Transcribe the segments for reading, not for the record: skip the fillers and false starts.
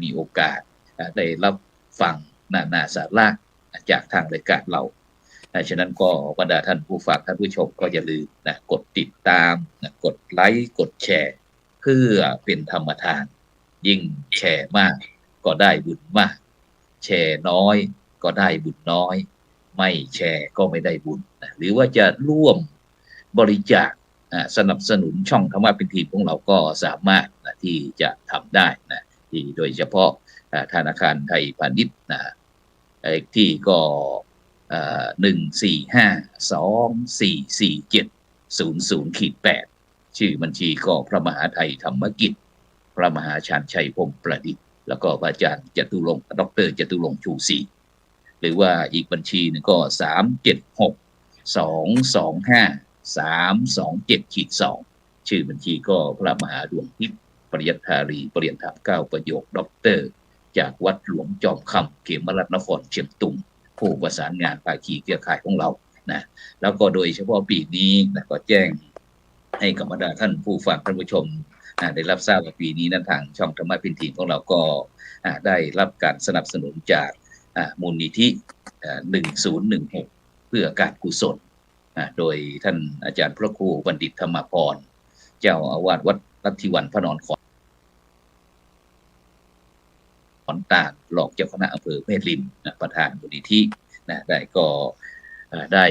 มีโอกาสได้รับฟังนาสาระจากทางรายการเราฉะนั้นก็บรรดาท่านผู้ฟังท่านผู้ชมก็อย่าลืมกดติดตามกดไลค์กดแชร์เพื่อเป็นธรรมทานยิ่งแชร์มากก็ได้บุญมากแชร์น้อยก็ได้บุญน้อยไม่แชร์ก็ไม่ได้บุญหรือว่าจะร่วมบริจาคสนับสนุนช่องธรรมะเป็นทีมของเราก็สามารถที่จะทำได้ที่โดยเฉพาะธนาคารไทยพาณิชย์เลขที่ก็145244700-8ชื่อบัญชีก็พระมหาไทยธรรมกิจพระมหาชาญชัยพรหมประดิษฐ์แล้วก็พระอาจารย์จตุรงค์ดร.จตุรงค์ชูศรีหรือว่าอีกบัญชีนึงก็376225327327-2ชื่อบัญชีก็พระมหาดวงทิพย์ปริยัติธารีปริญญาธรรม9ประโยคด็อกเตอร์จากวัดหลวงจอมคำเขมรัตนครเชียงตุงผู้ประสานงานภาคีเครือข่ายของเราแล้วก็โดยเฉพาะปีนี้ก็แจ้งให้กับบรรดาท่านผู้ฟังท่านผู้ชมได้รับทราบว่าปีนี้นั้นทางช่องธรรมะพินทีของเราก็ได้รับการสนับสนุนจากมูลนิธิ1016เพื่อการกุศลโดยท่านอาจารย์พระครูบัณฑิตธรรมพรเจ้าอาวาสวัดลัทธิวันพระนอนขอนตาลรองเจ้าคณะอำเภอแม่ริมประธานมูลนิธิได้ก็ได้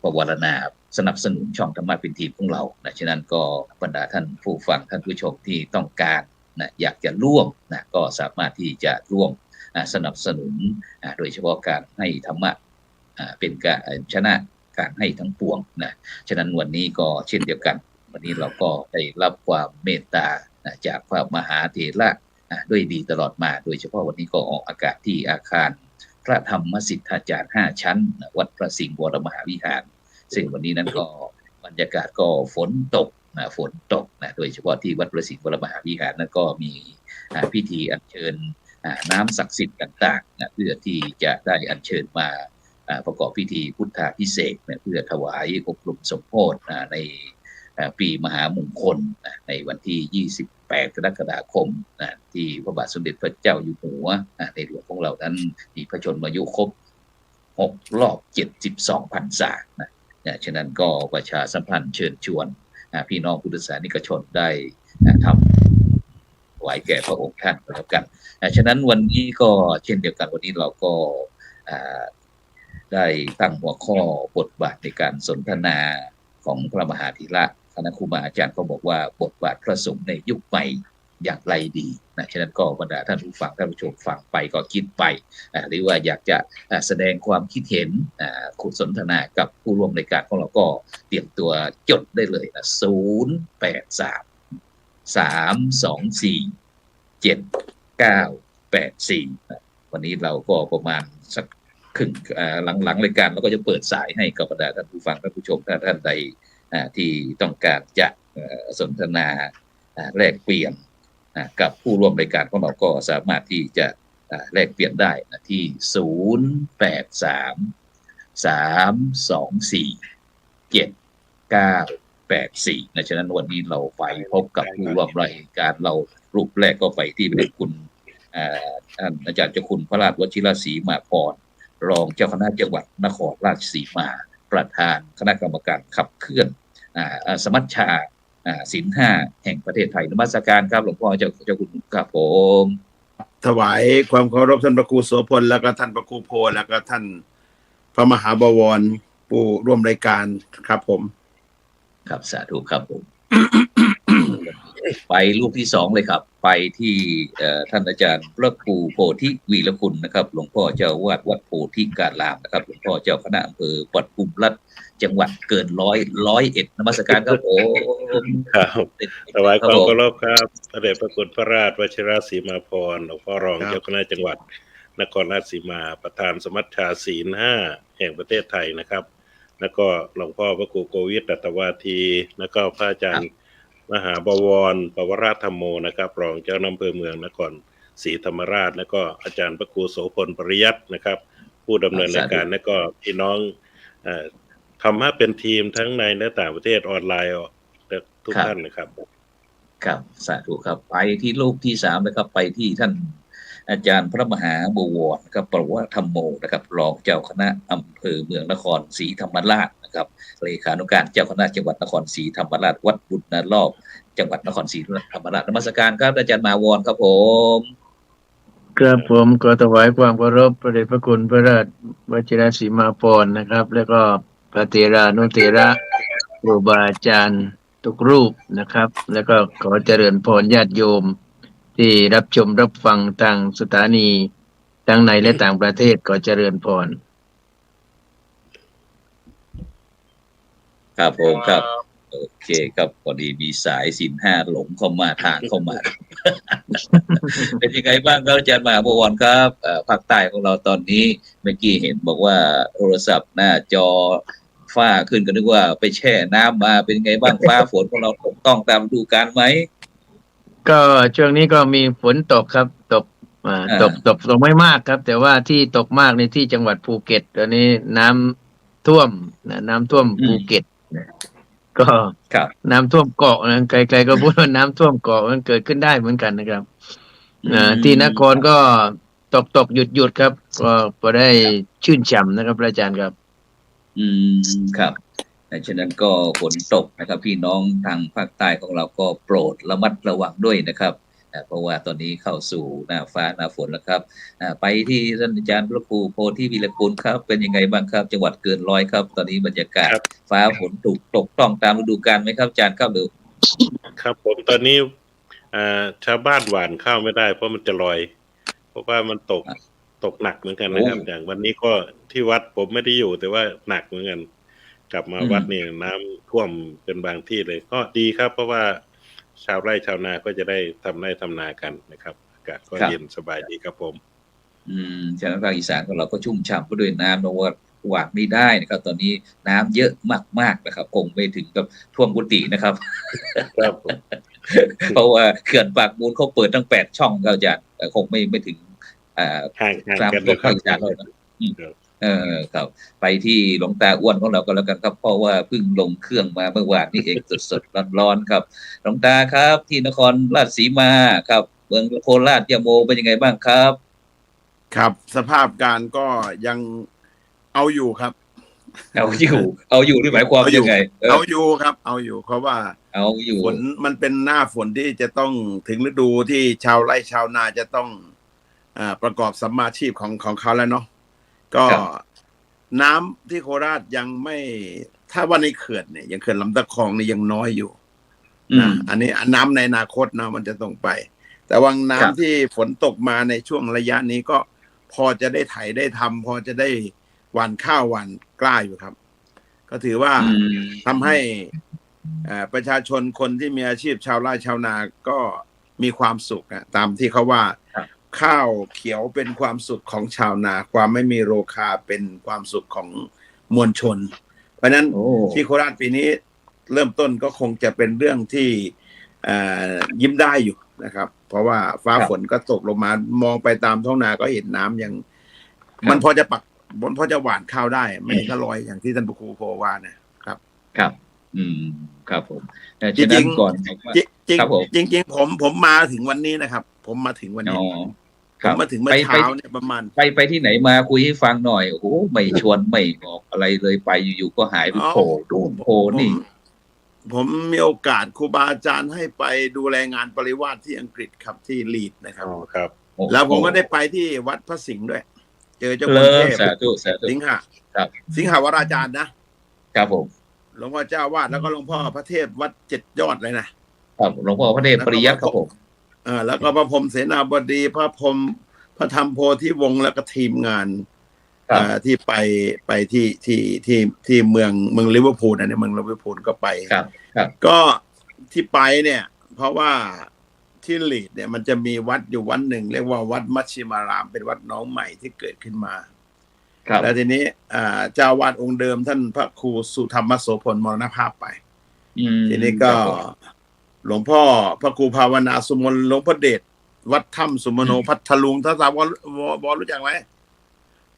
ประวารณาสนับสนุนช่องธรรมะเป็นทีมของเราฉะนั้นก็บรรดาท่านผู้ฟังท่านผู้ชมที่ต้องการอยากจะร่วมก็สามารถที่จะร่วมสนับสนุนโดยเฉพาะการให้ธรรมะเป็นการชนะการให้ทั้งปวงฉะนั้นวันนี้ก็เช่นเดียวกันวันนี้เราก็ได้รับความเมตตาจากพระมหาเถระด้วยดีตลอดมาโดยเฉพาะวันนี้ก็ออกอากาศที่อาคารพระธรรมสิทธาจารย์5ชั้นวัดพระสิงห์วรมหาวิหารซึ่งวันนี้นั้นก็บรรยากาศก็ฝนตกโดยเฉพาะที่วัดพระสิงห์วรมหาวิหารนั้นก็มีพิธีอัญเชิญน้ำศักดิ์สิทธิ์ต่างๆเพื่อที่จะได้อัญเชิญมาประกอบพิธีพุทธาภิเษกเพื่อถวายอบรมสมโภชในปีมหามงคลในวันที่28กรกฎาคมที่พระบาทสมเด็จพระเจ้าอยู่หัวในหลวงของเรานั้นมีพระชนมายุครบ6 รอบ 72 พรรษาฉะนั้นก็ประชาสัมพันธ์เชิญชวนพี่น้องพุทธศาสนิกชนได้ทำถวายแก่พระองค์ท่านแล้วกันฉะนั้นวันนี้ก็เช่นเดียวกันวันนี้เราก็ได้ตั้งหัวข้อบทบาทในการสนทนาของพระมหาเถระคณะครูบาอาจารย์ก็บอกว่าบทบาทพระสงฆ์ในยุคใหม่อย่างไรดีฉะนั้นก็บรรดาท่านผู้ฟังท่านผู้ชมฟังไปก็คิดไปหรือว่าอยากจะแสดงความคิดเห็นสนทนากับผู้ร่วมรายการของเราก็เตรียมตัวจดได้เลย083-324-7984วันนี้เราก็ประมาณสักครึ่งหลังรายการเราก็จะเปิดสายให้กับบรรดาท่านผู้ฟังท่านผู้ชมถ้าท่านใดที่ต้องการจะสนทนาแลกเปลี่ยนกับผู้ร่วมรายการของเราก็สามารถที่จะแลกเปลี่ยนได้ที่083-324-7984ฉะนั้นวันนี้เราไปพบกับผู้ร่วมรายการเรารูปแรกก็ไปที่พระเดชคุณท่านอาจารย์เจ้าคุณพระราชวชิรศรีมาพรรองเจ้าคณะจังหวัดนครราชสีมาประธานคณะกรรมการขับเคลื่อนสมัชชาศีล5แห่งประเทศไทยนมัสการครับหลวงพ่อเจ้าคุณครับผมถวายความเคารพท่านพระครูโสพลแล้วก็ท่านพระครูโพแล้วก็ท่านพระมหาบวรผู้ร่วมรายการครับผมครับสาธุครับผม ไปรูปที่2เลยครับไปที่ท่านอาจารย์พระครูโพธิวีรคุณนะครับหลวงพ่อเจ้าวาดวัดโพธิการามนะครับหลวงพ่อเจ้าคณะอำเภอปทุมราชจังหวัดเกิน101นมัสการครับผมครับถวายความเคารพครับพระเดชพระคุณพระราชวชิรศรีมาพรหลวงพ่อรองเจ้าคณะจังหวัดนครราชสีมาประธานสมัชชาศีล5แห่งประเทศไทยนะครับแล้วก็หลวงพ่อพระครูโกวิท อัตวาทีแล้วก็พระอาจารย์มหาบวรปวราธรรมโมนะครับรองเจ้าอำเภอเมืองนครศรีธรรมราชแล้วก็อาจารย์พระครูโสพลปริยัตินะครับผู้ดำเนินรายการแล้วก็พี่น้องทำให้เป็นทีมทั้งในและต่างประเทศออนไลน์ทุกท่านนะครับครับสาธุครับไปที่รูปที่3นะครับไปที่ท่าน อาจารย์พระมหาบวรนะครับปรวธรรมโมนะครับรองเจ้าคณะอำเภอเมืองนครศรีธรรมราชนะครับเลขานุการเจ้าคณะจังหวัดนครศรีธรรมราชวัดบุญนารอบจังหวัดนครศรีธรรมราชนมัสการครับอาจารย์มาวรครับผมครับผมขอถวายความเคารพพระเดชพระคุณพระราชวชิรศรีมาภรณ์นะครับแล้วก็พระเถรานุเถระครูบาอาจารย์ทุกรูปนะครับแล้วก็ขอเจริญพรญาติโยมที่รับชมรับฟังทางสถานีทั้งในและต่างประเทศขอเจริญพรครับผมครับโอเคครับพอดีมีสายศีล5หลงเข้ามาทางเข้ามา เป็นยังไงบ้างครับอาจารย์มหาบวรครับภาคใต้ของเราตอนนี้เมื่อกี้เห็นบอกว่าโทรศัพท์หน้าจอฟ้าขึ้นก็นึกว่าไปแช่น้ำมาเป็นยังไงบ้างฟ้าฝนของเราถูกต้องตามฤดูกาลไหมก็ช่วงนี้ก็มีฝนตกครับตกไม่มากครับแต่ว่าที่ตกมากในที่จังหวัดภูเก็ตตอนนี้น้ำท่วมภูเก็ตก็น้ำท่วมเกาะนะไกลๆก็พูดว่าน้ำท่วมเกาะมันเกิดขึ้นได้เหมือนกันนะครับที่นครก็ตกหยุดครับก็พอได้ชื่นฉ่ำนะครับอาจารย์ครับครับฉะนั้นก็ฝนตกนะครับพี่น้องทางภาคใต้ของเราก็โปรดระมัดระวังด้วยนะครับเพราะว่าตอนนี้เข้าสู่หน้าฟ้าหน้าฝนแล้วครับไปที่ท่านอาจารย์พระครูโพธิวีรกุลครับเป็นยังไงบ้างครับจังหวัดเกินร้อยครับตอนนี้บรรยากาศฟ้าฝนตกต้องตามฤดูกาลไหมครับอาจารย์ครับหรือครับผมตอนนี้ชาวบ้านหว่านข้าวไม่ได้เพราะมันจะลอยเพราะว่ามันตกหนักเหมือนกันนะครับอย่างวันนี้ก็ที่วัดผมไม่ได้อยู่แต่ว่าหนักเหมือนกันกลับมาวัดนี่น้ำท่วมเป็นบางที่เลยก็ดีครับเพราะว่าชาวไร่ชาวนาก็จะได้ทำไร่ทำนากันนะครับอากาศก็เย็นสบายดีครับผมชาวภาคอีสานของเราก็ชุ่มฉ่ำไปด้วยน้ำเพราะว่าหวานไม่ได้นะครับตอนนี้น้ำเยอะมากๆนะครับคงไม่ถึงกับท่วมกุฏินะครับครับเพราะว่าเขื่อนปากมูลเขาเปิดตั้ง8ช่องก็จะคงไม่ถึงห่างกันภาคอีสานเราครับไปที่หลวงตาอ้วนของเราก็แล้วกันครับเพราะว่าเพิ่งลงเครื่องมาเมื่อวานนี้เองสดๆร้อนๆครับหลวงตาครับที่นครราชสีมาครับเมืองโคราชยโมเป็นยังไงบ้างครับครับสภาพการก็ยังเอาอยู่ครับเอาอยู่ที่หมายความว่ายังไงเอาอยู่ครับเอาอยู่เพราะว่าเอาอยู่ฝนมันเป็นหน้าฝนที่จะต้องถึงฤดูที่ชาวไร่ชาวนาจะต้องประกอบสัมมาชีพของเขาแล้วเนาะก็น้ำที่โคราชยังไม่ถ้าว่าในเขื่อนเนี่ยยังเขื่อนลำตะคองนี่ยังน้อยอยู่อันนี้น้ำในอนาคตนะมันจะต้องไปแต่ว่าน้ำที่ฝนตกมาในช่วงระยะนี้ก็พอจะได้ไถได้ทำพอจะได้หว่านข้าวหว่านกล้าอยู่ครับก็ถือว่าทำให้ประชาชนคนที่มีอาชีพชาวไร่ชาวนาก็มีความสุขตามที่เขาว่าข้าวเขียวเป็นความสุขของชาวนาความไม่มีโรคาเป็นความสุขของมวลชนเพราะฉะนั้นที่โคราชปีนี้เริ่มต้นก็คงจะเป็นเรื่องที่ยิ้มได้อยู่นะครับเพราะว่าฟ้าฝนก็ตกลงมามองไปตามท้องนาก็เห็นน้ำยังมันพอจะพอจะหว่านข้าวได้ไม่ก็ลอยอย่างที่ท่านพระครูโพว่านะครับครับครับผมจริงๆก่อนจริงผมมาถึงวันนี้นะครับผมมาถึงวันนี้ผมมาถึงเมื่อเช้าเนี่ยประมาณไปที่ไหนมาคุยให้ฟังหน่อยโอ้โหไม่ชวนไม่บอกอะไรเลยไปอยู่ๆก็หายไปโผล่นู่นโผล่นี่ผมมีโอกาสครูบาอาจารย์ให้ไปดูแลงานปริวาสที่อังกฤษครับที่ลีดนะครับครับแล้วผมก็ได้ไปที่วัดพระสิงห์ด้วยเจอเจ้าคุณเทพสิงหาวราจารย์นะครับผมหลวงพ่อเจ้าวาดแล้วก็หลวงพ่อพระเทพวัด7 ยอดเลยนะครับหลวงพ่อพระเทพปริยัติครับผมแล้วก็พระพรหมเสนาบดีพระพรหมพระธรรมโพธิวงศ์แล้วก็ทีมงานที่ไปที่เมืองลิเวอร์พูลในเมืองลิเวอร์พูลก็ไปก็ที่ไปเนี่ยเพราะว่าที่ลีดเนี่ยมันจะมีวัดอยู่วัดหนึ่งเรียกว่าวัดมัชชิมารามเป็นวัดน้องใหม่ที่เกิดขึ้นมาแล้วทีนี้เจ้าวาดองค์เดิมท่านพระครูสุธรรมโสพลมรณภาพไปทีนี้ก็หลวงพ่อพระครูภาวนาสุมนหลวงพ่อเดชวัดถ้ำสุมโนพัทลุงท่านสาวบรู้จักไหม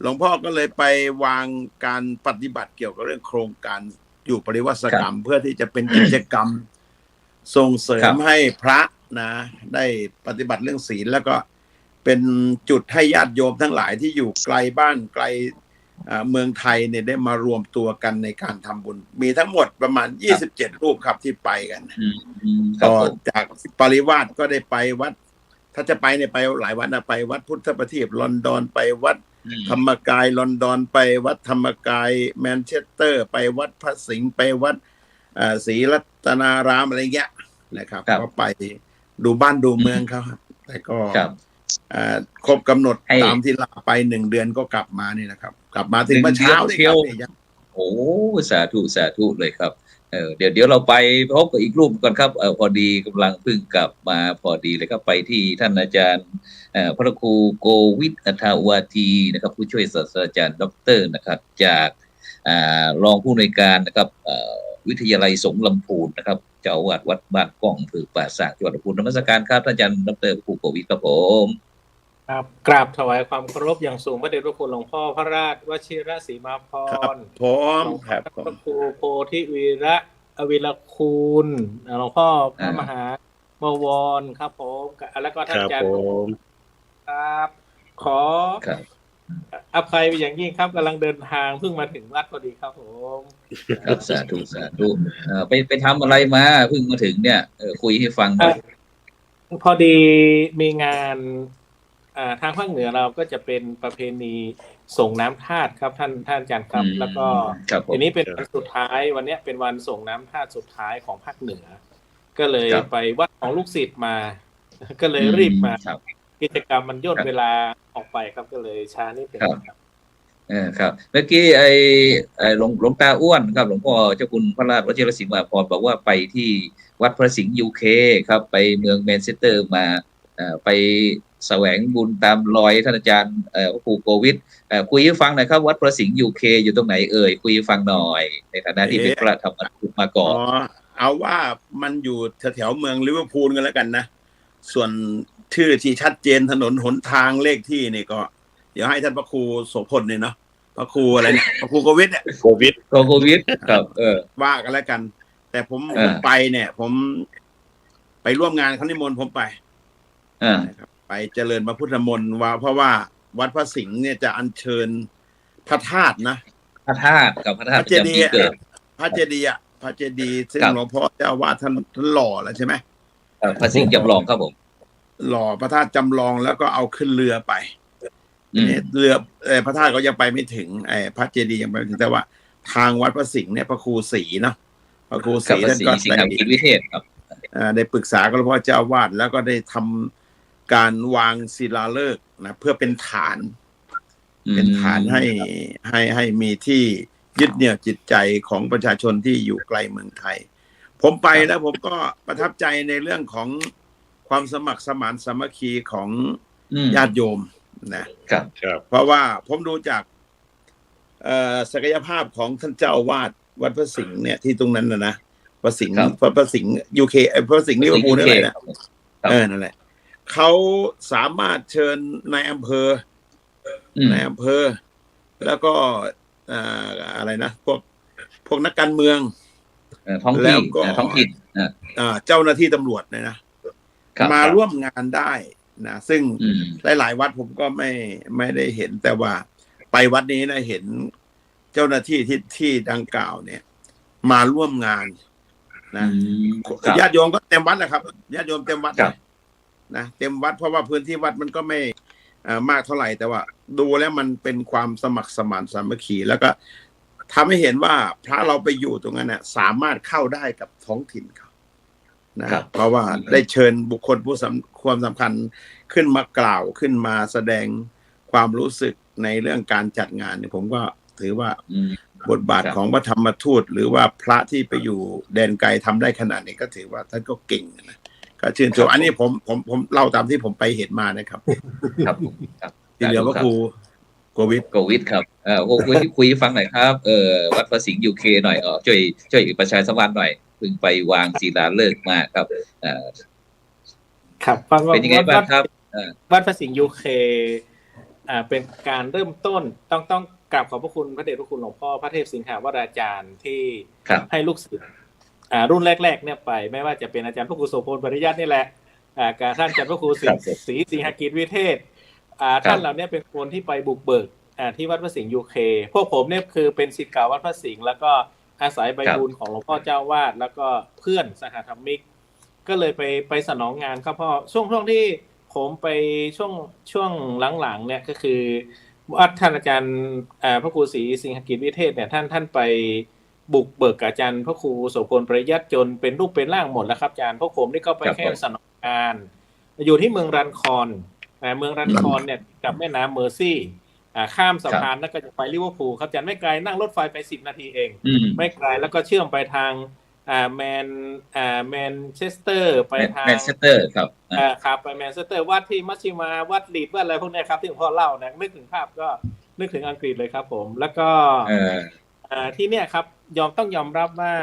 หลวงพ่อก็เลยไปวางการปฏิบัติเกี่ยวกับเรื่องโครงการอยู่ปริวัติกรรมเพื่อที่จะเป็นกิจกรรมส่งเสริมให้พระนะได้ปฏิบัติเรื่องศีลแล้วก็ เป็นจุดให้ญาติโยมทั้งหลายที่อยู่ไกลบ้านไกลเมืองไทยเนี่ยได้มารวมตัวกันในการทำบุญมีทั้งหมดประมาณ27รูปครับที่ไปกันต่อจากปริวาสก็ได้ไปวัดถ้าจะไปเนี่ยไปหลายวัดนะไปวัดพุทธประทีปลอนดอนไปวัดธรรมกายลอนดอนไปวัดธรรมกายแมนเชสเตอร์ไปวัดพระสิงห์ไปวัดศรีรัตนารามอะไรเงี้ยนะครับก็ไปดูบ้านดูเมืองเขาแต่ก็ครบกำหนดตามที่ลาไป1 เดือนก็กลับมานี่นะครับกลับมาถึงเมื่อเช้านี่ครับโอ้สาธุเลยครับเดี๋ยวเราไปพบกับอีกรูปก่อนครับพอดีกำลังเพิ่งกลับมาพอดีเลยครับไปที่ท่านอาจารย์พระครูโกวิทอัฏฐวาทีนะครับผู้ช่วยศาสตราจารย์ดร.นะครับจากรองผู้อำนวยการนะครับวิทยาลัยสงฆ์ลำพูนนะครับเจ้าอาวาสวัดบ้านกล้องอำเภอป่าสักจังหวัดลำพูนนมัสการครับท่านอาจารย์ดร.ครูโกวิทครับผมครับกราบถวายความเคารพอย่างสูงพระเดชพระคุณหลวงพ่อพระราชวชิรศรีมาพรพร้อมครับพระครูโพธิวีระอวิรคุณหลวงพ่อพระมหาบวรครับผมแล้วก็ท่านอาจารย์ครับขออภัยอย่างยิ่งครับกำลังเดินทางเพิ่งมาถึงวัดพอดีครับผมครับสาธุไปทำอะไรมาเพิ่งมาถึงเนี่ยคุยให้ฟังหน่อยพอดีมีงานทางภาคเหนือเราก็จะเป็นประเพณีส่งน้ำธาตุครับท่านอาจารย์ครับแล้วก็ทีนี้เป็นวันสุดท้ายวันนี้เป็นวันส่งน้ำธาตุสุดท้ายของภาคเหนือก็เลยไปวัดของลูกศิษย์มาก็เลยรีบมากิจกรรมมันย่นเวลาออกไปครับก็เลยช้านิดนึงครับครับเมื่อกี้หลวงตาอ้วนครับหลวงพ่อเจ้าคุณพระราชวชิรศรีมาพรบอกว่าไปที่วัดพระสิงห์ UK ครับไปเมืองแมนเชสเตอร์มาไปแสวงบุญตามรอยท่านอาจารย์พระครูโกวิทคุยให้ฟังหน่อยครับวัดพระสิงห์ UK อยู่ตรงไหนคุยให้ฟังหน่อยในฐานะที่เป็นพระธรรมทูตมาก่อนเอาว่ามันอยู่แถวเมืองลิเวอร์พูลกันแล้วกันนะส่วนชื่อที่ชัดเจนถนนหนทางเลขที่นี่ก็เดี๋ยวให้ท่านพระครูโสพลเนี่ยเนาะพระครูอะไรเนี่ยพระครูโกวิทเนี่ยโกวิทครับว่ากันแล้วกันแต่ผมไปเนี่ยผมไปร่วมงานเขานิมนต์ผมไปไปเจริญพระพุทธมนต์ว่าเพราะว่าวัดพระสิงห์เนี่ยจะอัญเชิญพระธาตุนะพระธาตุกับพระธาตุเจดีย์พระเจดีย์ซึ่งหลวงพ่อเจ้าอาวาสท่านหล่อแล้วใช่ไหมพระสิงห์จำลองครับผมหล่อพระธาตุจำลองแล้วก็เอาขึ้นเรือไปเรือพระธาตุก็ยังไปไม่ถึงพระเจดีย์ยังไปไม่ถึงแต่ว่าทางวัดพระสิงห์เนี่ยพระครูศรีเนาะพระครูศรีท่านก็ได้วิเทศครับได้ปรึกษากับหลวงพ่อเจ้าอาวาสแล้วก็ได้ทำการวางศิลาฤกษ์นะเพื่อเป็นฐานให้มีที่ยึดเหนี่ยวจิตใจของประชาชนที่อยู่ไกลเมืองไทยผมไปแล้วผมก็ประทับใจในเรื่องของความสมัครสมานสามัคคีของญาติโยมนะครับเพราะว่าผมดูจากศักยภาพของท่านเจ้าอาวาสวัดพระสิงห์เนี่ยที่ตรงนั้นนะพระสิงห์ UK พระสิงห์ลิเวอร์พูลอะไรนะนั่นแหละเขาสามารถเชิญนายอำเภอแล้วก็อะไรนะพวกนักการเมืองแล้วก็ท้องถิ่นเจ้าหน้าที่ตำรวจนะมาร่วมงานได้นะซึ่งหลายๆวัดผมก็ไม่ได้เห็นแต่ว่าไปวัดนี้นะเห็นเจ้าหน้าที่ที่ดังกล่าวเนี่ยมาร่วมงานนะญาติโยมก็เต็มวัดแหละครับญาติโยมเต็มวัดนะเต็มวัดเพราะว่าพื้นที่วัดมันก็ไม่มากเท่าไหร่แต่ว่าดูแล้วมันเป็นความสมัครสมานสามัคคีแล้วก็ทำให้เห็นว่าพระเราไปอยู่ตรงนั้นเนี่ยสามารถเข้าได้กับท้องถิ่นเขานะเพราะว่าได้เชิญบุคคลผู้ความสำคัญขึ้นมากล่าวขึ้นมาแสดงความรู้สึกในเรื่องการจัดงานเนี่ยผมก็ถือว่าบทบาทของพระธรรมทูตหรือว่าพระที่ไปอยู่แดนไกลทำได้ขนาดนี้ก็ถือว่าท่านก็เก่งนะก็ชื่นชมอันนี้ผมเล่าตามที่ผมไปเห็นมานะครับครับที่เหลือก็ครูโกวิทครับคุยฟังหน่อยครับวัดพระสิงห์ UK หน่อยช่วยประชาสัมพันธ์หน่อยเพิ่งไปวางศิลาฤกษ์มาครับครับเป็นยังไงบ้างครับวัดพระสิงห์ UK เป็นการเริ่มต้นต้องกราบขอบพระคุณพระเดชพระคุณหลวงพ่อพระเทพสิงหาวราจารย์ที่ให้ลูกศิษย์รุ่นแรกๆเนี่ยไปไม่ว่าจะเป็นอาจารย์พระครูโสพลปริยัตินี่แหละการท่านอาจารย์พระครูศรีสิงหกิจวิเทศ ท่านเหล่านี้เป็นคนที่ไปบุกเบิกที่วัดพระสิงห์ยูเคพวกผมเนี่ยคือเป็นศิษย์เก่าวัดพระสิงห์แล้วก็อาศัยใบบุญของหลวงพ่อเจ้าวาดแล้วก็เพื่อนสหธรรมิกก็เลยไปสนองงานครับพ่อช่วงที่ผมไปช่วงหลังๆเนี่ยก็คือวัดท่านอาจารย์พระครูศรีสิงหกิจวิเทศเนี่ยท่านไปบุกเบิกอาจารย์พระครูโสพลประยัติจนเป็นรูปเป็นร่างหมดแล้วครับอาจารย์พวกผมนี่ก็ไปแค่สนองงานอยู่ที่เมืองรันคอนเมืองรันคอนเนี่ยกับแม่น้ำเมอร์ซี่ข้ามสะพานแล้วก็จะไปลิเวอร์พูลครับอาจารย์ไม่ไกลนั่งรถไฟไป10 นาทีเองไม่ไกลแล้วก็เชื่อมไปทางแมนเชสเตอร์ไปทางแมนเชสเตอร์ครับครับไปแมนเชสเตอร์วัดที่มัชชิมาวัดลีดวัดอะไรพวกนี้ครับที่พ่อเล่านะนึกถึงภาพก็นึกถึงอังกฤษเลยครับผมแล้วก็ที่เนี่ยครับต้องยอมรับว่า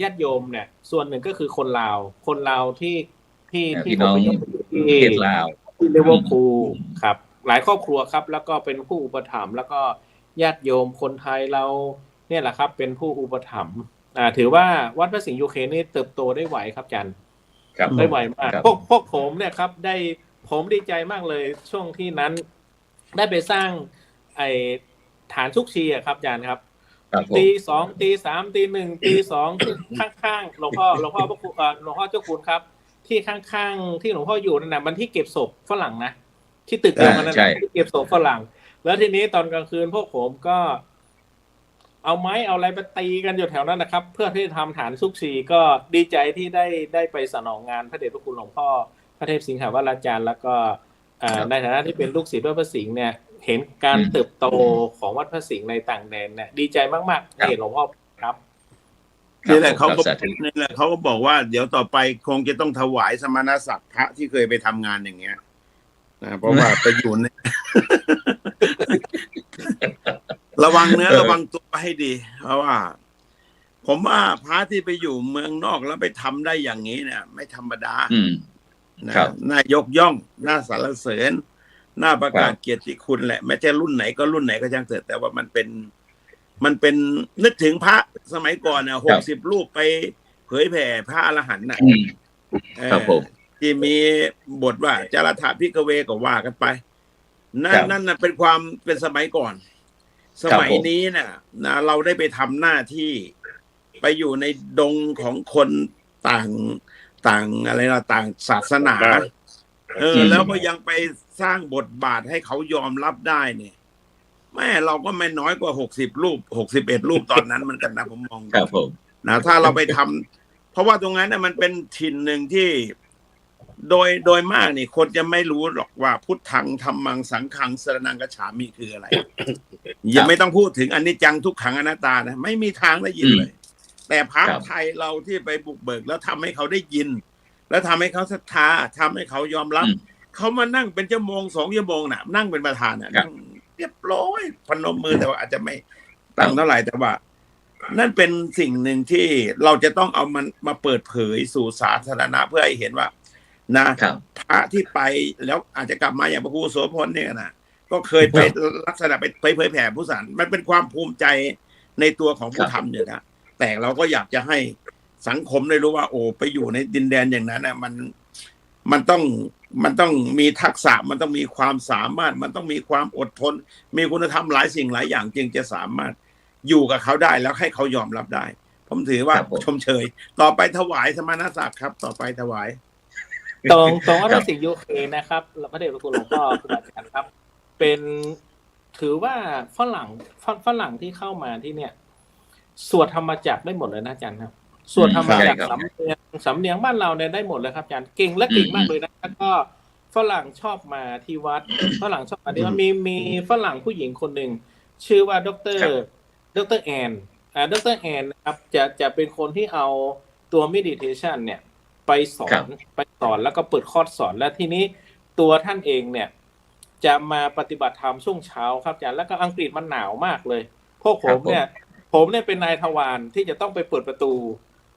ญาติโยมเนี่ยส่วนหนึ่งก็คือคนลาวที่น้องประเทศลาวที่ลิเวอร์พูลครับหลายครอบครัวครับแล้วก็เป็นผู้อุปถัมภ์แล้วก็ญาติโยมคนไทยเราเนี่ยแหละครับเป็นผู้อุปถัมภ์ถือว่าวัดพระสิงห์ยูเคนี่เติบโตได้ไหวครับอาจารย์ได้ไหวมากพวกผมเนี่ยครับผมดีใจมากเลยช่วงที่นั้นได้ไปสร้างฐานชุกชีครับอาจารย์ครับตี 2 ตี 3 ตี 1 ตี 2ข้างๆหลวงพ่อพระครูหลวงพ่อเจ้าคุณครับที่ข้างๆที่หลวงพ่ออยู่นั่นน่ะมันที่เก็บศพฝรั่งนะที่ตึกเดียวกันนั่นที่เก็บศพฝรั่งแล้วทีนี้ตอนกลางคืนพวกผมก็เอาไม้เอาอะไรไปตีกันอยู่แถวนั้นนะครับเพื่อที่จะทำฐานซุกชีก็ดีใจที่ได้ไปสนองงานพระเดชพระคุณหลวงพ่อพระเทพสิงหวราจารย์แล้วก็ในฐานะที่เป็นลูกศิษย์วัดพระสิงห์เนี่ยเห็นการเติบโตของวัดพระสิงห์ในต่างแดนเนี่ยดีใจมากๆที่หลวงพ่อครับนี่แหละเขาก็บอกว่าเดี๋ยวต่อไปคงจะต้องถวายสมณศักดิ์พระที่เคยไปทำงานอย่างเงี้ยนะเพราะว่าไปอยู่ในระวังเนื้อระวังตัวให้ดีเพราะว่าผมว่าพระที่ไปอยู่เมืองนอกแล้วไปทำได้อย่างนี้เนี่ยไม่ธรรมดานะน่ายกย่องน่าสรรเสริญน่าประกาศเกียรติคุณแหละแม้จะรุ่นไหนก็ช่างเถิดแต่ว่ามันเป็นนึกถึงพระสมัยก่อนเนี่ย60 รูปไปเผยแผ่พระอรหันต์น่ะที่มีบทว่าจารถะพิกเวก็ว่ากันไปนั่นเป็นสมัยก่อนสมัยนี้น่ะเราได้ไปทำหน้าที่ไปอยู่ในดงของคนต่างอะไรล่ะต่างศาสนาแล้วก็ยังไปสร้างบทบาทให้เขายอมรับได้เนี่ยแม่เราก็ไม่น้อยกว่า60 รูป61 รูปตอนนั้นมันกันนะผมมองนะถ้าเราไปทำเพราะว่าตรงนั้นเนี่ยมันเป็นถิ่นหนึ่งที่โดยมากนี่คนจะไม่รู้หรอกว่าพุทธังธัมมังสังฆังสรณังคัจฉามิคืออะไรยังไม่ต้องพูดถึงอนิจจังทุกขังอนัตตานะไม่มีทางได้ยินเลยแต่พระไทยเราที่ไปบุกเบิกแล้วทำให้เขาได้ยินแล้วทำให้เขาศรัทธาทำให้เขายอมรับเขามานั่งเป็นชั่วโมง2 ชั่วโมงน่ะนั่งเป็นประธานน่ะนั่งเรียบร้อยพนมมือแต่ว่าอาจจะไม่ตั้งเท่าไหร่แต่ว่านั่นเป็นสิ่งหนึ่งที่เราจะต้องเอามันมาเปิดเผยสู่สาธารณะเพื่อให้เห็นว่านะพระที่ไปแล้วอาจจะกลับมาอย่างพระครูโสพลเนี่ยนะก็เคยไปลักษณะไปเผยแผ่ผู้สารมันเป็นความภูมิใจในตัวของผู้ทำเนี่ยนะแต่เราก็อยากจะให้สังคมได้รู้ว่าโอ้ไปอยู่ในดินแดนอย่างนั้นนะมันต้องมีทักษะมันต้องมีความสามารถมันต้องมีความอดทนมีคุณธรรมหลายสิ่งหลายอย่างจึงจะสามารถอยู่กับเขาได้แล้วให้เขายอมรับได้ผมถือว่าชมเชยต่อไปถวายสมณศักดิ์ครับต่อไปถวายตรงวัดพระสิงห์ยูเคนะครับพระเดชพระคุณหลวงพ่อครูบาอาจารย์ครับเป็นถือว่าฝรั่งที่เข้ามาที่เนี่ยสวดธรรมจักรได้หมดเลยนะอาจารย์ครับสวดธรรมจักรสำเนียงบ้านเราเนี่ยได้หมดเลยครับอาจารย์เก่งและเก่งมากเลยนะแล้วก็ฝรั่งชอบมาที่วัดฝรั่งชอบมาที่วัดมีฝรั่งผู้หญิงคนหนึ่งชื่อว่าดรแอนดรแอนนะครับจะเป็นคนที่เอาตัวเมดิเทชันเนี่ยไปสอนแล้วก็เปิดคอร์สสอนแล้วทีนี้ตัวท่านเองเนี่ยจะมาปฏิบัติธรรมช่วงเช้าครับอาจารย์แล้วก็อังกฤษมันหนาวมากเลยพวกผมเนี่ยเป็นนายทวารที่จะต้องไปเปิดประตู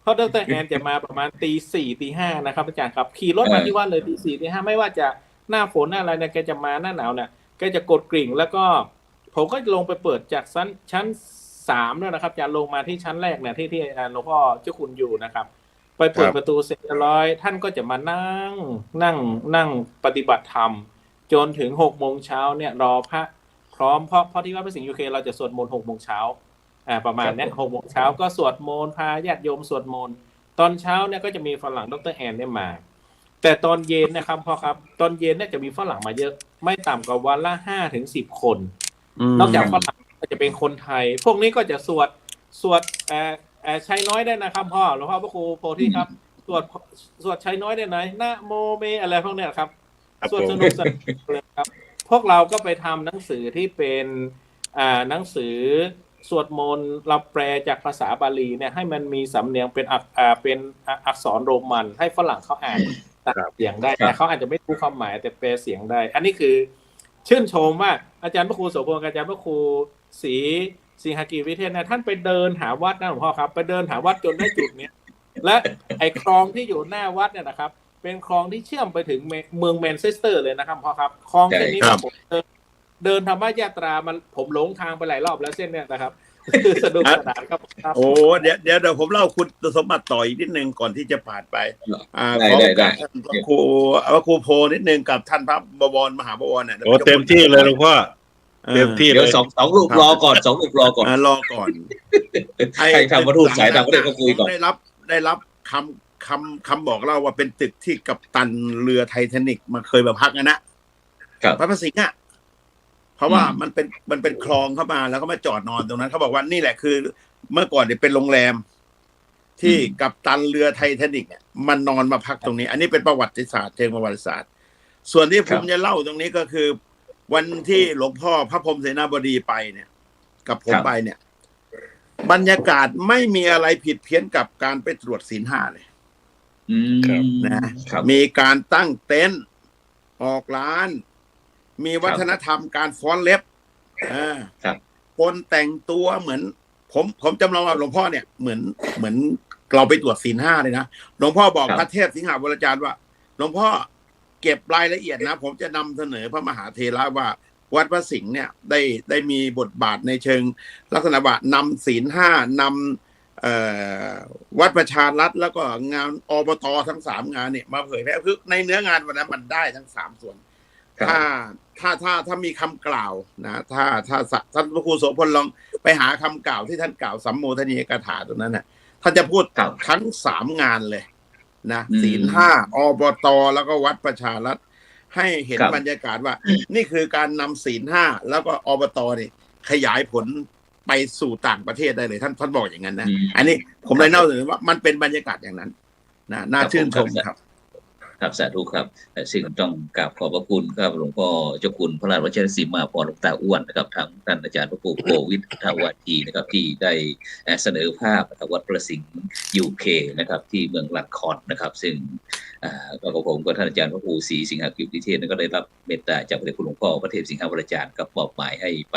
เพราะดรแอนจะมาประมาณตี 4 ตี 5นะครับอาจารย์ครับขี่รถมาที่วัดเลยตี 4 ตี 5ไม่ว่าจะหน้าฝนหน้าอะไรเนี่ยแกจะมาหน้าหนาวเนี่ยแกจะกดกริ่งแล้วก็ผมก็ลงไปเปิดจากชั้น3แล้วนะครับจะลงมาที่ชั้นแรกเนี่ยที่หลวงพ่อเจ้าคุณอยู่นะครับไปเปิดประตูเสร็จเรียบร้อยท่านก็จะมานั่งปฏิบัติธรรม จนถึง6 โมงเช้าเนี่ยรอพระพร้อมเพราะที่วัดพระสิงห์ UK เราจะสวดมนต์6 โมงเช้าประมาณเนี้ย6 โมงเช้าก็สวดมนต์พาญาติโยมสวดมนต์ตอนเช้าเนี่ยก็จะมีฝรั่งดร.แอนเนี่ยมาแต่ตอนเย็นนะครับพ่อครับตอนเย็นเนี่ยจะมีฝรั่งมาเยอะไม่ต่ำกว่าวันละ5 ถึง 10 คนนอกจากฝรั่งก็จะเป็นคนไทยพวกนี้ก็จะสวดใช้น้อยได้นะครับพ่อหลวงพ่อพระครูโพธิครับสวดใช้น้อยได้ไหนนะโมเมอะไรพวกเนี้ยครับสวดสนุกสนานเลยครับพวกเราก็ไปทำหนังสือที่เป็นหนังสือสวดมนต์เราแปลจากภาษาบาลีเนี่ยให้มันมีสำเนียงเป็นอักษรโรมันให้ฝรั่งเขาอ่านตัดเสียงได้แต่เขาอาจจะไม่รู้ความหมายแต่แปลเสียงได้อันนี้คือชื่นชมว่าอาจารย์พระครูโสพลอาจารย์พระครูศรีสิงหกิจวิเทศนะท่านไปเดินหาวัดนะหลวงพ่อครับไปเดินหาวัดจนได้จุดเนี้ยและไอ้คลองที่อยู่หน้าวัดเนี่ยนะครับเป็นคลองที่เชื่อมไปถึงเมืองแมนเชสเตอร์เลยนะครับพ่อครับคลองเส้นนี้ผมเดินธรรมญาตรามันผมหลงทางไปหลายรอบแล้วเส้นเนี่ยนะครับสนุกสนานครับโอ้เดี๋ยวผมเล่าคุณสมบัติต่ออีกนิดนึงก่อนที่จะผ่านไปขอพระครูโพนิดนึงกับท่านพระบวรมหาบวรเนี่ยโอ้เต็มที่เลยหลวงพ่อเต็มที่เลยสองลูกรอก่อน2 ลูกรอก่อนให้ทำวัตถุสายต่างประเทศก็คุยก่อนได้รับคำบอกเล่าว่าเป็นตึกที่กัปตันเรือไททานิกมาเคยมาพักนะพระสิงห์อ่ะเพราะว่ามันเป็นคลองเข้ามาแล้วก็มาจอดนอนตรงนั้นเขาบอกว่านี่แหละคือเมื่อก่อนเนี่ยเป็นโรงแรมที่กัปตันเรือไททานิกเนี่ยมันนอนมาพักตรงนี้อันนี้เป็นประวัติศาสตร์เชิงประวัติศาสตร์ส่วนที่ผมจะเล่าตรงนี้ก็คือวันที่หลวงพ่อพระพรหมเสนาบดีไปเนี่ยกับผมไปเนี่ยบรรยากาศไม่มีอะไรผิดเพี้ยนกับการไปตรวจศีล 5เลยนะมีการตั้งเต็นท์ออกร้านมีวัฒนธรรมการฟ้อนเล็บคนแต่งตัวเหมือนผมจำลองว่าหลวงพ่อเนี่ยเหมือนเราไปตรวจศีล 5เลยนะหลวงพ่อบอกพระเทพสิงหาวรจารย์ว่าหลวงพ่อเก็บรายละเอียดนะผมจะนำเสนอพระมหาเถระว่าวัดพระสิงห์เนี่ยได้มีบทบาทในเชิงลักษณะว่านำศีล 5นำวัดประชารัฐแล้วก็งานอบตทั้ง3งานเนี่ยมาเผยแพร่คือในเนื้องานวันนั้นมันได้ทั้ง3ส่วนถ้ามีคำกล่าวนะถ้าท่านพระครูโสพลลองไปหาคำกล่าวที่ท่านกล่าวสัมโมทนียกถาตรงนั้นนะท่านจะพูดทั้ง3งานเลยนะศีล 5อบตแล้วก็วัดประชารัฐให้เห็นบรรยากาศว่านี่คือการนำศีล 5แล้วก็อบตนี่ขยายผลไปสู่ต่างประเทศได้เลยท่านบอกอย่างนั้นนะอันนี้ผมเลยเล่าถึงว่ามันเป็นบรรยากาศอย่างนั้นนะน่าชื่นชมครับสาธุครับสิ่งต้องกราบขอบพระคุณครับหลวงพ่อเจ้าคุณพระราชวชิรศรีมาพรหลวงตาอ้วนนะครับทั้งท่านอาจารย์พระครูโกวิททาวาทีนะครับที่ได้เสนอภาพวัดพระสิงห์ UK นะครับที่เมืองลัดคอนนะครับซึ่งก็ผมกับท่านอาจารย์พระครูศรีสิงหกิจวิเทศก็ได้รับเมตตาจากพระเดชคุณหลวงพ่อพระเทพสิงหวรจารย์กับมอบหมายให้ไป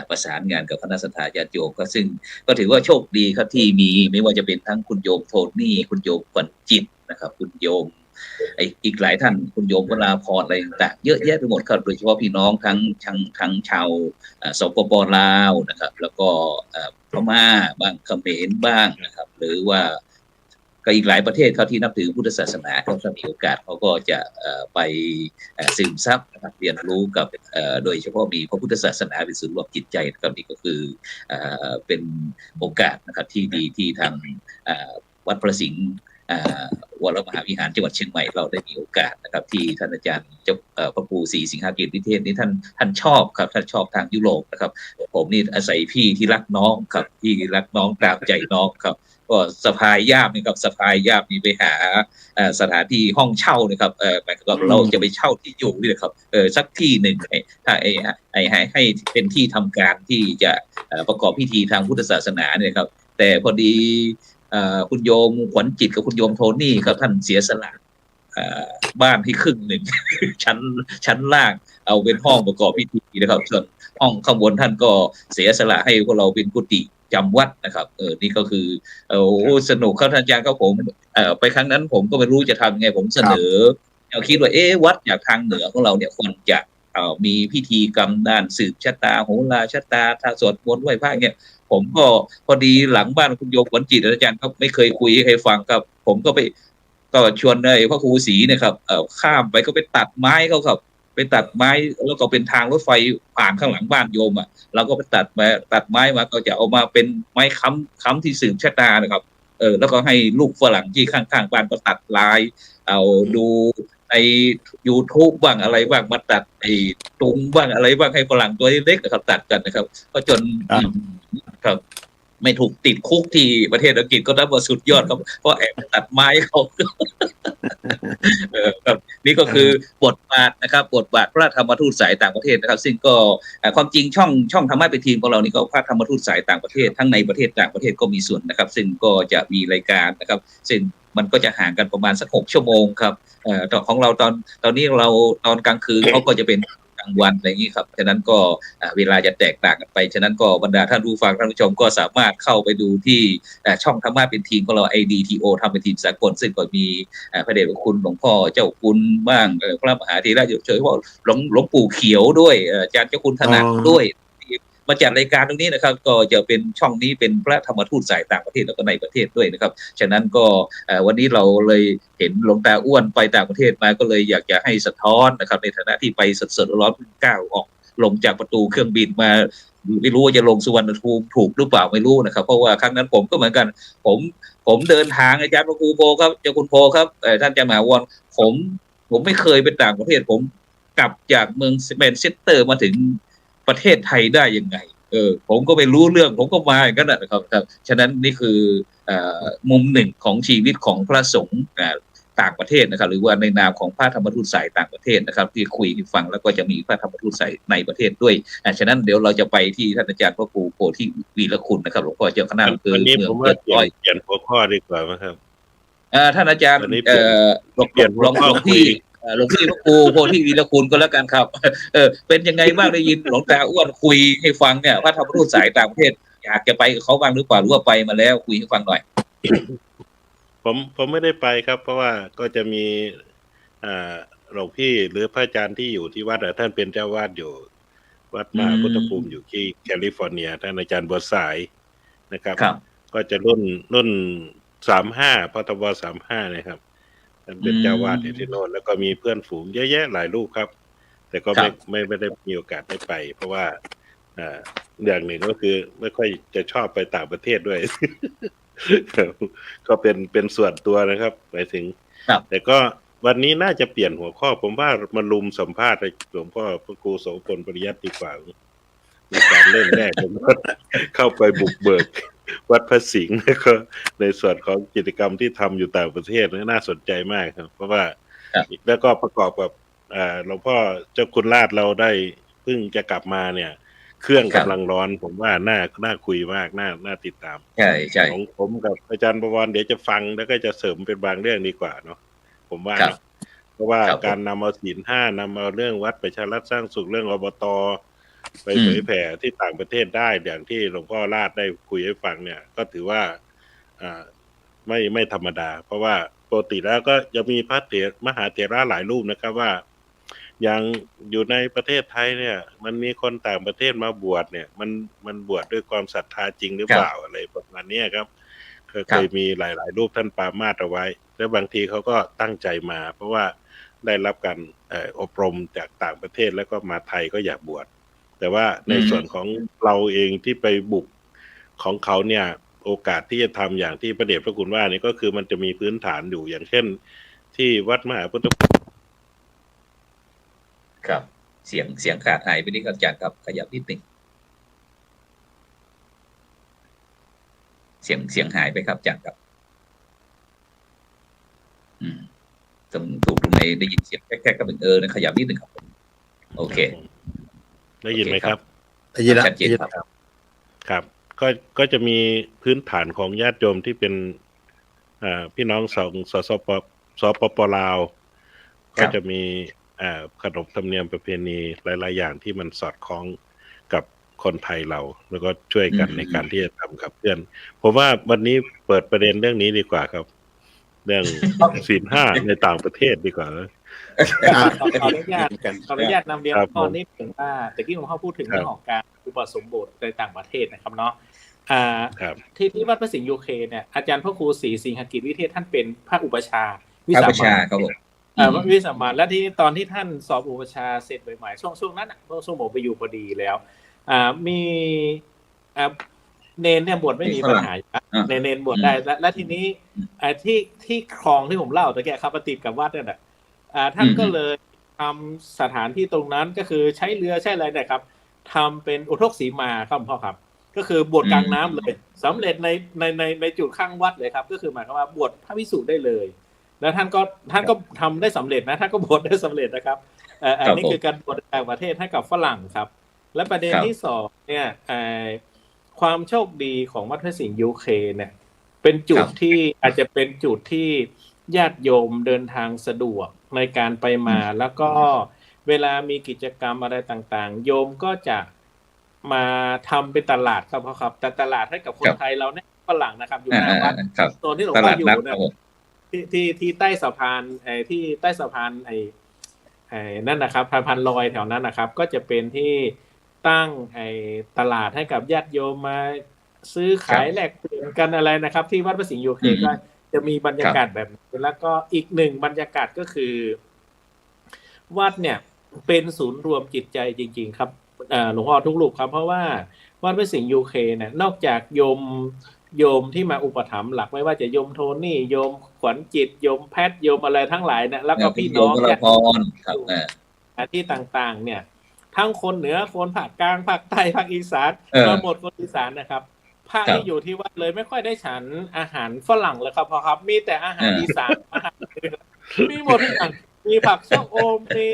ประสานงานกับคณะสัตยาญาติโยมก็ซึ่งก็ถือว่าโชคดีครับที่มีไม่ว่าจะเป็นทั้งคุณโยมโทนี่คุณโยมขวัญจิตนะครับคุณโยมอีกหลายท่านคุณโยมวราพรอะไรต่างๆเยอะแยะไปหมดครับโดยเฉพาะพี่น้องทั้งชาวสปป.ลาวนะครับแล้วก็พม่าบ้างเขมรบ้างนะครับหรือว่าก็อีกหลายประเทศเขาที่นับถือพุทธศาสนาเขาถ้ามีโอกาสเขาก็จะไปซึมซับนะครับเรียนรู้กับโดยเฉพาะมีพระพุทธศาสนาเป็นศูนย์รวมจิตใจนะครับนี่ก็คือเป็นโอกาสนะครับที่ดีที่ทางวัดพระสิงห์วรมหาวิหารจังหวัดเชียงใหม่เราได้มีโอกาสนะครับที่ท่านอาจารย์เจ้าพระครูศรีสิงหกิจวิเทศนี้ท่านชอบครับท่านชอบทางยุโรปนะครับผมนี่อาศัยพี่ที่รักน้องครับที่รักน้องตามใจน้องครับก็สะพายย่ามนี่ครับสะพายย่ามนี่ไปหาสถานที่ห้องเช่านะครับหมายถึงเราจะไปเช่าที่อยู่นี่นะครับสักที่หนึ่งถ้าให้เป็นที่ทำการที่จะประกอบพิธีทางพุทธศาสนาเนี่ยครับแต่พอดีคุณโยมขวัญจิตกับคุณโยมโทนี่ครับท่านเสียสละบ้านที่ครึ่งหนึ่ง ชั้นล่างเอาเป็นห้องประกอบพิธีนะครับส่วนห้องข้างบนท่านก็เสียสละให้พวกเราเป็นกุฏิจำวัดนะครับนี่ก็คือสนุกครับท่านอาจารย์ครับผมไปครั้งนั้นผมก็ไม่รู้จะทำไงผมเสนอคิดว่าวัดจากทางเหนือของเราเนี่ยควรจะมีพิธีกรรมด้านสืบชะตาโหราชะตาถ้าสวดมนต์ไหว้พระเนี่ยผมก็พอดีหลังบ้านคุณโยมขวัญจิตอาจารย์ก็ไม่เคยคุยให้ฟังครับผมก็ชวนพระครูศรีนะครับข้ามไปก็ไปตัดไม้เขาครับ ไปตัดไม้แล้วก็เป็นทางรถไฟผ่านข้างหลังบ้านโยมอ่ะเราก็ไปตัดไม้มาก็จะเอามาเป็นไม้ค้ำที่สืบชะตานะครับแล้วก็ให้ลูกฝรั่งที่ข้างๆบ้านก็ตัดลายเอาดูใน YouTube บ้างอะไรบ้างมาตัดไอ้ตุงบ้างอะไรบ้างให้ฝรั่งตัวเล็กๆนะครับตัดกันนะครับก็จนครับไม่ถูกติดคุกที่ประเทศอังกฤษก็นับว่าสุดยอดครับเพราะแอบตัดไม้เขาครับนี่ก็คือบทบาทนะครับบทบาทพระธรรมทูตสายต่างประเทศนะครับซึ่งก็ความจริงช่องธรรมะเป็นทีมของเรานี่ก็พระธรรมทูตสายต่างประเทศทั้งในประเทศต่างประเทศก็มีส่วนนะครับซึ่งก็จะมีรายการนะครับซึ่งมันก็จะห่างกันประมาณสัก6 ชั่วโมงครับของเราตอนนี้เราตอนกลางคืนเขาก็จะเป็นกลางวันอะไรอย่างนี้ครับฉะนั้นก็เวลาจะแตกต่างกันไปฉะนั้นก็บรรดาท่านผู้ฟังท่านผู้ชมก็สามารถเข้าไปดูที่ช่องธรรมะเป็นทีมของเรา IDTO ทำเป็นทีมสากลซึ่งก็มีพระเดชพระคุณหลวงพ่อเจ้าคุณบ้างพระมหาเถระเฉยๆว่าหลวงปู่เขียวด้วยอาจารย์เจ้าคุณถนัดด้วยมาจัดรายการตรงนี้นะครับก็จะเป็นช่องนี้เป็นพระธรรมทูตสายต่างประเทศแล้วก็ในประเทศด้วยนะครับฉะนั้นก็วันนี้เราเลยเห็นหลวงตาอ้วนไปต่างประเทศมาก็เลยอยากจะให้สะท้อนนะครับในฐานะที่ไปสดๆร้อนๆก้าวออกลงจากประตูเครื่องบินมาไม่รู้ว่าจะลงสุวรรณภูมิถูกหรือเปล่าไม่รู้นะครับเพราะว่าครั้งนั้นผมก็เหมือนกันผมเดินทางอาจารย์พระครูโพครับเจ้าคุณโพครับท่านอาจารย์มหาวรผมไม่เคยไปต่างประเทศผมกลับจากเมืองแมนเชสเตอร์มาถึงประเทศไทยได้ยังไงผมก็ไม่รู้เรื่องผมก็มาอย่างนั้นนะครับฉะนั้นนี่คือมุมหนึ่งของชีวิตของพระสงฆ์ต่างประเทศนะครับหรือว่าในนามของพระธรรมทูตสายต่างประเทศนะครับที่คุยให้ฟังแล้วก็จะมีพระธรรมทูตสายในประเทศด้วยฉะนั้นเดี๋ยวเราจะไปที่ท่านอาจารย์พระครูโพธิวีรคุณนะครับหลวงพ่อเจ้าคณะอำเภอเมืองเปิดอ้อยเปลี่ยนหัวข้อดีกว่าไหมครับท่านอาจารย์หลวงพี่หลวงพี่พระครูโพธิวีรคุณก็แล้วกันครับเป็นยังไงบ้างได้ยินหลวงตาอ้วนคุยให้ฟังเนี่ยพระธรรมทูตสายต่างประเทศอยากจะไปกับเขาบ้างหรือเปล่าหรือว่าไปมาแล้วคุยให้ฟังหน่อยผมไม่ได้ไปครับเพราะว่าก็จะมีหลวงพี่หรือพระอาจารย์ที่อยู่ที่วัดท่านเป็นเจ้าวาดอยู่วัดมหาพุทธภูมิอยู่ที่แคลิฟอร์เนียท่านอาจารย์บัวสายนะครับก็จะรุ่น35พทบ35นะครับท่านเป็นเจ้าวาดที่โน่นแล้วก็มีเพื่อนฝูงเยอะแยะหลายรูปครับแต่ก็ไม่ได้มีโอกาสได้ไปเพราะว่าอย่างหนึ่งก็คือไม่ค่อยจะชอบไปต่างประเทศด้วยก็เป็นส่วนตัวนะครับหมายถึงแต่ก็วันนี้น่าจะเปลี่ยนหัวข้อผมว่ามาลุมสัมภาษณ์หลวงพ่อพระครูโสพลปริยัติดีกว่าในการเริ่มแรกผมเข้าไปบุกเบิกวัดพระสิงห์แล้วก็ในส่วนของกิจกรรมที่ทำอยู่ต่างประเทศน่าสนใจมากครับเพราะว่าแล้วก็ประกอบกับหลวงพ่อเจ้าคุณราชเราได้เพิ่งจะกลับมาเนี่ยเครื่องกำลังร้อนผมว่าน่าคุยมากน่าติดตามใช่ของผมกับอาจารย์ประวรเดี๋ยวจะฟังแล้วก็จะเสริมเป็นบางเรื่องดีกว่าเนาะผมว่าเพราะว่าการนำเอาศีล 5นำเอาเรื่องวัดประชารัฐสร้างสุขเรื่องอบต.ไปเผยแผ่ที่ต่างประเทศได้อย่างที่หลวงพ่อราชได้คุยให้ฟังเนี่ยก็ถือว่าไม่ธรรมดาเพราะว่าปกติแล้วก็จะมีพระมหาเถระหลายรูปนะครับว่าอย่างอยู่ในประเทศไทยเนี่ยมันมีคนต่างประเทศมาบวชเนี่ยมันบวชด้วยความศรัทธาจริงหรือเปล่าอะไรประมาณนี้ครับเคยมีหลายรูปท่านปรามาสเอาไว้แล้วบางทีเขาก็ตั้งใจมาเพราะว่าได้รับการอบรมจากต่างประเทศแล้วก็มาไทยก็อยากบวชแต่ว่าในส่วนของเราเองที่ไปบุกของเขาเนี่ยโอกาสที่จะทำอย่างที่พระเดชพระคุณว่านี่ก็คือมันจะมีพื้นฐานอยู่อย่างเช่นที่วัดมหาพุทธครับเสียงขาดหายไปนิดอาจารย์ครับขยับนิดนึงเสียงหายไปครับอาจารย์ครับถูกตรงไหนได้ยินเสียงแค่ก็เป็นนะขยับนิดนึงครับโอเคได้ยินไหมครับได้ยินชัดเจนครับก็จะมีพื้นฐานของญาติโยมที่เป็นพี่น้องสปปลาวก็จะมีขนบธรรมเนียมประเพณีหลายๆอย่างที่มันสอดคล้องกับคนไทยเราแล้วก็ช่วยกันในการที่จะทำกับเพื่อนผมว่าวันนี้เปิดประเด็นเรื่องนี้ดีกว่าครับเรื่องศีล 5ในต่างประเทศดีกว่าขออนุญาตนำเรียนข้อนี้ถึงว่าแต่ที่ผมพูดถึงเรื่องของการอุปสมบทในต่างประเทศนะครับเนาะที่วัดพระสิงห์ยูเคเนี่ยอาจารย์พระครูศรีสิงหกิจวิเทศท่านเป็นพระอุปชาวิสามัญครับผม วิสามันและที่ตอนที่ท่านสอบอุปชาเสร็จใหม่ๆช่วงนั้นช่วงผมไปอยู่พอดีแล้วมีเนนเนี่ยบวชไม่มีปัญหาเนนบวชได้และทีนี้ที่คลองที่ผมเล่าตะแกครับติดกับวัดเนี่ยท่านก็เลยทำสถานที่ตรงนั้นก็คือใช้เรือใช้อะไรนะครับทำเป็นอุทกสีมาครับพ่อครับก็คือบวชกลางน้ำเลยสำเร็จในจุดข้างวัดเลยครับก็คือหมายความว่าบวชพระภิกษุได้เลยแล้วท่านก็ทำได้สำเร็จนะท่านก็บวชได้สำเร็จนะครับอันนี้คือการบวชต่างประเทศให้กับฝรั่งครับและประเด็นที่สองเนี่ยความโชคดีของวัดพระสิงห์ยูเคเนี่ยเป็นจุดที่อาจจะเป็นจุดที่ญาติโยมเดินทางสะดวกในการไปมาแล้วก็เวลามีกิจกรรมอะไรต่างๆโยมก็จะมาทำเป็นตลาดครับแต่ตลาดให้กับคนไทยเราเนี่ยฝรั่งนะครับอยู่หน้าวัดโซนที่หลวงพ่ออยู่เนี่ยที่ใต้สะพานที่ใต้สะพานนั่นนะครับพันลอยแถวนั้นนะครับก็จะเป็นที่ตั้งตลาดให้กับญาติโยมมาซื้อขายแลกเปลี่ยนกันอะไรนะครับที่วัดพระสิงห์ยูเคก็จะมีบรรยากาศแบบนี้แล้วก็อีกหนึ่งบรรยากาศก็คือวัดเนี่ยเป็นศูนย์รวมจิตใจจริงๆครับหลวงพ่อทุกรูปครับเพราะว่าวัดพระสิงห์ยูเคเนี่ยนอกจากโยมที่มาอุปถัมภ์หลักไม่ว่าจะโยมโทนี่โยมขวัญจิตโยมแพทย์โยมอะไรทั้งหลายเนี่ยแล้วก็พี่น้องเนี่ยที่ต่างๆเนี่ยทั้งคนเหนือคนภาคกลางภาคใต้ภาคอีสานมาหมดคนอีสานนะครับภาคที่อยู่ที่วัดเลยไม่ค่อยได้ฉันอาหารฝรั่งเลยครับพอครับมีแต่อาหารอีสานมีหมดทุกอย่างมีผักชะอมมี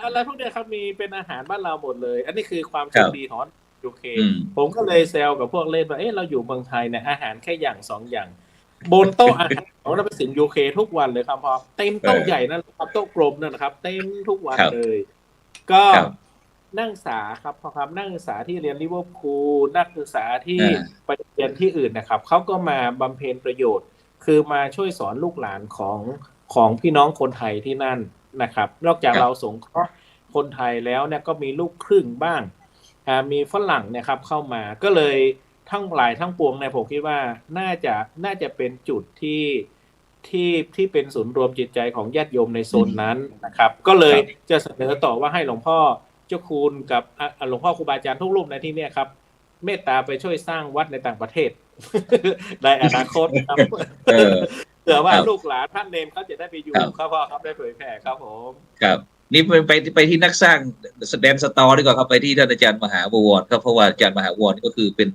อะไรพวกนี้ครับมีเป็นอาหารบ้านเราหมดเลยอันนี้คือความโชคดีของยูเคผมก็เลยแซวกับพวกเล่นว่าเราอยู่เมืองไทยเนี่ยอาหารแค่อย่าง2อย่างบนโต๊ะอาหารของเราเป็นสิงห์ยูเคทุกวันเลยครับพอเต็มโต๊ะใหญ่นั่นครับโต๊ะกลมนั่นนะครับเต็มทุกวันเลยก็นักศึกษาครับพอครับนักศึกษาที่เรียนลิเวอร์พูลนักศึกษาที่ไปเรียนที่อื่นนะครับเขาก็มาบำเพ็ญประโยชน์คือมาช่วยสอนลูกหลานของพี่น้องคนไทยที่นั่นนะครับนอกจากเราสงเคราะห์คนไทยแล้วเนี่ยก็มีลูกครึ่งบ้างมีฝรั่งเนี่ยครับเข้ามาก็เลยทั้งหลายทั้งปวงเนี่ยผมคิดว่าน่าจะเป็นจุดที่เป็นศูนย์รวมจิตใจของญาติโยมในโซนนั้นนะครับก็เลยจะเสนอต่อว่าให้หลวงพ่อเจ้าคุณกับหลวงพ่อครูบาอาจารย์ทุกรูปในที่นี้ครับเมตตาไปช่วยสร้างวัดในต่างประเทศในอนาคตครับเผื่อว่าลูกหลานท่านเนมเขาจะได้ไปอยู่ครับพ่อครับได้เผยแผ่ครับผมครับนี่ไปที่นักสร้างแสดงสตอดีกว่าครับไปที่ท่านอาจารย์มหาบวรครับเพราะว่าอาจารย์มหาบวรก็คือเป็น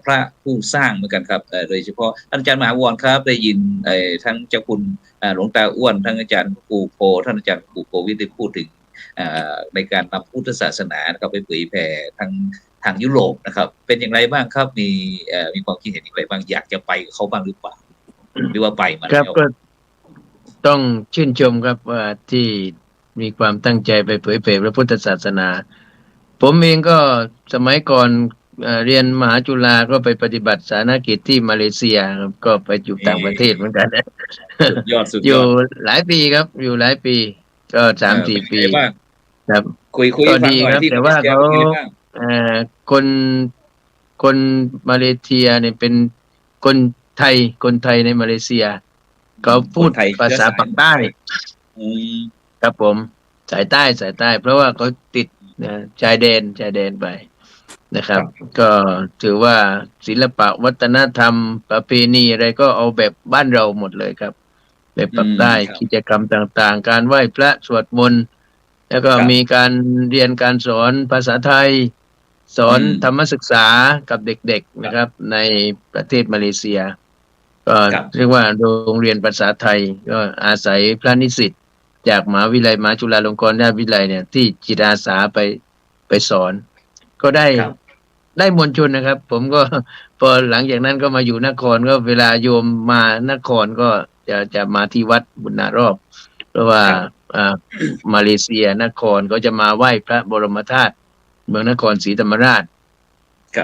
พระผู้สร้างเหมือนกันครับโดยเฉพาะท่านอาจารย์มหาบวรครับได้ยินทั้งเจ้าคุณหลวงตาอ้วนทั้งอาจารย์ปู่โพท่านอาจารย์ปู่โพวิทย์ได้พูดถึงในการนำพุทธศาสนานะครับไปเผยแผ่ทางยุโรปนะครับเป็นอย่างไรบ้างครับมีความคิดเห็นอย่างไรบ้างอยากจะไปกับเขาบ้างหรือเปล่าหรือว่าไปมาแล้วก็ต้องชื่นชมครับว่าที่มีความตั้งใจไปเผยแผ่พระพุทธศาสนาผมเองก็สมัยก่อนเรียนมหาจุฬาก็ไปปฏิบัติศาสนกิจที่มาเลเซียก็ไปอยู่ต่างประเทศเหมือนกันอยู่หลายปีครับอยู่หลายปีก็ 3-4 ปีครับคุยก็ดีครับแต่ว่าเขาคนมาเลเซียเนี่ยเป็นคนไทยในมาเลเซียเขาพูดภาษาปากใต้ครับผมสายใต้เพราะว่าเขาติดชายแดนไปนะครับก็ถือว่าศิลปะวัฒนธรรมประเพณีอะไรก็เอาแบบบ้านเราหมดเลยครับแบบปากใต้กิจกรรมต่างๆการไหว้พระสวดมนต์แล้วก็มีการเรียนการสอนภาษาไทยสอนธรรมศึกษากับเด็กๆนะครับในประเทศมาเลเซียก็เรียกว่าโรงเรียนภาษาไทยก็อาศัยพระนิสิตจากมหาวิทยาลัยมหาจุฬาลงกรณราชวิทยาลัยเนี่ยที่จิตอาสาไปสอนก็ได้มวลชนนะครับผมก็พอหลังจากนั้นก็มาอยู่นครก็เวลาโยมมานครก็จะมาที่วัดบุญนารอบเพราะว่ามาเลเซียนครก็จะมาไหว้พระบรมธาตุเมืองนครศรีธรรมราช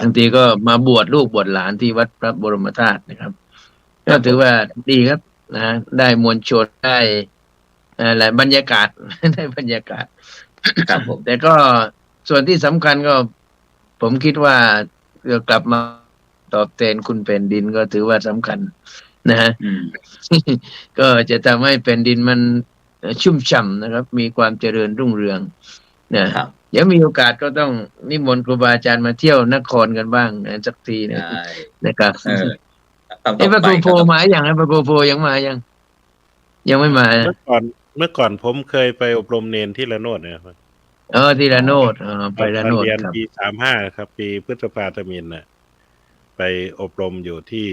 บางทีก็มาบวชลูกบวชหลานที่วัดพระบรมธาตุนะครับก็ถือว่าดีครับนะได้มวลชนได้หลายบรรยากาศได้บรรยากาศครับผมแต่ก็ส่วนที่สำคัญก็ผมคิดว่าเกลับมาตอบแทนคุณแผ่นดินก็ถือว่าสำคัญ นะฮะ ก็จะทำให้แผ่นดินมันชุ่มฉ่ำนะครับมีความเจริญรุ่งเรืองนะครับเดี๋ยวมีโอกาสก็ต้องนิมนต์ครูบาอาจารย์มาเที่ยวนครกันบ้างนะสักทีนะครับพระครูโพมาอย่างพระครูโพยังมายังไม่มา เมื่อก่อนผมเคยไปอบรมเนนที่ละโนดนะครับที่ละโนดไปละโนดเรียน ครับปี35ครับปีพฤษภาธมิฬน่ะไปอบรมอยู่ที่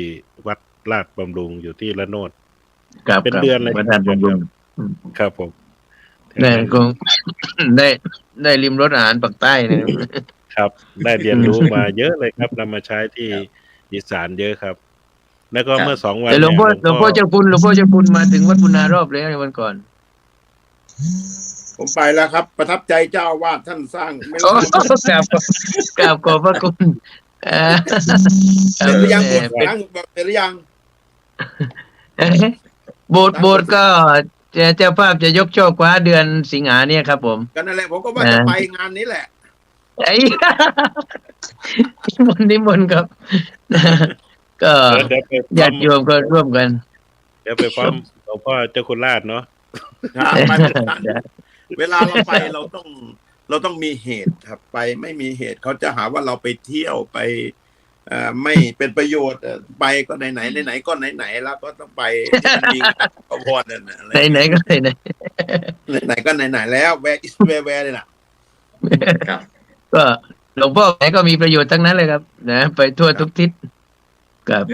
วัดลาดบำรุงอยู่ที่ละโนดเป็นเดือนเลยวัดลาดบำรุงครับผมได้คงได้ริมรสอาหารปากใต้นะครับได้เรียนรู้มาเยอะเลยครับนำมาใช้ที่อีสานเยอะครับแล้วก็เมื่อ2 วันหลวงพ่อเจ้าคุณมาถึงวัดปุณารอบแล้วในวันก่อนผมไปแล้วครับประทับใจเจ้าวาดท่านสร้างไม่รู้กราบขอบพระคุณเสร็จหรือยังบอกเสร็จหรือยังโบสถ์ก็เจ้าภาพจะยกช่อฟ้าเดือนสิงหาเนี่ยครับผมก็นั่นแหละผมก็ว่าจะไปงานนี้แหละนิมนต์ครับก็ญาติโยมก็ร่วมกันเดี๋ยวไปพร้อมหลวงพ่อเจ้าคุณราชเนาะเวลาเราไปเราต้องมีเหตุครับไปไม่มีเหตุเขาจะหาว่าเราไปเที่ยวไปไม่เป็นประโยชน์ไปก็ไหนก็ไหนแล้วก็ต้องไปที่มันมีขบวนนั่นแหละไหนก็ไหนก็ไหนแล้วแวร์เลยนะครับก็หลวงพ่อไหนก็มีประโยชน์ทั้งนั้นเลยครับนะไปทั่วทุกทิศครับ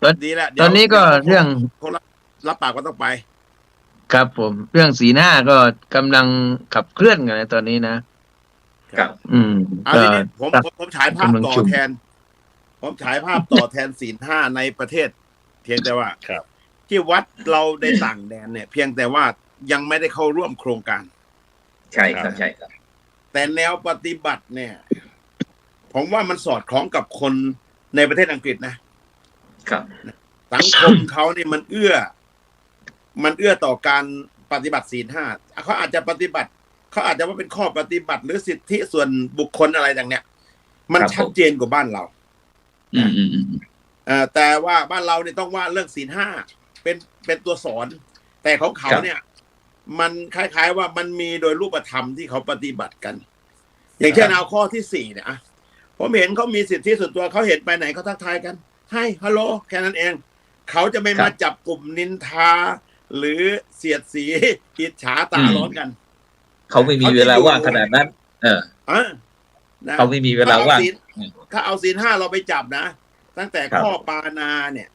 ก็ดีแล้วตอนนี้ก็เรื่องรับปากก็ต้องไปครับผมเรื่องสีหน้าก็กำลังขับเคลื่อนกันในตอนนี้นะครับผมฉายภาพต่อแทนศีล 5ในประเทศเพียงแต่ว่าที่วัดเราได้ต่างแดนเนี่ยเพียงแต่ว่ายังไม่ได้เข้าร่วมโครงการใช่ครับแต่แนวปฏิบัติเนี่ยผมว่ามันสอดคล้องกับคนในประเทศอังกฤษนะครับสังคมเขาเนี่ยมันเอื้อต่อการปฏิบัติศีล 5เขาอาจจะว่าเป็นข้อปฏิบัติหรือสิทธิส่วนบุคคลอะไรอย่างเนี้ยมันชัดเจนกว่าบ้านเราแต่ว่าบ้านเราเนี่ยต้องว่าเรื่องศีล 5เป็นตัวสอนแต่ของเขาเนี่ยมันคล้ายๆว่ามันมีโดยรูปธรรมที่เขาปฏิบัติกันอย่างเช่นเอาข้อที่4เนี่ยผมเห็นเขามีสิทธิส่วนตัวเขาเห็นไปไหนเขาทักทายกันให้ฮัลโหลแค่นั้นเองเขาจะไม่มาจับกลุ่มนินทาหรือเสียดสีอิจฉาตาร้อนกันเขาไม่มีเวลาว่างขนาดนั้นเขาไม่มีเวลาว่างถ้าเอาศีล 5เราไปจับนะตั้งแต่ข้อปานาเนี่ย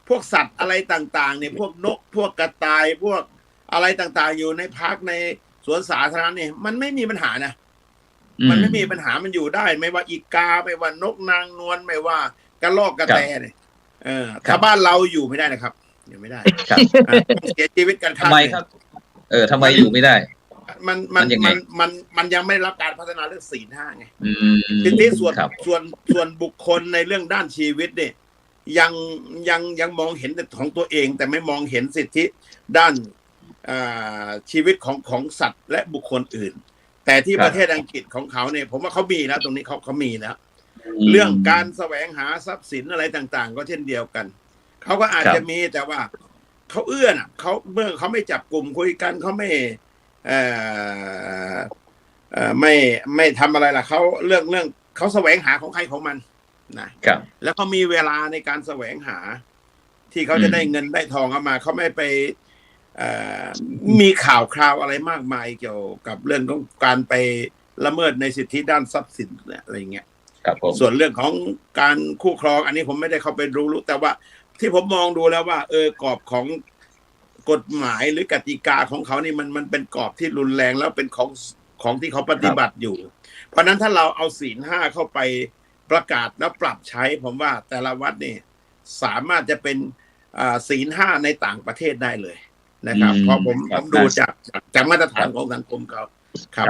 พวกสัตว์อะไรต่างๆเนี่ยพวกนกพวกกระต่ายพวกอะไรต่างๆอยู่ในพาร์คในสวนสาธารณะเนี่ยมันไม่มีปัญหานะมันไม่มีปัญหามันอยู่ได้ไม่ว่าอีกาไม่ว่านกนางนวลไม่ว่ากระรอกกระแตเนี่ยถ้าบ้านเราอยู่ไม่ได้นะครับอยู่ไม่ได้เสียชีวิตกันทำไมครับทำไมอยู่ไม่ได้มันยังไม่รับการพัฒนาเรื่องศีล 5ไงทีนี้ส่วนบุคคลในเรื่องด้านชีวิตเนี่ยยังมองเห็นแต่ของตัวเองแต่ไม่มองเห็นสิทธิด้านชีวิตของสัตว์และบุคคลอื่นแต่ที่ประเทศอังกฤษของเขาเนี่ยผมว่าเขามีแล้วตรงนี้เขามีแล้วเรื่องการแสวงหาทรัพย์สินอะไรต่างๆก็เช่นเดียวกันเขาก็อาจจะมีแต่ว่าเขาเอื้อนะเขาเมื่อเขาไม่จับกลุ่มคุยกันเขาไม่ทำอะไรล่ะเขาเรื่องเขาแสวงหาของใครของมันนะครับแล้วเขามีเวลาในการแสวงหาที่เขาจะได้เงินได้ทองเข้ามาเขาไม่ไปมีข่าวคราวอะไรมากมายเกี่ยวกับเรื่องของการไปละเมิดในสิทธิด้านทรัพย์สินอะไรเงี้ยส่วนเรื่องของการคู่ครองอันนี้ผมไม่ได้เข้าไปรู้แต่ว่าที่ผมมองดูแล้วว่ากรอบของกฎหมายหรือกติกาของเขานี่มันเป็นกรอบที่รุนแรงแล้วเป็นของที่เขาปฏิบัติอยู่เพราะนั้นถ้าเราเอาศีล 5เข้าไปประกาศแล้วปรับใช้ผมว่าแต่ละวัดนี่สามารถจะเป็นศีล 5ในต่างประเทศได้เลยนะครับเพราะผมดูจากมาตรฐานของสังคมเขาครั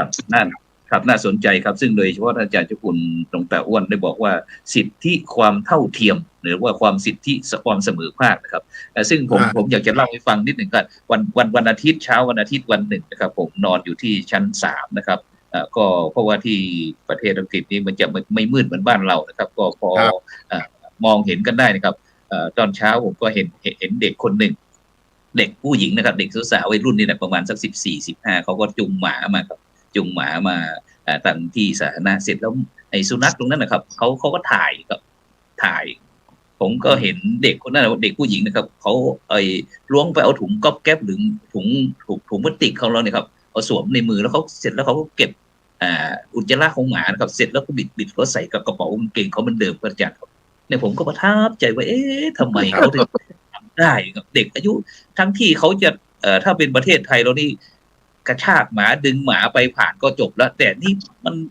บน่าสนใจครับซึ่งโดยเฉพาะอาจารย์เจ้าคุณตรงแต่อ้วนได้บอกว่าสิทธิความเท่าเทียมหรือว่าความสิทธิความเสมอภาคนะครับซึ่งผมอยากจะเล่าให้ฟังนิดหนึ่งก่อนวันอาทิตย์เช้าวันอาทิตย์วันหนึ่งนะครับผมนอนอยู่ที่ชั้น3นะครับก็เพราะว่าที่ประเทศอังกฤษนี้มันจะไม่มืดเหมือนบ้านเรานะครับก็พอมองเห็นกันได้นะครับ ตอนเช้าผมก็เห็นเด็กคนหนึ่งเด็กผู้หญิงนะครับเด็กสาววัยรุ่นนี่แหละประมาณสัก14-15เขาก็จุงหมามาครับจุงหมามาตั้งที่สาธารณะเสร็จแล้วไอ้สุนัขตรงนั้นนะครับเขาก็ถ่ายครับถ่ายผมก็เห็นเด็กคนนั้นเด็กผู้หญิงนะครับเขาล้วงไปเอาถุงก๊อบแก๊บหรือถุงพลาสติกของเราเนี่ยครับเอาสวมในมือแล้วเขาเสร็จแล้วเขาก็เก็บอุจจาระของหมานะครับเสร็จแล้วก็บิดเขาใส่กับกระเป๋ากางเกงเขาเหมือนเดิมก็จัดครับเนี่ยผมก็ประทับใจว่าทำไมเขาถึงทำได้กับเด็กอายุทั้งที่เขาจะถ้าเป็นประเทศไทยเรานี่กระชากหมาดึงหมาไปผ่านก็จบแล้วแต่นี่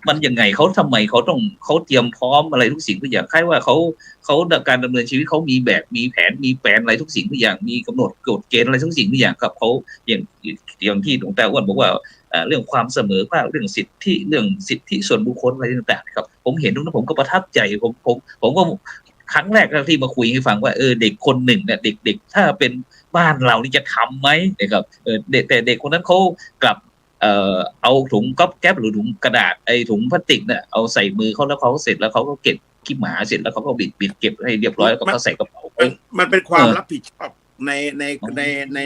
มันยังไงเขาทำไมเขาเตรียมพร้อมอะไรทุกสิ่งทุกอย่างคล้ายว่าเขาการดำเนินชีวิตเขามีแบบมีแผนมีแปลนอะไรทุกสิ่งทุกอย่างมีกำหนดกฎเกณฑ์อะไรทุกสิ่งทุกอย่างครับเขาอย่างที่หลวงตาอ้วนบอกว่าเรื่องความเสมอภาคเรื่องสิทธิส่วนบุคคลอะไรต่างๆครับผมเห็นตรงนั้นผมก็ประทับใจผมก็ครั้งแรกที่มาคุยให้ฟังว่าเด็กคนหนึ่งเนี่ยเด็กถ้าเป็นบ้านเรานี่จะทำไหมนะครับแต่เด็กคนนั้นเขากลับเอาถุงก๊อบแก๊บหรือถุงกระดาษถุงพลาสติกเนี่ยเอาใส่มือเขาแล้วเขาเสร็จแล้วเขาก็เก็บขี้หมาเสร็จแล้วเขาก็บิดเก็บให้เรียบร้อยแล้วก็เขาใส่กระเป๋ามันเป็นความรับผิดชอบ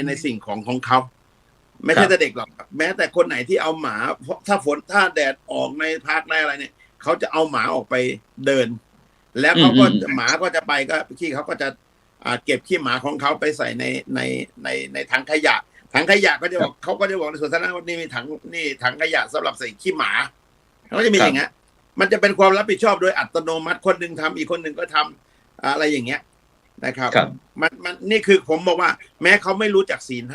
ในสิ่งของเขาไม่ใช่แต่เด็กหรอกแม้แต่คนไหนที่เอาหมาถ้าแดดออกในพาร์คในอะไรเนี่ยเขาจะเอาหมาออกไปเดินแล้วเขาก็หมาก็จะไปก็ขี้เขาก็จะเก็บขี้หมาของเขาไปใส่ในถังขยะก็จะบอกเขาก็จะบอกในสวนสาธารณะว่านี่มีถังขยะสำหรับใส่ขี้หมาเขาก็จะมีอย่างเงี้ยมันจะเป็นความรับผิดชอบโดยอัตโนมัติคนหนึ่งทำอีกคนหนึ่งก็ทำอะไรอย่างเงี้ยนะครับมันนี่คือผมบอกว่าแม้เขาไม่รู้จักศีล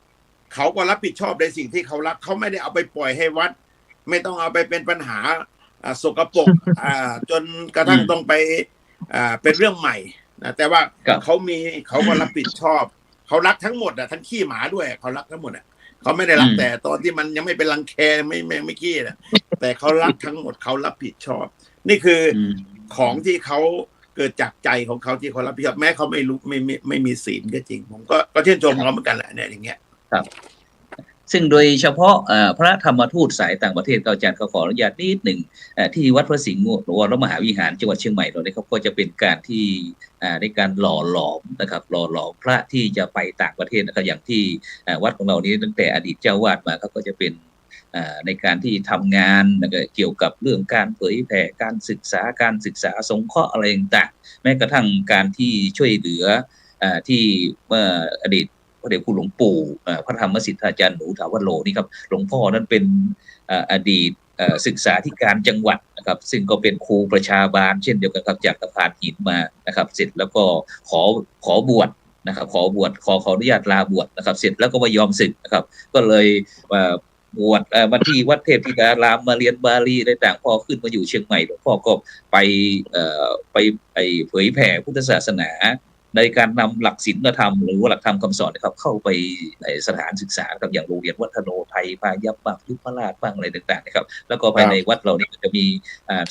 5เขาก็รับผิดชอบในสิ่งที่เขารักเขาไม่ได้เอาไปปล่อยให้วัดไม่ต้องเอาไปเป็นปัญหาสกปรกจนกระทั่งต้องไปเป็นเรื่องใหม่นะแต่ว่าเขาก็รับผิดชอบเขารักทั้งหมดทั้งขี้หมาด้วยเขารักทั้งหมดเขาไม่ได้รักแต่ตอนที่มันยังไม่เป็นรังแคไม่ขี้นะแต่เขารักทั้งหมดเขารับผิดชอบนี่คือของที่เขาเกิดจากใจของเขาที่เขารับผิดชอบแม้เขาไม่รู้ไม่มีศีลก็จริงผมก็ชื่นชมเขาเหมือนกันแหละเนี่ยอย่างเงี้ยครับซึ่งโดยเฉพาะพระธรรมทูตสายต่างประเทศอาจารย์ขออนุญาตนิดหนึ่งที่วัดพระสิงห์วรมหาวิหารจังหวัดเชียงใหม่เราเนี่ยก็จะเป็นการที่ในการหล่อหลอมนะครับหล่อหลอมพระที่จะไปต่างประเทศนะครับอย่างที่วัดของเรานี้ตั้งแต่อดีตเจ้าวาดมาเขาก็จะเป็นในการที่ทำงานเกี่ยวกับเรื่องการเผยแผ่การศึกษาสงเคราะห์อะไรต่างๆแม้กระทั่งการที่ช่วยเหลือที่เมื่ออดีตพระเดชคุณหลวงปู่พระธรรมสิทธาจารย์หนูถาวโรนี่ครับหลวงพ่อนั้นเป็นอดีตศึกษาธิการจังหวัดนะครับซึ่งก็เป็นครูประชาบาลเช่นเดียวกันครับจากสะพานหินมานะครับเสร็จแล้วก็ขอบวชนะครับขออนุญาตลาบวชนะครับเสร็จแล้วก็มายอมศึกนะครับก็เลยบวชมาที่วัดเทพธิดารามมาเรียนบาลีอะไรต่างพอขึ้นมาอยู่เชียงใหม่หลวงพ่อก็ไปเผยแผ่พุทธศาสนาในการนำหลักศีลธรรมหรือว่าหลักธรรมคำสอนนะครับเข้าไปในสถานศึกษาครับอย่างโรงเรียนวัฒโนไทยพายัพบ้างยุพราชบ้างอะไรต่างๆนะครับแล้วก็ภายในวัดเรานี่ก็จะมี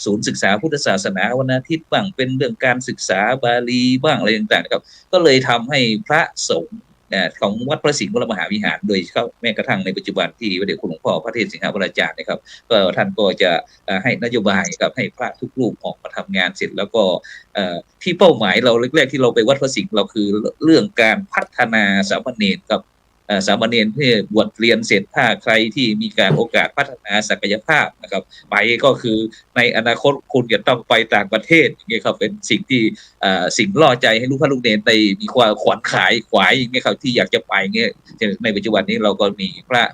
ศูนย์ศึกษาพุทธศาสนาวันอาทิตย์บ้างเป็นเรื่องการศึกษาบาลีบ้างอะไรต่างๆนะครับก็เลยทำให้พระสงฆ์ของวัดพระสิงห์วรมหาวิหารโดยเฉพาะแม้กระทั่งในปัจจุบันที่พระเดชคุณหลวงพ่อพระเทศสิงหวราจารย์นะครับก็ท่านก็จะให้นโยบายกับให้พระทุกรูปออกมาทำงานเสร็จแล้วก็ที่เป้าหมายเราแรกๆที่เราไปวัดพระสิงห์เราคือเรื่องการพัฒนาสามเณรกับสามเณรที่บวชเรียนเสร็จถ้าใครที่มีการโอกาสพัฒนาศักยภาพนะครับไปก็คือในอนาคตคุณจะต้องไปต่างประเทศอย่างเงี้ยครับเป็นสิ่งที่สิ่งล่อใจให้ลูกพระลูกเนรในมีความขวัญขวายอย่างเงี้ยครับที่อยากจะไปเงี้ยในปัจจุบันนี้เราก็มีพระ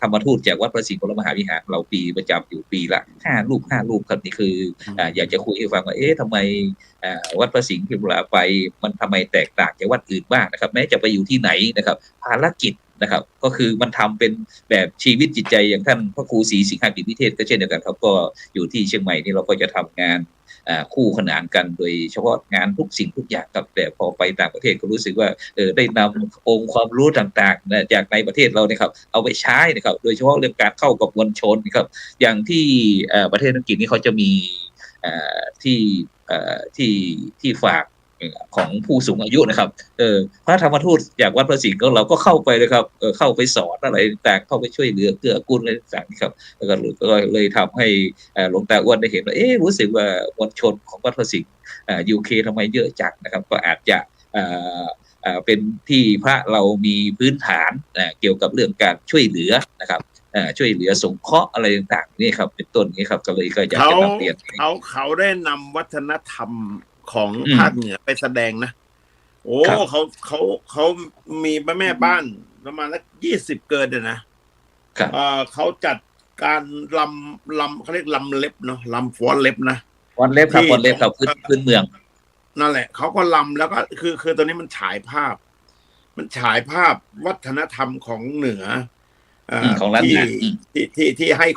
ธรรมทูตจากวัดพระสิงห์วรมหาวิหารเราปีประจำอยู่ปีละ5 รูปครับนี่คืออยากจะคุยให้ฟังว่าทำไมวัดพระสิงห์ที่เวลาไปมันทำไมแตกต่างจากวัดอื่นบ้างนะครับแม้จะไปอยู่ที่ไหนนะครับภารกิจนะครับก็คือมันทำเป็นแบบชีวิตจิตใจอย่างท่านพระครูศรีสิงหกิจวิเทศก็เช่นเดียวกันครับก็อยู่ที่เชียงใหม่นี่เราก็จะทำงานคู่ขนานกันโดยเฉพาะงานทุกสิ่งทุกอย่างครับแต่พอไปต่างประเทศก็รู้สึกว่าได้นำองค์ความรู้ต่างๆจากในประเทศเราเนี่ยครับเอาไปใช้นะครับโดยเฉพาะเรื่องการเข้ากับมวลชนนะครับอย่างที่ประเทศอังกฤษนี่เขาจะมีที่ฝาก ของผู้สูงอายุนะครับพระธรรมทูตจากวัดพระสิงห์ของเราก็เข้าไปเลยครับเข้าไปสอนอะไรต่างเข้าไปช่วยเหลือเกื้อกูลอะไรต่างๆครับแล้วก็เลยทำให้หลวงตาอ้วนได้เห็นว่ารู้สึกว่ามวลชนของวัดพระสิงห์UK ทำไมเยอะจังนะครับก็อาจจะเป็นที่พระเรามีพื้นฐานเกี่ยวกับเรื่องการช่วยเหลือนะครับช่วยเหลือสงเคราะห์อะไรต่างๆนี่ครับเป็นต้นนี้ครับก็เลยก็อยากจะนำเรียนเขาได้นำวัฒนธรรมของภาคเหนือไปแสดงนะโอ้เขามีแม่บ้านประมาณสัก20 เกินเลยนะเขาจัดการลำเขาเรียกลำเล็บเนาะลำฟ้อนเล็บนะฟ้อนเล็บครับฟ้อนเล็บครับพื้นเมืองนั่นแหละเขาก็ลำแล้วก็คือตัวนี้มันฉายภาพวัฒนธรรมของเหนือของที่ให้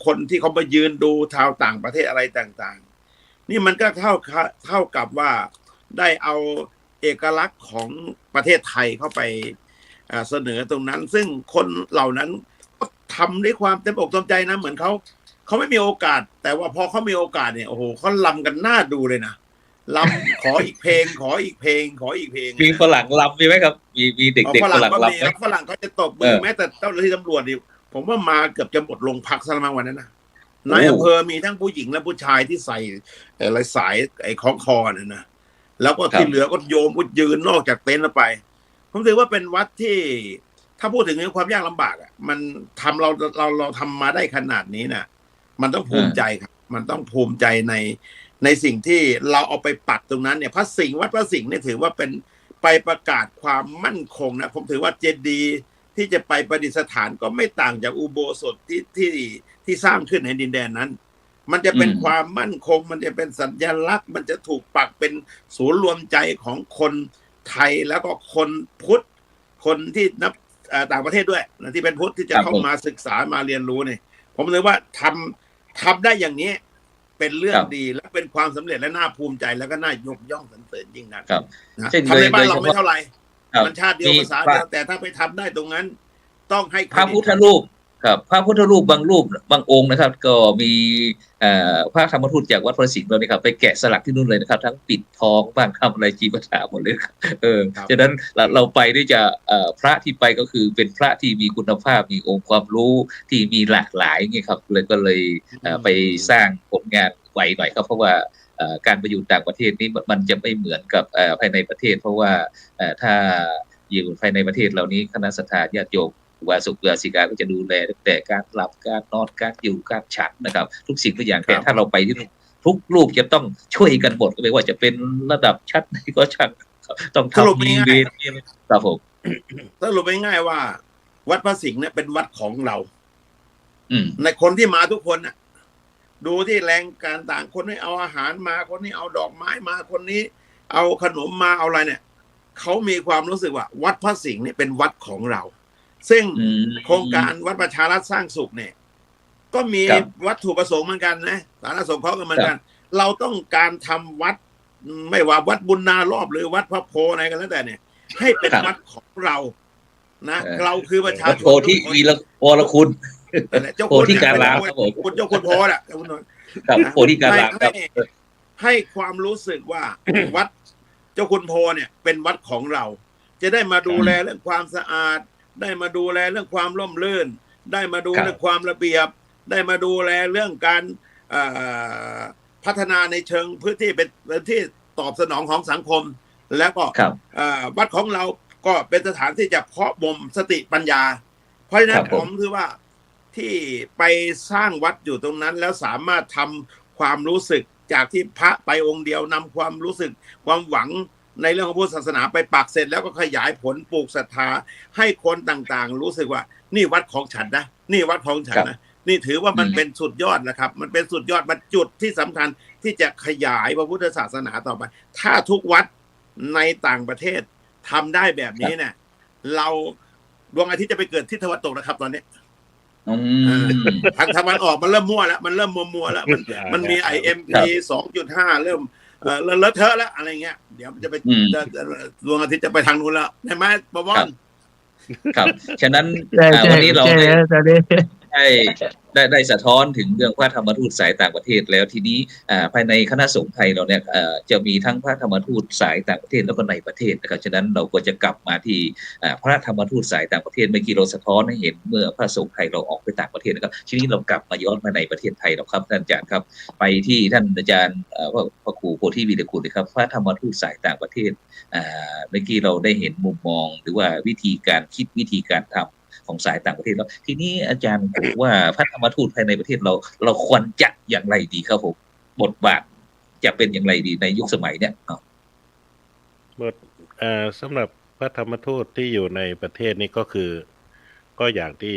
คนที่เขามายืนดูชาวต่างประเทศอะไรต่างๆนี่มันก็เท่ากับว่าได้เอาเอกลักษณ์ของประเทศไทยเข้าไปเสนอตรงนั้นซึ่งคนเหล่านั้นก็ทำด้วยความเต็มอกเต็มใจนะเหมือนเขาไม่มีโอกาสแต่ว่าพอเขามีโอกาสเนี่ยโอ้โหเขาลำกันน่าดูเลยนะลำขออีกเพลงมีฝรั่งลำมีไหมครับมีเด็กๆฝรั่งลำฝรั่งเขาจะตบมือแม้แต่เจ้าหน้าที่ตำรวจนี่ผมว่ามาเกือบจะหมดโรงพักซะแล้ววันนั้นนะนายอำเภอมีทั้งผู้หญิงและผู้ชายที่ใส่อะไรสายคล้องคอเนี่ยนะแล้วก็ที่เหลือก็โยมก็ยืนนอกจากเต็นท์ไปผมถือว่าเป็นวัดที่ถ้าพูดถึงเรื่องความยากลำบากอ่ะมันทำเราทำมาได้ขนาดนี้น่ะมันต้องภูมิใจครับมันต้องภูมิใจในสิ่งที่เราเอาไปปักตรงนั้นเนี่ยวัดพระสิงห์เนี่ยถือว่าเป็นไปประกาศความมั่นคงนะผมถือว่าเจดีย์ที่จะไปประดิษฐานก็ไม่ต่างจากอุโบสถที่สร้างขึ้นในดินแดนนั้นมันจะเป็นความมั่นคงมันจะเป็นสัญลักษณ์มันจะถูกปักเป็นศูนย์รวมใจของคนไทยแล้วก็คนพุทธคนที่นับต่างประเทศด้วยนะที่เป็นพุทธที่จะเข้ามาศึกษามาเรียนรู้เนี่ยผมถือว่าทำได้อย่างนี้เป็นเรื่องดีและเป็นความสำเร็จและน่าภูมิใจแล้วก็น่ายกย่องสรรเสริญยิ่งนักทำในบ้านเราไม่เท่าไหร่มันชาติเดียวภาษาเดียวแต่ถ้าไปทำได้ตรงนั้นต้องให้พระพุทธรูปครับพระพุทธรูปบางรูปบางองค์นะครับก็มีพระธรรมทูตจากวัดพระสิงห์เราเนี่ยครับไปแกะสลักที่นู่นเลยนะครับทั้งปิดทองบ้างทำอะไรจีบภาษาหมดเลยครับฉะนั้นเราไปด้วยจะพระที่ไปก็คือเป็นพระที่มีคุณภาพมีองค์ความรู้ที่มีหลากหลายไงครับเลยก็เลยไปสร้างผลงานไวหน่อยครับเพราะว่าการไปอยู่ต่างประเทศนี้มันจะไม่เหมือนกับภายในประเทศเพราะว่าถ้าอยู่ภายในประเทศเหล่านี้คณะสัตยาญาติโยมวาสุกวาสิกาก็จะดูแลตั้งแต่การหลับการนอนการอยู่การฉันนะครับทุกสิ่งทุกอย่างแต่ถ้าเราไปที่ทุกรูปจะต้องช่วยกันหมดไม่ว่าจะเป็นระดับชั้นไหนก็ช่างต้องทำมีเวรครับผมสรุปง่ายๆว่าวัดพระสิงห์เนี่ยเป็นวัดของเราในคนที่มาทุกคนน่ะดูที่แรงการต่างคนนี้เอาอาหารมาคนนี้เอาดอกไม้มาคนนี้เอาขนมมาเอาอะไรเนี่ยเขามีความรู้สึกว่าวัดพระสิงห์เนี่ยเป็นวัดของเราซึ่งโครงการวัดประชารัฐสร้างสุขเนี่ยก็มีวัตถุประสงค์เหมือนกันนะสาธารณสงเคราะห์กันเหมือนกันเราต้องการทำวัดไม่ว่าวัดบุญนารอบหรือวัดพระโพอะไรกันแล้วแต่เนี่ยให้เป็นวัดของเรานะเราคือประชาชนโพที่วีรคุณโพที่การล้างครับผมคุณเจ้าคุณโพแหละโพที่การล้างให้ความรู้สึกว่าวัดเจ้าคุณโพเนี่ยเป็นวัดของเราจะได้มาดูแลเรื่องความสะอาดได้มาดูแลเรื่องความร่มรื่นได้มาดูเรื่องความระเบียบได้มาดูแลเรื่องการพัฒนาในเชิงพื้นที่เป็นที่ตอบสนองของสังคมแล้วก็วัดของเราก็เป็นสถานที่จะเพาะบ่มสติปัญญาเพราะฉะนั้นผมคือว่าที่ไปสร้างวัดอยู่ตรงนั้นแล้วสามารถทำความรู้สึกจากที่พระไปองค์เดียวนำความรู้สึกความหวังในเรื่องของพุทธศาสนาไปปักเสร็จแล้วก็ขยายผลปลูกศรัทธาให้คนต่างๆรู้สึกว่านี่วัดของฉันนะนี่วัดของฉันนะนี่ถือว่ามันเป็นสุดยอดนะครับมันเป็นสุดยอดมันจุดที่สำคัญที่จะขยายพระพุทธศาสนาต่อไปถ้าทุกวัดในต่างประเทศทำได้แบบนี้เนี่ยเราดวงอาทิตย์จะไปเกิดที่ตะวันตกนะครับตอนนี้ทางตะวันออกมันเริ่มมั่วแล้วมันเริ่มมัวแล้วมันมี IMP 2.5 เริ่มเลอะเทอะแล้วอะไรเงี้ยเดี๋ยวจะไปดวงอาทิตย์จะไปทางนู้นแล้วใช่ไหมบวรครับฉะนั้นวันนี้เรา ได้สะท้อนถึงเรื่องพระธรรมทูตสายต่างประเทศแล้วทีนี้ภายในคณะสงฆ์ไทยเราเนี่ยจะมีทั้งพระธรรมทูตสายต่างประเทศแล้วก็ในประเทศนะครับฉะนั้นเราก็จะกลับมาที่พระธรรมทูตสายต่างประเทศเมื่อกี้เราสะท้อนให้เห็นเมื่อพระสงฆ์ไทยเราออกไปต่างประเทศนะครับทีนี้เรากลับมาย้อนมาในประเทศไทยเราครับท่านอาจารย์ครับไปที่ท่านอาจารย์พระครูโพธิวีรกุลเลยครับพระธรรมทูตสายต่างประเทศเมื่อกี้เราได้เห็นมุมมองหรือว่าวิธีการคิดวิธีการทำของสายต่างประเทศแล้วทีนี้อาจารย์บอกว่าพระธรรมทูตภายในประเทศเราควรจะอย่างไรดีครับผมบทบาทจะเป็นอย่างไรดีในยุคสมัยเนี้ยสำหรับพระธรรมทูตที่อยู่ในประเทศนี้ก็คือก็อย่างที่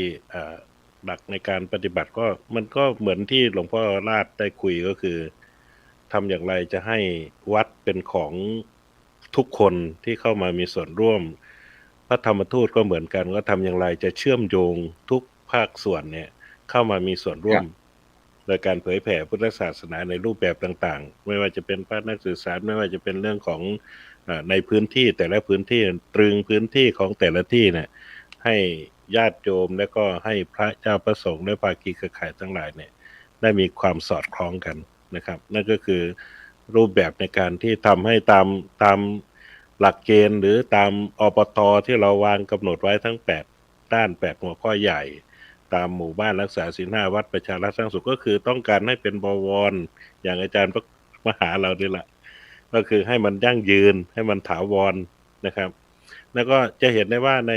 หลักในการปฏิบัติก็มันก็เหมือนที่หลวงพ่อราชได้คุยก็คือทำอย่างไรจะให้วัดเป็นของทุกคนที่เข้ามามีส่วนร่วมพระธรรมทูตก็เหมือนกันก็ทำอย่างไรจะเชื่อมโยงทุกภาคส่วนเนี่ยเข้ามามีส่วนร่วมโดยการเผยแผ่พุทธศาสนาในรูปแบบต่างๆไม่ว่าจะเป็นพระนักสื่อสารไม่ว่าจะเป็นเรื่องของในพื้นที่แต่ละพื้นที่ตรึงพื้นที่ของแต่ละที่เนี่ยให้ญาติโยมและก็ให้พระเจ้าประสงค์และภาคีเครือข่ายทั้งหลายเนี่ยได้มีความสอดคล้องกันนะครับนั่นก็คือรูปแบบในการที่ทำให้ตามหลักเกณฑ์หรือตามอบต.ที่เราวางกำหนดไว้ทั้ง8ด้าน8หัวข้อใหญ่ตามหมู่บ้านรักษาศีล 5วัดประชารัฐสร้างสุขก็คือต้องการให้เป็นบวรอย่างอาจารย์มหาเรานี่แหละก็คือให้มันยั่งยืนให้มันถาวรนะครับแล้วก็จะเห็นได้ว่าใน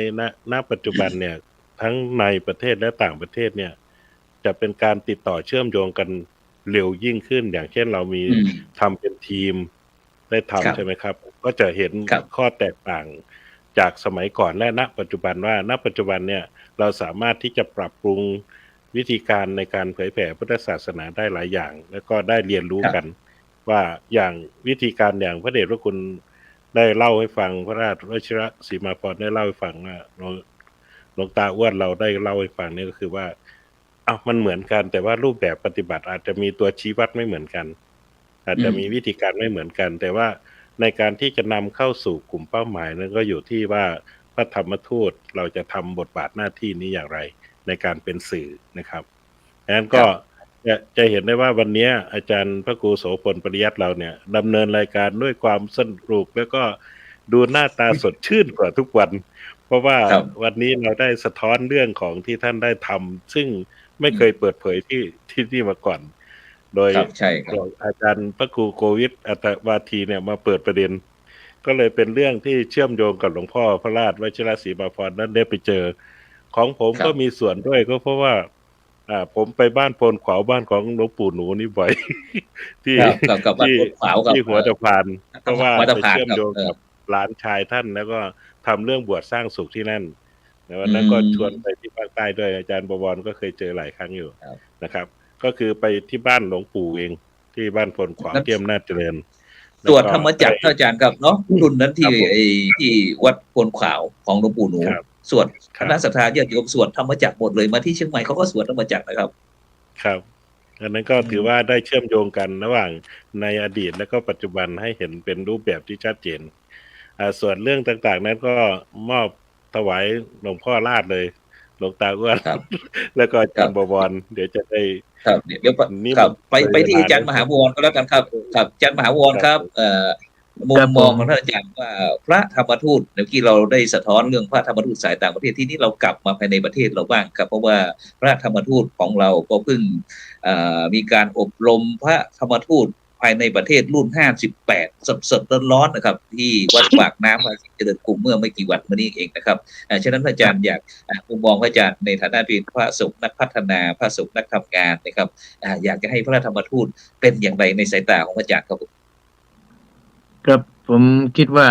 ณปัจจุบันเนี่ยทั้งในประเทศและต่างประเทศเนี่ยจะเป็นการติดต่อเชื่อมโยงกันเร็วยิ่งขึ้นอย่างเช่นเรามีทำเป็นทีมได้ทำใช่ไหมครับก็จะเห็นข้อแตกต่างจากสมัยก่อนและณปัจจุบันว่าณปัจจุบันเนี่ยเราสามารถที่จะปรับปรุงวิธีการในการเผยแผ่พุทธศาสนาได้หลายอย่างแล้วก็ได้เรียนรู้กันว่าอย่างวิธีการอย่างพระเดชพระคุณได้เล่าให้ฟังพระราชวชิรศรีมาพรได้เล่าให้ฟังว่าหลวงตาอ้วนเราได้เล่าให้ฟังนี่ก็คือว่ามันเหมือนกันแต่ว่ารูปแบบปฏิบัติอาจจะมีตัวชี้วัดไม่เหมือนกันอาจจะมีวิธีการไม่เหมือนกันแต่ว่าในการที่จะนำเข้าสู่กลุ่มเป้าหมายนั้นก็อยู่ที่ว่าพระธรรมทูตเราจะทำบทบาทหน้าที่นี้อย่างไรในการเป็นสื่อนะครับดังนั้นก็จะเห็นได้ว่าวันนี้อาจารย์พระครูโสพลปริยัติเราเนี่ยดำเนินรายการด้วยความสนุกแล้วก็ดูหน้าตาสดชื่นกว่าทุกวันเพราะว่าวันนี้เราได้สะท้อนเรื่องของที่ท่านได้ทำซึ่งไม่เคยเปิดเผยที่มาก่อนโดยอาจารย์พระครูโควิดอัตวาทีเนี่ยมาเปิดประเด็นก็เลยเป็นเรื่องที่เชื่อมโยงกับหลวงพ่อพระราชวชิรศรีมาพรนั้นได้ไปเจอของผมก็มีส่วนด้วยก็เพราะว่าผมไปบ้านโพนขวาวบ้านของหลวงปู่หนูนี่บ่อยที่หัวตะพานเพราะว่าไปเชื่อมโยงกับหลานชายท่านแล้วก็ทำเรื่องบวชสร้างสุขที่นั่นแล้ววันนั้นก็ชวนไปที่ภาคใต้ด้วยอาจารย์บวรก็เคยเจอหลายครั้งอยู่นะครับก็คือไปที่บ้านหลวงปู่เองที่บ้านโพนขวาวเที่ยมนาจเจริญสวดธรรมจักรอาจารย์ครับเนาะรุ่นนั้นที่วัดโพนขวาวของหลวงปู่หนูสวดคณะศรัทธาญาติโยมสวดธรรมจักรหมดเลยมาที่เชียงใหม่เขาก็สวดธรรมจักรนะครับครับอันนั้นก็ถือว่าได้เชื่อมโยงกันระหว่างในอดีตและก็ปัจจุบันให้เห็นเป็นรูปแบบที่ชัดเจนส่วนเรื่องต่างๆนั้นก็มอบถวายหลวงพ่อราชเลยหลวงตาอ้วนแล้วก็อาจารย์บวรเดี๋ยวจะได้ครับเดี๋ยวไปที่อาจารย์มหาบวรก็แล้วกันครับครับอาจารย์มหาบวรครับมุมมองของท่านอาจารย์ว่าพระธรรมทูตเมื่อกี้เราได้สะท้อนเรื่องพระธรรมทูตสายต่างประเทศที่นี่เรากลับมาภายในประเทศเราบ้างครับเพราะว่าพระธรรมทูตของเราก็เพิ่งมีการอบรมพระธรรมทูตภายในประเทศรุ่น58สดๆร้อนๆนะครับที่วัดปากน้ำภาษีเจริญกรุงเมื่อไม่กี่วันมานี้เองนะครับฉะนั้นอาจารย์อยากมุมมองอาจารย์ในฐานะเป็นพระสงฆ์นักพัฒนาพระสงฆ์นักทำงานนะครับอยากจะให้พระธรรมทูตเป็นอย่างไรในสายตาของอาจารย์ครับครับผมคิดว่า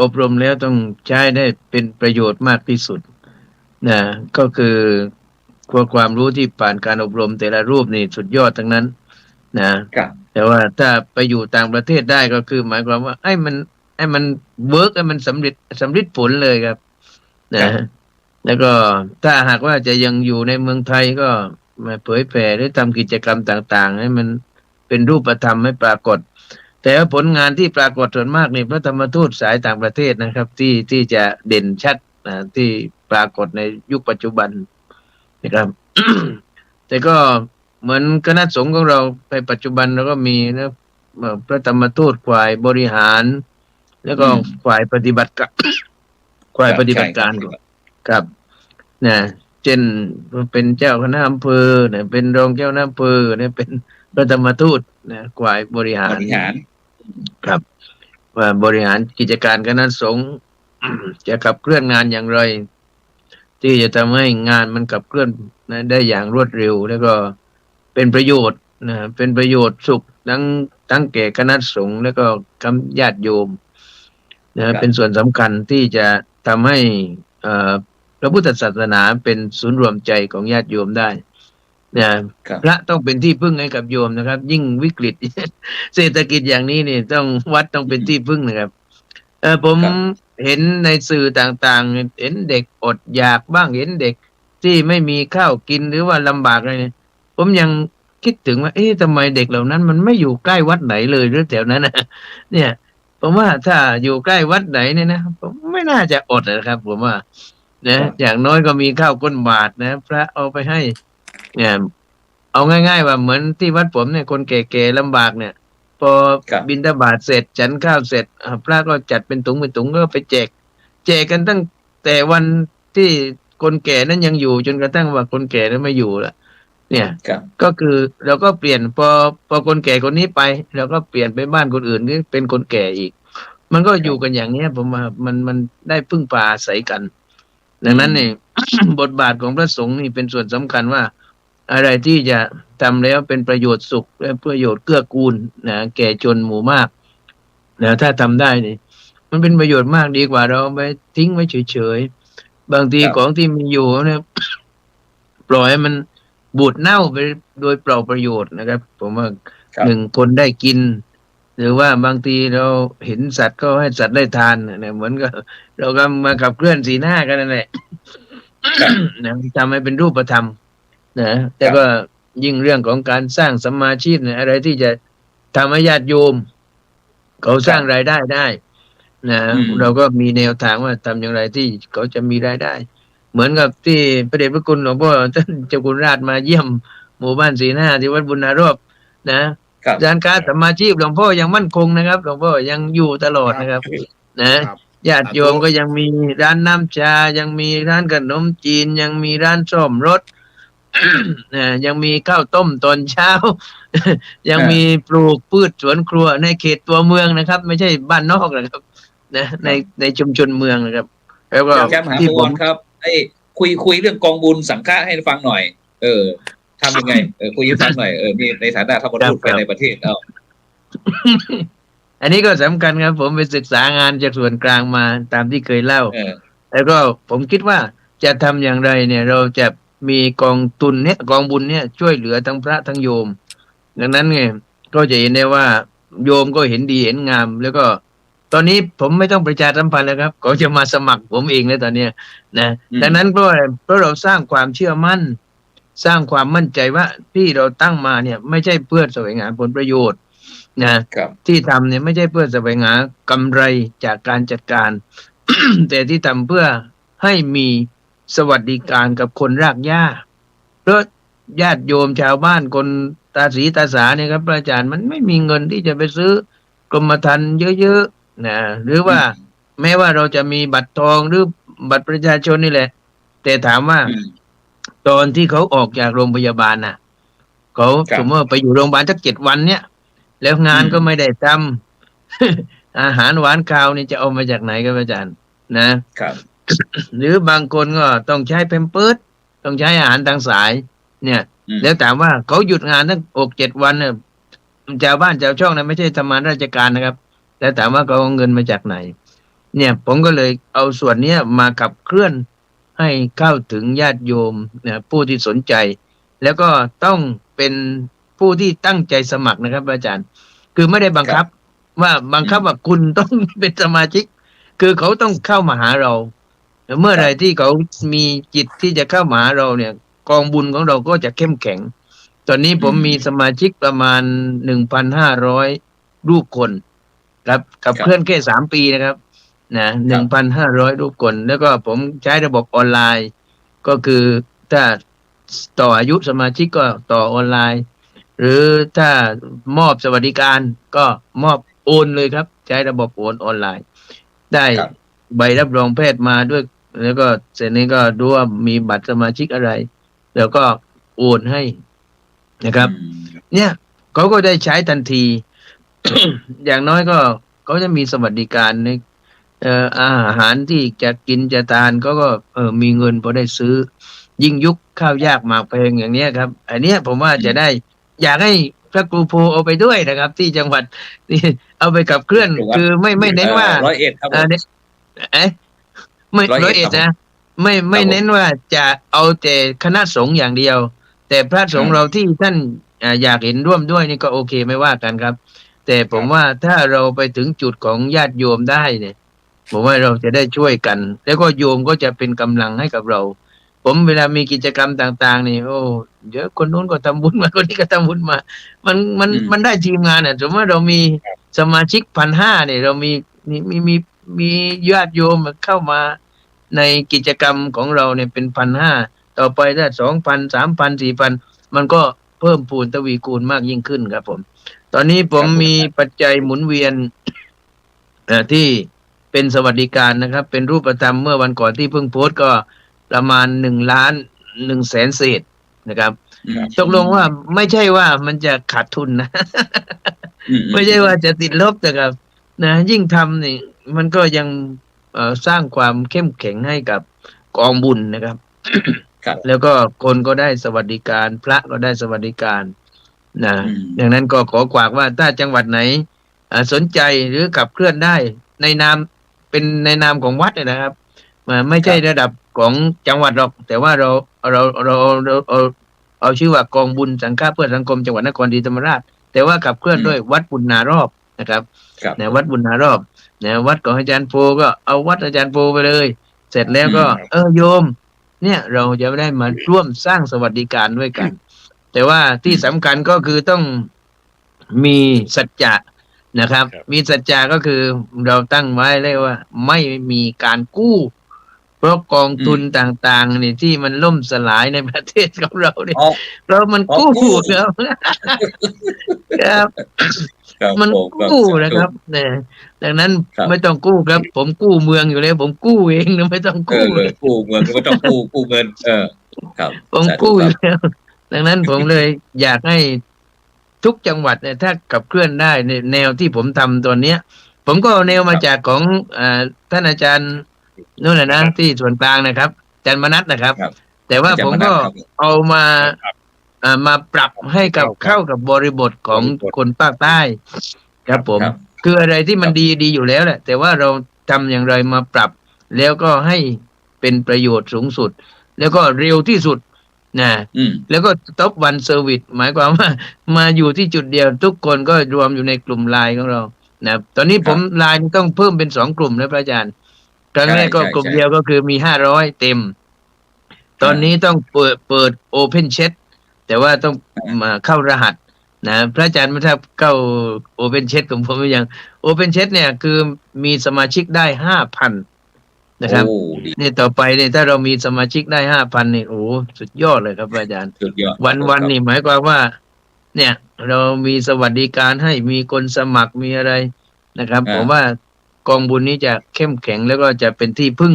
อบรมแล้วต้องใช้ได้เป็นประโยชน์มากที่สุดนะก็คือความรู้ที่ผ่านการอบรมแต่ละรูปนี่สุดยอดทั้งนั้นนะแต่ว่าถ้าไปอยู่ต่างประเทศได้ก็คือหมายความว่าให้มันเวิร์กให้มันสำเร็จผลเลยครับนะแล้วก็ถ้าหากว่าจะยังอยู่ในเมืองไทยก็มาเผยแผ่หรือทำกิจกรรมต่างๆให้มันเป็นรูปธรรมให้ปรากฏแต่ว่าผลงานที่ปรากฏส่วนมากนี่พระธรรมทูตสายต่างประเทศนะครับที่จะเด่นชัดที่ปรากฏในยุคปัจจุบันนะครับ แต่ก็เหมือนคณะสงฆ์ของเราในปัจจุบันเราก็มีนะพระธรรมทูตฝ่ายบริหาร แล้วก็ฝ่ายปฏิบัติการฝ่ายปฏิบัติการครับนะเช่นเป็นเจ้าคณะอำเภอเนี่ยเป็นรองเจ้าคณะอำเภอเนี่ยเป็นพระธรรมทูตนะฝ่ายบริหารครับว่าบริหารกิจการคณะสงฆ์ จะขับเคลื่อนงานอย่างไร ที่จะทำให้งานมันขับเคลื่อนนะได้อย่างรวดเร็ว แล้วก็เป็นประโยชน์นะเป็นประโยชน์สุขทั้งแก่คณะสงฆ์แล้วก็ญาติโยมนะเป็นส่วนสำคัญที่จะทำให้พระพุทธศาสนาเป็นศูนย์รวมใจของญาติโยมได้นะพระต้องเป็นที่พึ่งให้กับโยมนะครับ ยิ่งวิกฤต เศรษฐกิจอย่างนี้นี่ต้องวัดต้องเป็นที่พึ่งนะครับผมเห็นในสื่อต่างๆเห็นเด็กอดอยากบ้างเห็นเด็กที่ไม่มีข้าวกินหรือว่าลำบากอะไรเนี่ยผมยังคิดถึงว่าทำไมเด็กเหล่านั้นมันไม่อยู่ใกล้วัดไหนเลยหรือแถวนั้นนะเนี่ยผมว่าถ้าอยู่ใกล้วัดไหนเนี่ยนะผมไม่น่าจะอดนะครับผมว่านะอย่างน้อยก็มีข้าวก้นบาทนะพระเอาไปให้เนี่ยเอาง่ายๆว่าเหมือนที่วัดผมเนี่ยคนแก่ๆลำบากเนี่ยพอบิณฑบาตเสร็จฉันข้าวเสร็จพระก็จัดเป็นถุงก็ไปแจกกันตั้งแต่วันที่คนแก่นั้นยังอยู่จนกระทั่งว่าคนแก่นั้นไม่อยู่ละเนี่ยก็คือเราก็เปลี่ยนพอคนแก่คนนี้ไปเราก็เปลี่ยนไปบ้านคนอื่นที่เป็นคนแก่อีกมันก็อยู่กันอย่างนี้ผมว่ามันได้พึ่งพาอาศัยกันดังนั้นเนี่ย บทบาทของพระสงฆ์นี่เป็นส่วนสำคัญว่าอะไรที่จะทำแล้วเป็นประโยชน์สุขและประโยชน์เกื้อกูลนะแก่ชนหมู่มากนะถ้าทำได้นี่มันเป็นประโยชน์มากดีกว่าเราไปทิ้งไว้เฉยๆบางทีของที่มีอยู่เนี่ย ปล่อยให้มันบูดเน่าไปโดยเปล่าประโยชน์นะครับผมว่าหนึ่งคนได้กินหรือว่าบางทีเราเห็นสัตว์ก็ให้สัตว์ได้ทานเนี่ยเหมือนกับเราก็มาขับเคลื่อนศีล 5กันนั่นแหละ นะทำให้เป็นรูปธรรมนะแต่ก็ยิ่งเรื่องของการสร้างสัมมาชีพเนี่ยอะไรที่จะทำให้ญาติโยมเขาสร้างรายได้ได้นะเราก็มีแนวทางว่าทำอย่างไรที่เขาจะมีรายได้ เหมือนกับที่พระเดชพระคุณหลวงพ่อท่านเจ้าคุณราชมาเยี่ยมหมู่บ้านศีล 5ที่วัดบุญนารอบนะการค้าสัมมาชีพหลวงพ่อยังมั่นคงนะครับหลวงพ่อยังอยู่ตลอดนะครับนะญาติโยมก็ยังมีร้านน้ำชายังมีร้านขนมจีนยังมีร้านซ่อมรถ ยังมีข้าวต้มตอนเช้า ยังมีปลูกพืชสวนครัวในเขตตัวเมืองนะครับ ไม่ใช่บ้านนอกนะครับนะในชุมชนเมืองนะครับแล้วก็ที่ผมครับคุยเรื่องกองบุญสังฆะให้ฟังหน่อยทำยังไงคุยให้ฟังหน่อยนี่ในฐานะธรรมทูตไปในประเทศอันนี้ก็สำคัญครับผมไปศึกษางานจากส่วนกลางมาตามที่เคยเล่าแล้วก็ผมคิดว่าจะทำอย่างไรเนี่ยเราจะมีกองทุนเนี่ยกองบุญเนี่ยช่วยเหลือทั้งพระทั้งโยมดังนั้นไงก็จะเห็นได้ว่าโยมก็เห็นดีเห็นงามแล้วก็ตอนนี้ผมไม่ต้องประชาสัมพันธ์แล้วครับเขาจะมาสมัครผมเองแล้วตอนนี้นะดังนั้นเพราะเราสร้างความเชื่อมั่นสร้างความมั่นใจว่าที่เราตั้งมาเนี่ยไม่ใช่เพื่อแสวงหาผลประโยชน์นะที่ทำเนี่ยไม่ใช่เพื่อแสวงหากำไรจากการจัดการ แต่ที่ทำเพื่อให้มีสวัสดิการกับคนรากหญ้าเพราะญาติโยมชาวบ้านคนตาสีตาสาเนี่ยครับอาจารย์มันไม่มีเงินที่จะไปซื้อกรมธรรม์เยอะๆนะหรือว่าแม้ว่าเราจะมีบัตรทองหรือบัตรประชาชนนี่แหละแต่ถามว่าตอนที่เขาออกจากโรงพยาบาลน่ะเขาสมมติไปอยู่โรงพยาบาลสัก7 วันเนี่ยแล้วงานก็ไม่ได้ทำ อาหารหวานข้าวนี่จะเอามาจากไหนครับอาจารย์นะครับ หรือบางคนก็ต้องใช้แพมเพิร์สต้องใช้อาหารทางสายเนี่ยแล้วถามว่าเขาหยุดงานตั้ง6-7 วันเนี่ยชาวบ้านชาวช่องนั้นไม่ใช่ทำงานราชการนะครับแล้วถามว่าเขาเอาเงินมาจากไหนเนี่ยผมก็เลยเอาส่วนนี้มาขับเคลื่อนให้เข้าถึงญาติโยมเนี่ยผู้ที่สนใจแล้วก็ต้องเป็นผู้ที่ตั้งใจสมัครนะครับอาจารย์คือไม่ได้บังคับว่าคุณต้องเป็นสมาชิกคือเขาต้องเข้ามาหาเราเมื่อไรที่เขามีจิตที่จะเข้ามาหาเราเนี่ยกองบุญของเราก็จะเข้มแข็งตอนนี้ผมมีสมาชิกประมาณ 1,500 รูปคนครับกับเคลื่อนแค่3 ปีนะครับนะ 1,500 รูปคนแล้วก็ผมใช้ระบบออนไลน์ก็คือถ้า ต่ออายุสมาชิกก็ต่อออนไลน์ หรือถ้ามอบสวัสดิการก็มอบโอนเลยครับใช้ระบบโอนออนไลน์ ได้ใบรับรองแพทย์มาด้วยแล้วก็เสร็จนี้ก็ดูว่ามีบัตรสมาชิกอะไรแล้วก็โอนให้นะครับเนี่ยเขาก็ได้ใช้ทันที อย่างน้อยก็เขาจะมีสวัสดิการในอาหารที่จะกินจะทานก็มีเงินพอได้ซื้อยิ่งยุคข้าวยากหมากแพงอย่างเนี้ยครับอันเนี้ยผมว่าจะได้อยากให้พระครูโพเอาไปด้วยนะครับ ที่จังหวัดที่เอาไปขับเคลื่อนคือไม่เน้นว่า101ครับไม่101นะไม่เน้นว่าจะเอาแต่คณะสงฆ์อย่างเดียวแต่พระสงฆ์เราที่ท่านอยากเห็นร่วมด้วยนี่ก็โอเคไม่ว่ากันครับแต่ผมว่าถ้าเราไปถึงจุดของญาติโยมได้เนี่ยผมว่าเราจะได้ช่วยกันแล้วก็โยมก็จะเป็นกำลังให้กับเราผมเวลามีกิจกรรมต่างๆนี่โอ้เดี๋ยวคนนู้นก็ทำบุญมาคนนี้ก็ทำบุญมามันได้ทีมงานสมมติว่าเรามีสมาชิก1,500เนี่ยเรามีญาติโยมเข้ามาในกิจกรรมของเราเนี่ยเป็น1,500ต่อไปถ้า2,000 3,000 4,000มันก็เพิ่มพูนทวีคูณมากยิ่งขึ้นครับผมตอนนี้ผมมีปัจจัยหมุนเวียนที่เป็นสวัสดิการนะครับเป็นรูปธรรมเมื่อวันก่อนที่เพิ่งโพสต์ก็ประมาณ1,100,000 เศษนะครับตกลงว่าไม่ใช่ว่ามันจะขาดทุนนะ ไม่ใช่ว่าจะติดลบนะครับนะยิ่งทำนี่มันก็ยังสร้างความเข้มแข็งให้กับกองบุญนะครับ แล้วก็คนก็ได้สวัสดิการพระก็ได้สวัสดิการนะดังนั้นก็ขอกวากว่าถ้าจังหวัดไหนสนใจหรือขับเคลื่อนได้ในนามเป็นในนามของวัดนะครับไม่ใช่ระดับของจังหวัดหรอกแต่ว่าเอาชื่อว่ากองบุญสังฆะเพื่อสังคมจังหวัดนครศรีธรรมราชแต่ว่าขับเคลื่อนด้วยวัดบุญนารอบนะครับในวัดบุญนารอบนะวัดของอาจารย์โพก็เอาวัดอาจารย์โพไปเลยเสร็จแล้วก็โยมเนี่ยเราจะได้มาร่วมสร้างสวัสดิการด้วยกันแต่ว่าที่สำคัญก็คือต้องมีสัจจะนะครับมีสัจจะก็คือเราตั้งไว้เลยว่าไม่มีการกู้เพราะกองทุนต่างๆนี่ที่มันล่มสลายในประเทศของเราเนี่ยเรามันกู้ครับมันกู้นะครับเนี่ยดังนั้นไม่ต้องกู้ครับผมกู้เมืองอยู่แล้วผมกู้เองนะไม่ต้องกู้กู้เมืองไม่ต้องกู้เงินครับผมกู้อยู่แล้วดังนั้นผมเลยอยากให้ทุกจังหวัดเนี่ยถ้าขับเคลื่อนได้ในแนวที่ผมทำตัวเนี้ยผมก็เอาแนวมาจากของท่านอาจารย์นู่นแหละนะที่ส่วนกลางนะครับอาจารย์มนัสนะครับแต่ว่าผมก็เอามาปรับให้กับเข้ากับบริบทของคนภาคใต้ครับผมคืออะไรที่มันดีอยู่แล้วแหละแต่ว่าเราทำอย่างไรมาปรับแล้วก็ให้เป็นประโยชน์สูงสุดแล้วก็เร็วที่สุดนะแล้วก็ท็อปวันเซอร์วิสหมายความว่ามาอยู่ที่จุดเดียวทุกคนก็รวมอยู่ในกลุ่มไลน์ของเรานะตอนนี้ผมไลน์ต้องเพิ่มเป็น2 กลุ่มนะพระอาจารย์ครั้งแรกก็กลุ่มเดียวก็คือมี500เต็มตอนนี้ต้องเปิด Open Chat แต่ว่าต้องมาเข้ารหัสนะพระอาจารย์ไม่ทราบเข้า Open Chat ของผมหรือยัง Open Chat เนี่ยคือมีสมาชิกได้ 5,000 นะครับนี่ต่อไปเนี่ยถ้าเรามีสมาชิกได้ 5,000 นี่โอ้สุดยอดเลยครับอาจารย์วันนี่หมายความว่าเนี่ยเรามีสวัสดิการให้มีคนสมัครมีอะไรนะครับผมว่ากองบุญนี้จะเข้มแข็งแล้วก็จะเป็นที่พึ่ง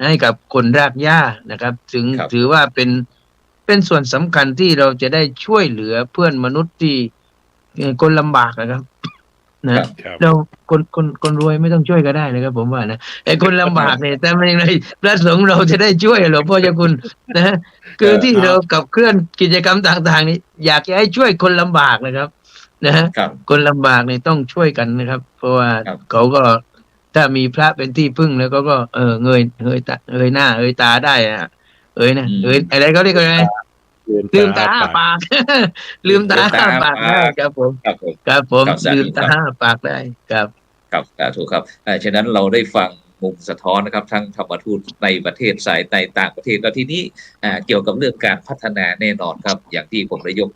ให้กับคนรากหญ้านะครับถึงถือว่าเป็นส่วนสำคัญที่เราจะได้ช่วยเหลือเพื่อนมนุษย์ที่คนลำบากนะครับนะเราคนรวยไม่ต้องช่วยก็ได้นะครับผมว่านะไอ้คนลำบากเนี่ยแต่ไม่ไรพระสงฆ์เราจะได้ช่วยหลวงพ่อเจ้าคุณนะคือที่เรากับเคลื่อนกิจกรรมต่างๆนี้อยากจะให้ช่วยคนลำบากนะครับนะคนลำบากเนี่ยต้องช่วยกันนะครับเพราะว่าเขาก็ถ้ามีพระเป็นที่พึ่งแล้วก็เงยหน้าตาได้นะอะไรเขาเรียกอะไรลืมตาปากลืมตาปากได้ครับผมครับผมลืมตาปากได้ครับถูกครับฉะนั้นเราได้ฟัง มุมสะท้อนนะครับทั้งธรรมทูตในประเทศสายในต่างประเทศแล้วทีนี้เกี่ยวกับเรื่องการพัฒนาแน่นอนครับอย่างที่ผมได้ยก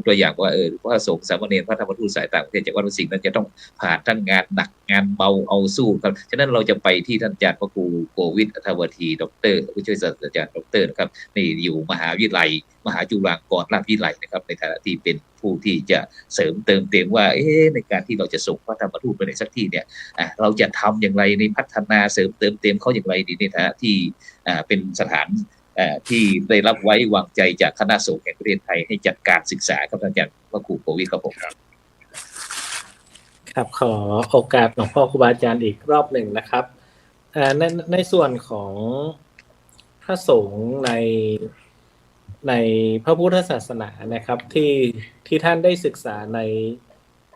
ตัวอย่างว่าพระสงฆ์สามเณรพระธรรมทูตสายต่างประเทศจากวัดพระสิงห์นั้นจะต้องผ่านทั้งงานหนักงานเบาเอาสู้ครับฉะนั้นเราจะไปที่ท่านอาจารย์พระครูโกวิทอัธวัทีดร.ผู้ช่วยศาสตราจารย์ดร.นะครับนี่อยู่มหาวิทยาลัยมหาจุฬาลงกรณราชวิทยาลัยนะครับในฐานะที่เป็นผู้ที่จะเสริมเติมเต็มว่าในการที่เราจะส่งพระธรรมทูตไปในสักที่เนี่ยเราจะทำอย่างไรในพัฒนาเสริมเติมเต็มเขาอย่างไรดีในฐานะที่เป็นสถานที่ได้รับไว้วางใจจากคณะสงฆ์แห่งประเทศไทยให้จัดการศึกษาครับอาจารย์พระครูโกวิทครับผมครับขอโอกาสหลวงพ่อครูบาอาจารย์อีกรอบหนึ่งนะครับในส่วนของพระสงฆ์ในพระพุทธศาสนานะครับที่ท่านได้ศึกษาใน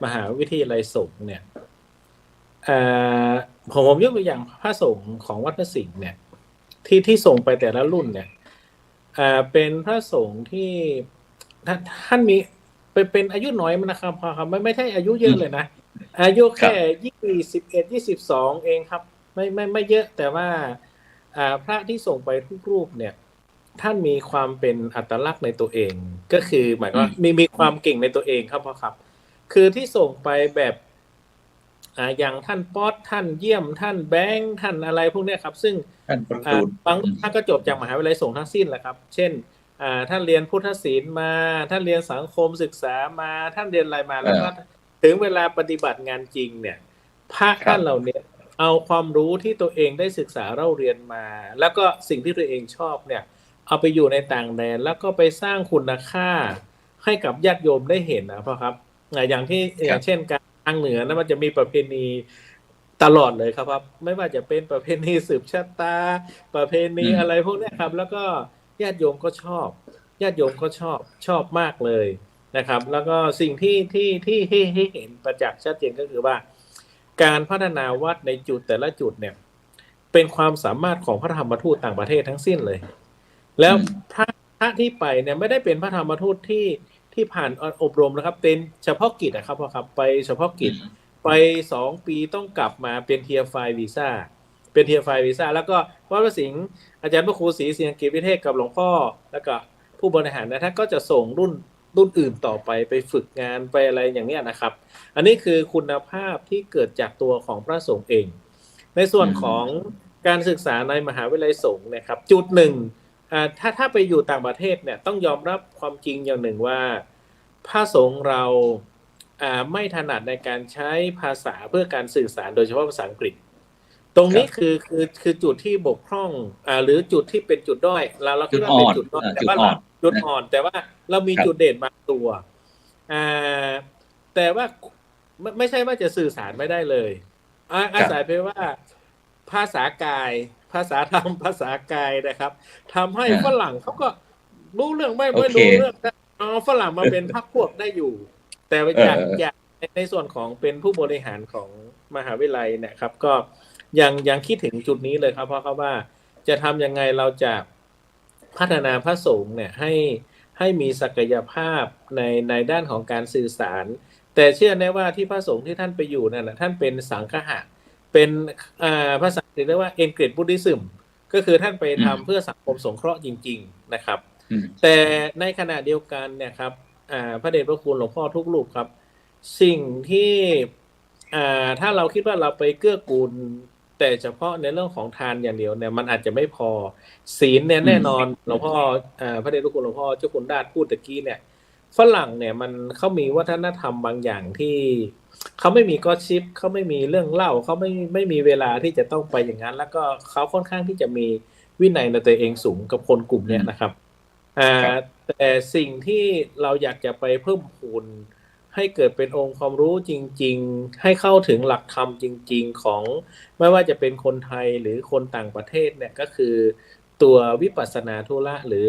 มหาวิทยาลัยสงฆ์เนี่ยผมยกตัวอย่างพระสงฆ์ของวัดพระสิงห์เนี่ยที่ส่งไปแต่ละรุ่นเนี่ยเป็นพระสงฆ์ที่ท่านมีเป็นอายุน้อยมันนะครับไม่ใช่อายุเยอะเลยนะอายุแค่21-22เองครับไม่เยอะแต่ว่าพระที่ส่งไปทุกรูปเนี่ยท่านมีความเป็นอัตลักษณ์ในตัวเองก็คือหมายว่ามีความเก่งในตัวเองครับพ่อครับคือที่ส่งไปแบบอย่างท่านป๊อตท่านเยี่ยมท่านแบงค์ท่านอะไรพวกนี้ครับซึ่งบางท่านก็จบจากมหาวิทยาลัยสงฆ์ทั้งสิ้นแหละครับเช่นท่านเรียนพุทธศิลป์มาท่านเรียนสังคมศึกษามาท่านเรียนอะไรมาแล้วก็ถึงเวลาปฏิบัติงานจริงเนี่ยพระท่านเหล่านี้เอาความรู้ที่ตัวเองได้ศึกษาเล่าเรียนมาแล้วก็สิ่งที่ตัวเองชอบเนี่ยเอาไปอยู่ในต่างแดนแล้วก็ไปสร้างคุณค่าให้กับญาติโยมได้เห็นนะพ่อครับอย่างเช่นการทางเหนือนะมันจะมีประเพณีตลอดเลยครับไม่ว่าจะเป็นประเพณีสืบชะตาประเพณีอะไรพวกนี้ครับแล้วก็ญาติโยมก็ชอบมากเลยนะครับแล้วก็สิ่งที่ให้เห็นประจักษ์ชัดเจนก็คือว่าการพัฒนาวัดในจุดแต่ละจุดเนี่ยเป็นความสามารถของพระธรรมทูตต่างประเทศทั้งสิ้นเลยแล้วพระที่ไปเนี่ยไม่ได้เป็นพระธรรมทูตที่ผ่านอบรมนะครับเป็นเฉพาะกิจนะครับพ่อครับไปเฉพาะกิจไป2 ปีต้องกลับมาเป็นเทียร์ไฟวีซ่าแล้วก็วัดพระสิงห์อาจารย์พระครูศรีเสียงกิจวิเทศกับหลวงพ่อแล้วก็ผู้บริหารนะท่านก็จะส่งรุ่นอื่นต่อไปฝึกงานไปอะไรอย่างนี้นะครับอันนี้คือคุณภาพที่เกิดจากตัวของพระสงฆ์เองในส่วนของการศึกษาในมหาวิทยาลัยสงฆ์นะครับจุดหนึ่งถ้าไปอยู่ต่างประเทศเนี่ยต้องยอมรับความจริงอย่างหนึ่งว่าพระสงฆ์เราไม่ถนัดในการใช้ภาษาเพื่อการสื่อสารโดยเฉพาะภาษาอังกฤษตรงนี้คือจุดที่บกพร่องหรือจุดที่เป็นจุดด้อยเราคิดว่าเป็นจุดด้อยแต่ว่าจุดอ่อนแต่ว่าเรามีจุดเด่นบางตัวแต่ว่าไม่ใช่ว่าจะสื่อสารไม่ได้เลยอาศัยไปว่าภาษากายภาษาธรรมภาษากายนะครับทำให้ฝรั่งเขาก็รู้เรื่องไม่รู้เรื่องฝรั่งมาเป็นพรรคพวกได้อยู่แต่อยากในส่วนของเป็นผู้บริหารของมหาวิทยาลัยนะครับก็ยังคิดถึงจุดนี้เลยครับเพราะเขาว่าจะทำยังไงเราจะพัฒนาพระสงฆ์เนี่ยให้มีศักยภาพในด้านของการสื่อสารแต่เชื่อแน่ว่าที่พระสงฆ์ที่ท่านไปอยู่นั่นนะท่านเป็นสังฆะเป็นภาษาเรียกว่าEngaged Buddhismก็คือท่านไปทำเพื่อสังคมสงเคราะห์จริงๆนะครับแต่ในขณะเดียวกันเนี่ยครับพระเดชพระคุณหลวงพ่อทุกรูปครับสิ่งที่ถ้าเราคิดว่าเราไปเกื้อกูลแต่เฉพาะในเรื่องของทานอย่างเดียวเนี่ยมันอาจจะไม่พอศีลเนี่ยแน่นอนหลวงพ่อพระเดชพระคุณหลวงพ่อเจ้าคุณดาษพูดตะกี้เนี่ยฝรั่งเนี่ยเขามีวัฒนธรรมบางอย่างที่เขาไม่มีก็ชิปเขาไม่มีเรื่องเล่าเขาไม่มีเวลาที่จะต้องไปอย่างนั้นแล้วก็เขาค่อนข้างที่จะมีวินัยในตัวเองสูงกับคนกลุ่มนี้นะครับแต่สิ่งที่เราอยากจะไปเพิ่มพูนให้เกิดเป็นองค์ความรู้จริงๆให้เข้าถึงหลักธรรมจริงๆของไม่ว่าจะเป็นคนไทยหรือคนต่างประเทศเนี่ยก็คือตัววิปัสสนาธุระหรือ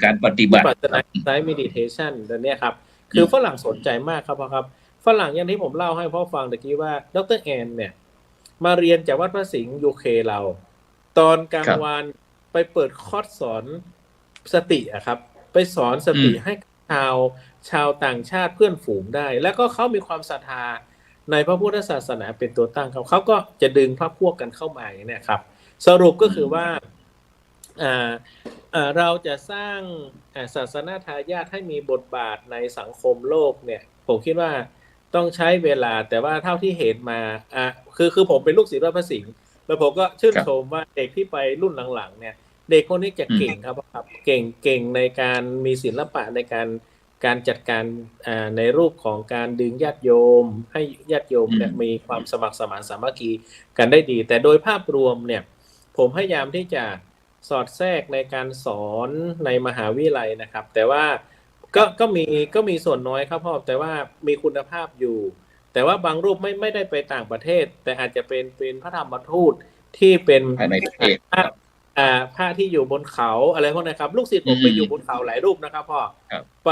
การปฏิบัติวิปัสสนาไซด์เมดิเทชันตัวนี้ครับคือฝรั่งสนใจมากครับครับฝรั่งอย่างที่ผมเล่าให้พ่อฟังตะกี้ว่าดร.แอนเนี่ยมาเรียนจากวัดพระสิงห์ยูเคเราตอนกลางวันไปเปิดคอร์สสอนสติอะครับไปสอนสติให้ชาวต่างชาติเพื่อนฝูงได้แล้วก็เขามีความศรัทธา ในพระพุทธศาสนาเป็นตัวตั้งเขาก็จะดึงพรรคพวกกันเข้ามาอย่างนี้ครับสรุปก็คือว่าเราจะสร้างศาสนาทายาทให้มีบทบาทในสังคมโลกเนี่ยผมคิดว่าต้องใช้เวลาแต่ว่าเท่าที่เห็นมาคือผมเป็นลูกศิษย์วัดพระสิงห์แล้วผมก็ชื่นชมว่าเด็กที่ไปรุ่นหลังๆเนี่ยเด็กคนนี้จะเก่งครับเก่งในการมีศิลปะในการจัดการในรูปของการดึงญาติโยมให้ญาติโยมเนี่ยมีความสมัครสมานสามัคคีกันได้ดีแต่โดยภาพรวมเนี่ยผมพยายามที่จะสอดแทรกในการสอนในมหาวิทยาลัยนะครับแต่ว่าก็มีส่วนน้อยครับพ่อแต่ว่ามีคุณภาพอยู่แต่ว่าบางรูปไม่ได้ไปต่างประเทศแต่อาจจะเป็นพระธรรมทูตที่เป็นภายในประเทศพระที่อยู่บนเขาอะไรพวกนี้ครับลูกศิษย์ผมไปอยู่บนเขาหลายรูปนะครับพ่อไป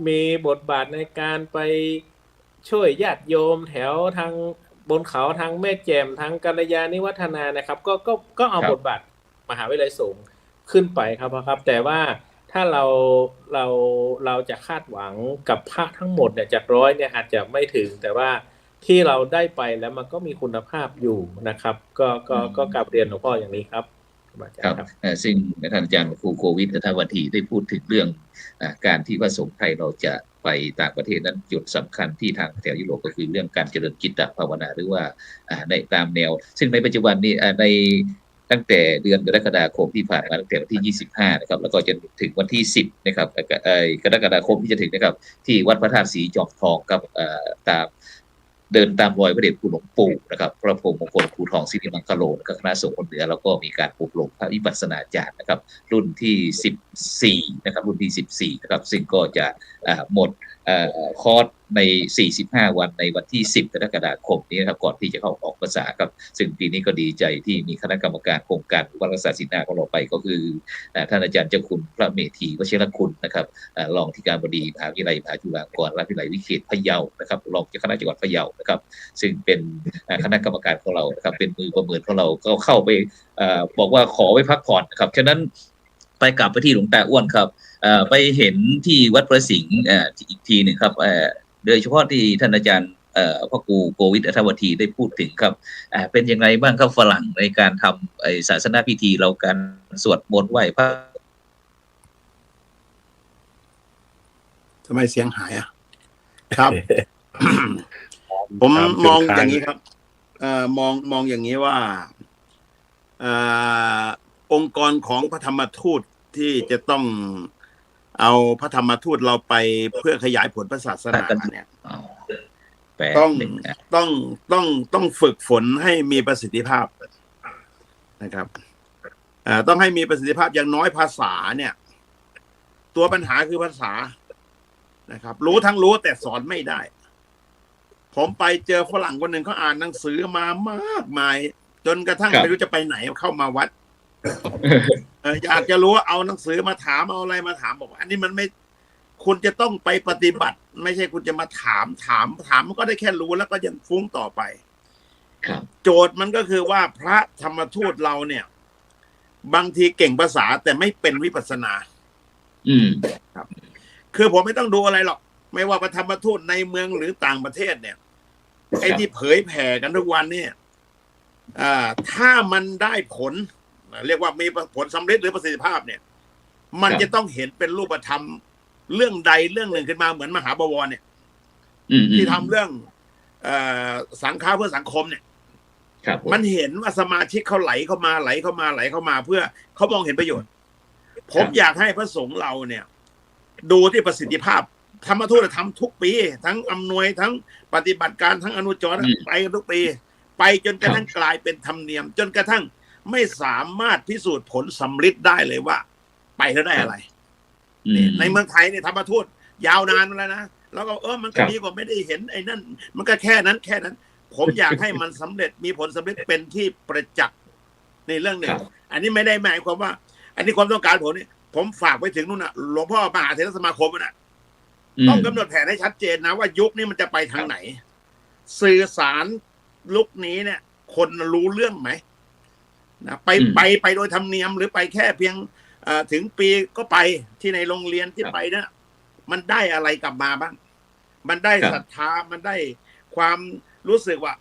มีบทบาทในการไปช่วยญาติโยมแถวทางบนเขาทางแม่แจ่มทางกัลยาณิวัฒนานะครับก็เอาบทบาทมหาวิทยาลัยสงฆ์ขึ้นไปครับแต่ว่าถ้าเราจะคาดหวังกับพระทั้งหมดเนี่ยจาก100เนี่ยอาจจะไม่ถึงแต่ว่าที่เราได้ไปแล้วมันก็มีคุณภาพอยู่นะครับก็กลับเรียนหลวงพ่ออย่างนี้ครับครับซึ่งท่านอาจารย์ครูโควิดท่านวันทีได้พูดถึงเรื่องการที่พระสงฆ์ไทยเราจะไปต่างประเทศนั้นจุดสำคัญที่ทางแถวยุโรปก็คือเรื่องการเจริญจิตภาวนาหรือว่าในตามแนวซึ่งในปัจจุบันนี้ในตั้งแต่เดือนกรกฎาคมที่ผ่านมาตั้งแต่วันที่25นะครับแล้วก็จะถึงวันที่10นะครับกรกฎาคมที่จะถึงนะครับที่วัดพระธาตุศรีจอมทองกับตามเดินตามรอยพระเดชคุณหลวงปู่นะครับพระพรหมมงคลครูทองสิริมังคโลคณะสงฆ์คนเหนือแล้วก็มีการอบรมพระวิปัสสนาจารย์นะครับรุ่นที่14นะครับรุ่นที่14นะครับซึ่งก็จะหมดคอร์สใน45วันในวันที่10กรกฎาคมนี้นะครับก่อนที่จะเข้าออกพรรษาครับซึ่งปีนี้ก็ดีใจที่มีคณะกรรมการโครงการวัดรักษาศีล5ของเราไปก็คือท่านอาจารย์เจ้าคุณพระเมธีวชิรคุณนะครับรองที่การบดีมหาวิทยาลัยมหาจุฬาลงกรณราชวิทยาลัยวิเขตพะเยานะครับรองเจ้าคณะจังหวัดพะเยานะครับซึ่งเป็นคณะกรรมการของเรานะครับเป็นมือประเมินของเราก็เข้าไปบอกว่าขอไว้พักผ่อนนะครับฉะนั้นไปกลับไปที่หลวงตาอ้วนครับไปเห็นที่วัดพระสิงห์อีกทีหนึ่งครับโดยเฉพาะที่ท่านอาจารย์พระครูโกวิทอัฐวัตถีได้พูดถึงครับเป็นยังไงบ้างครับฝรั่งในการทำศาสนาพิธีเราการสวดมนต์ไหว้พระทำไมเสียงหายอ่ะครับ ผมมองอย่างนี้ครับมองอย่างนี้ว่าองค์กรของพระธรรมทูตที่จะต้องเอาพระธรรมทูตเราไปเพื่อขยายผลพระศาสนาเนี่ยต้องฝึกฝนให้มีประสิทธิภาพนะครับต้องให้มีประสิทธิภาพอย่างน้อยภาษาเนี่ยตัวปัญหาคือภาษานะครับรู้ทั้งรู้แต่สอนไม่ได้ผมไปเจอฝรั่งคนหนึ่งเขาอ่านหนังสือมามากมายจนกระทั่งไม่รู้จะไปไหนเข้ามาวัดอยากจะรู้เอาหนังสือมาถามเอาอะไรมาถามบอกว่าอันนี้มันไม่คุณจะต้องไปปฏิบัติไม่ใช่คุณจะมาถามมันก็ได้แค่รู้แล้วก็ยังฟุ้งต่อไปโจทย์มันก็คือว่าพระธรรมทูตเราเนี่ยบางทีเก่งภาษาแต่ไม่เป็นวิปัสสนาครับคือผมไม่ต้องดูอะไรหรอกไม่ว่าพระธรรมทูตในเมืองหรือต่างประเทศเนี่ยไอ้ที่เผยแผ่กันทุกวันเนี่ยถ้ามันได้ผลเรียกว่ามีผลสำเร็จหรือประสิทธิภาพเนี่ยมันจะต้องเห็นเป็นรูปธรรมเรื่องใดเรื่องหนึ่งขึ้นมาเหมือนมหาบวรเนี่ยที่ทำเรื่องสังฆาเพื่อสังคมเนี่ยมันเห็นว่าสมาชิกเขาไหลเข้ามาเพื่อเขามองเห็นประโยชน์ผมอยากให้พระสงฆ์เราเนี่ยดูที่ประสิทธิภาพธรรมทูตทำทุกปีทั้งอำนวยทั้งปฏิบัติการทั้งอนุจรไปทุกปีไปจนกระทั่งกลายเป็นธรรมเนียมจนกระทั่งไม่สามารถพิสูจน์ผลสำลิดได้เลยว่าไปแล้วได้อะไรในเมืองไทยเนี่ยธรรมทูตยาวนานมาแล้วนะแล้วก็มันก็ดีกว่าไม่ได้เห็นไอ้นั่นมันก็แค่นั้นผมอยากให้มันสำเร็จมีผลสำเร็จเป็นที่ประจักษ์ในเรื่องหนึ่งอันนี้ไม่ได้หมายความว่าอันนี้ความต้องการผมนี่ผมฝากไปถึงนู่นน่ะหลวงพ่อมหาเถรสมาคมน่ะต้องกำหนดแผนให้ชัดเจนนะว่ายุคนี้มันจะไปทางไหนสื่อสารลุคนี้เนี่ยคนรู้เรื่องไหมนะไปโดยธรรมเนียมหรือไปแค่เพียงถึงปีก็ไปที่ในโรงเรียนที่ไปนะมันได้อะไรกลับมาบ้าง มันได้ศรัทธามันได้ความรู้สึกว่า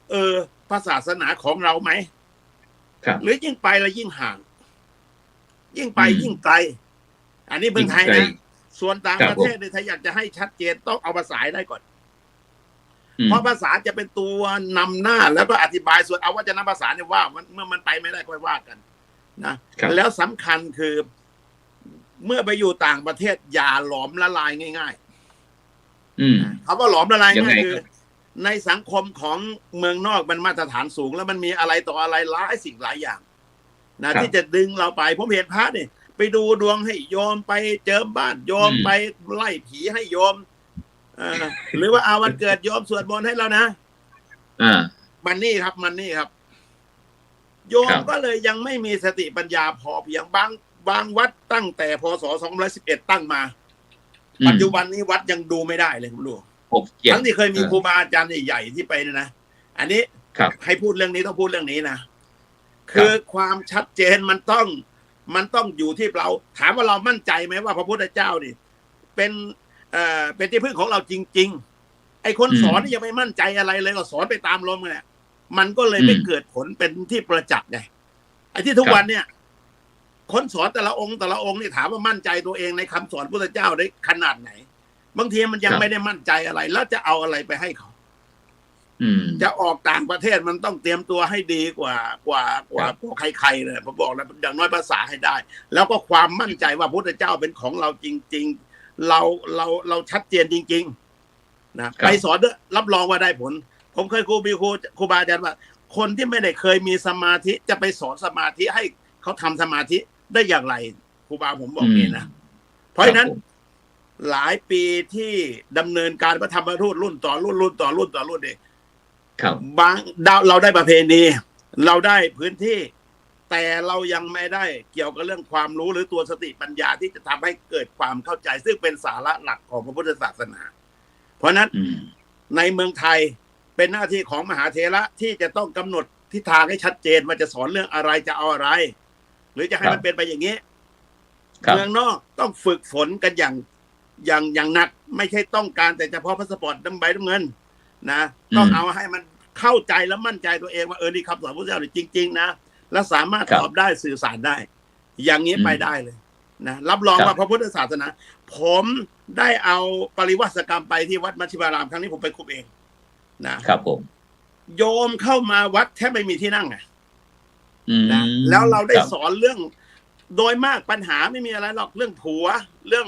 พระศาสนาของเราไหมหรือยิ่งไปแล้วยิ่งห่าง ยิ่งไปยิ่งไกลอันนี้เมืองไทยนะส่วนต่างประเทศเนี่ยถ้าอยากจะให้ชัดเจนต้องเอาภาษาได้ก่อนเพราะภาษาจะเป็นตัวนำหน้าแล้วก็อธิบายส่วนเอาว่าจะนำภาษาเนี่ยว่าเมื่อมันไปไม่ได้ค่อยว่ากันนะแล้วสำคัญคือเมื่อไปอยู่ต่างประเทศอย่าหลอมละลายง่ายๆคำว่าหลอมละลายง่ายคือในสังคมของเมืองนอกมันมาตรฐานสูงแล้วมันมีอะไรต่ออะไรหลายสิ่งหลายอย่างนะที่จะดึงเราไปผมเห็นพระเนี่ยไปดูดวงให้โยมไปเจิมบ้านโยมไปไล่ผีให้โยมหรือว่าเอาวันเกิดโยมสวดมนต์ให้เรานะมันนี่ครับโยมก็เลยยังไม่มีสติปัญญาพอเพียงบางวัดตั้งแต่พศ2511ตั้งมาปัจจุบันนี้วัดยังดูไม่ได้เลยคุณดูทั้งที่เคยมีครูบาอาจารย์ใหญ่ๆที่ไปนะอันนี้ให้พูดเรื่องนี้ต้องพูดเรื่องนี้นะคือความชัดเจนมันต้องอยู่ที่เราถามว่าเรามั่นใจไหมว่าพระพุทธเจ้านี่เป็นที่พึ่งของเราจริงๆไอ้คนสอนนี่ยังไม่มั่นใจอะไรเลยก็สอนไปตามลมเลยมันก็เลยไม่เกิดผลเป็นที่ประจักษ์ไงไอ้ที่ทุกวันเนี่ยคนสอนแต่ละองค์นี่ถามว่ามั่นใจตัวเองในคำสอนพุทธเจ้าได้ขนาดไหนบางทีมันยังไม่ได้มั่นใจอะไรแล้วจะเอาอะไรไปให้เขาจะออกต่างประเทศมันต้องเตรียมตัวให้ดีกว่าใครๆเลยผมบอกแล้วอย่างน้อยภาษาให้ได้แล้วก็ความมั่นใจว่าพุทธเจ้าเป็นของเราจริงๆเราชัดเจนจริงๆนะไปสอนด้วยรับรองว่าได้ผลผมเคยครูบาอาจารย์ว่าคนที่ไม่ได้เคยมีสมาธิจะไปสอนสมาธิให้เขาทำสมาธิได้อย่างไรครูบาผมบอกเองนะเพราะฉะนั้นหลายปีที่ดำเนินการพระธรรมทูตรุ่นต่อรุ่นเองบางเราได้ประเพณีเราได้พื้นที่แต่เรายังไม่ได้เกี่ยวกับเรื่องความรู้หรือตัวสติปัญญาที่จะทำให้เกิดความเข้าใจซึ่งเป็นสาระหลักของพระพุทธศาสนาเพราะนั้นในเมืองไทยเป็นหน้าที่ของมหาเถระที่จะต้องกำหนดทิศทางให้ชัดเจนว่าจะสอนเรื่องอะไรจะเอาอะไรหรือจะให้มันเป็นไปอย่างนี้เมืองนอกต้องฝึกฝนกันอย่างหนักไม่ใช่ต้องการแต่เฉพาะพาสปอร์ตใบเงินนะต้องเอาให้มันเข้าใจและมั่นใจตัวเองว่านี่คำสอนพระเจ้าจริงๆนะและสามารถตอบได้สื่อสารได้อย่างนี้ไปได้เลยนะรับรองว่าพระพุทธศาสนาผมได้เอาปริวาสกรรมไปที่วัดมัชฌิมารามครั้งนี้ผมไปคุมเองนะครับผมโยมเข้ามาวัดแทบไม่มีที่นั่งนะแล้วเราได้สอนเรื่องโดยมากปัญหาไม่มีอะไรหรอกเรื่องผัวเรื่อง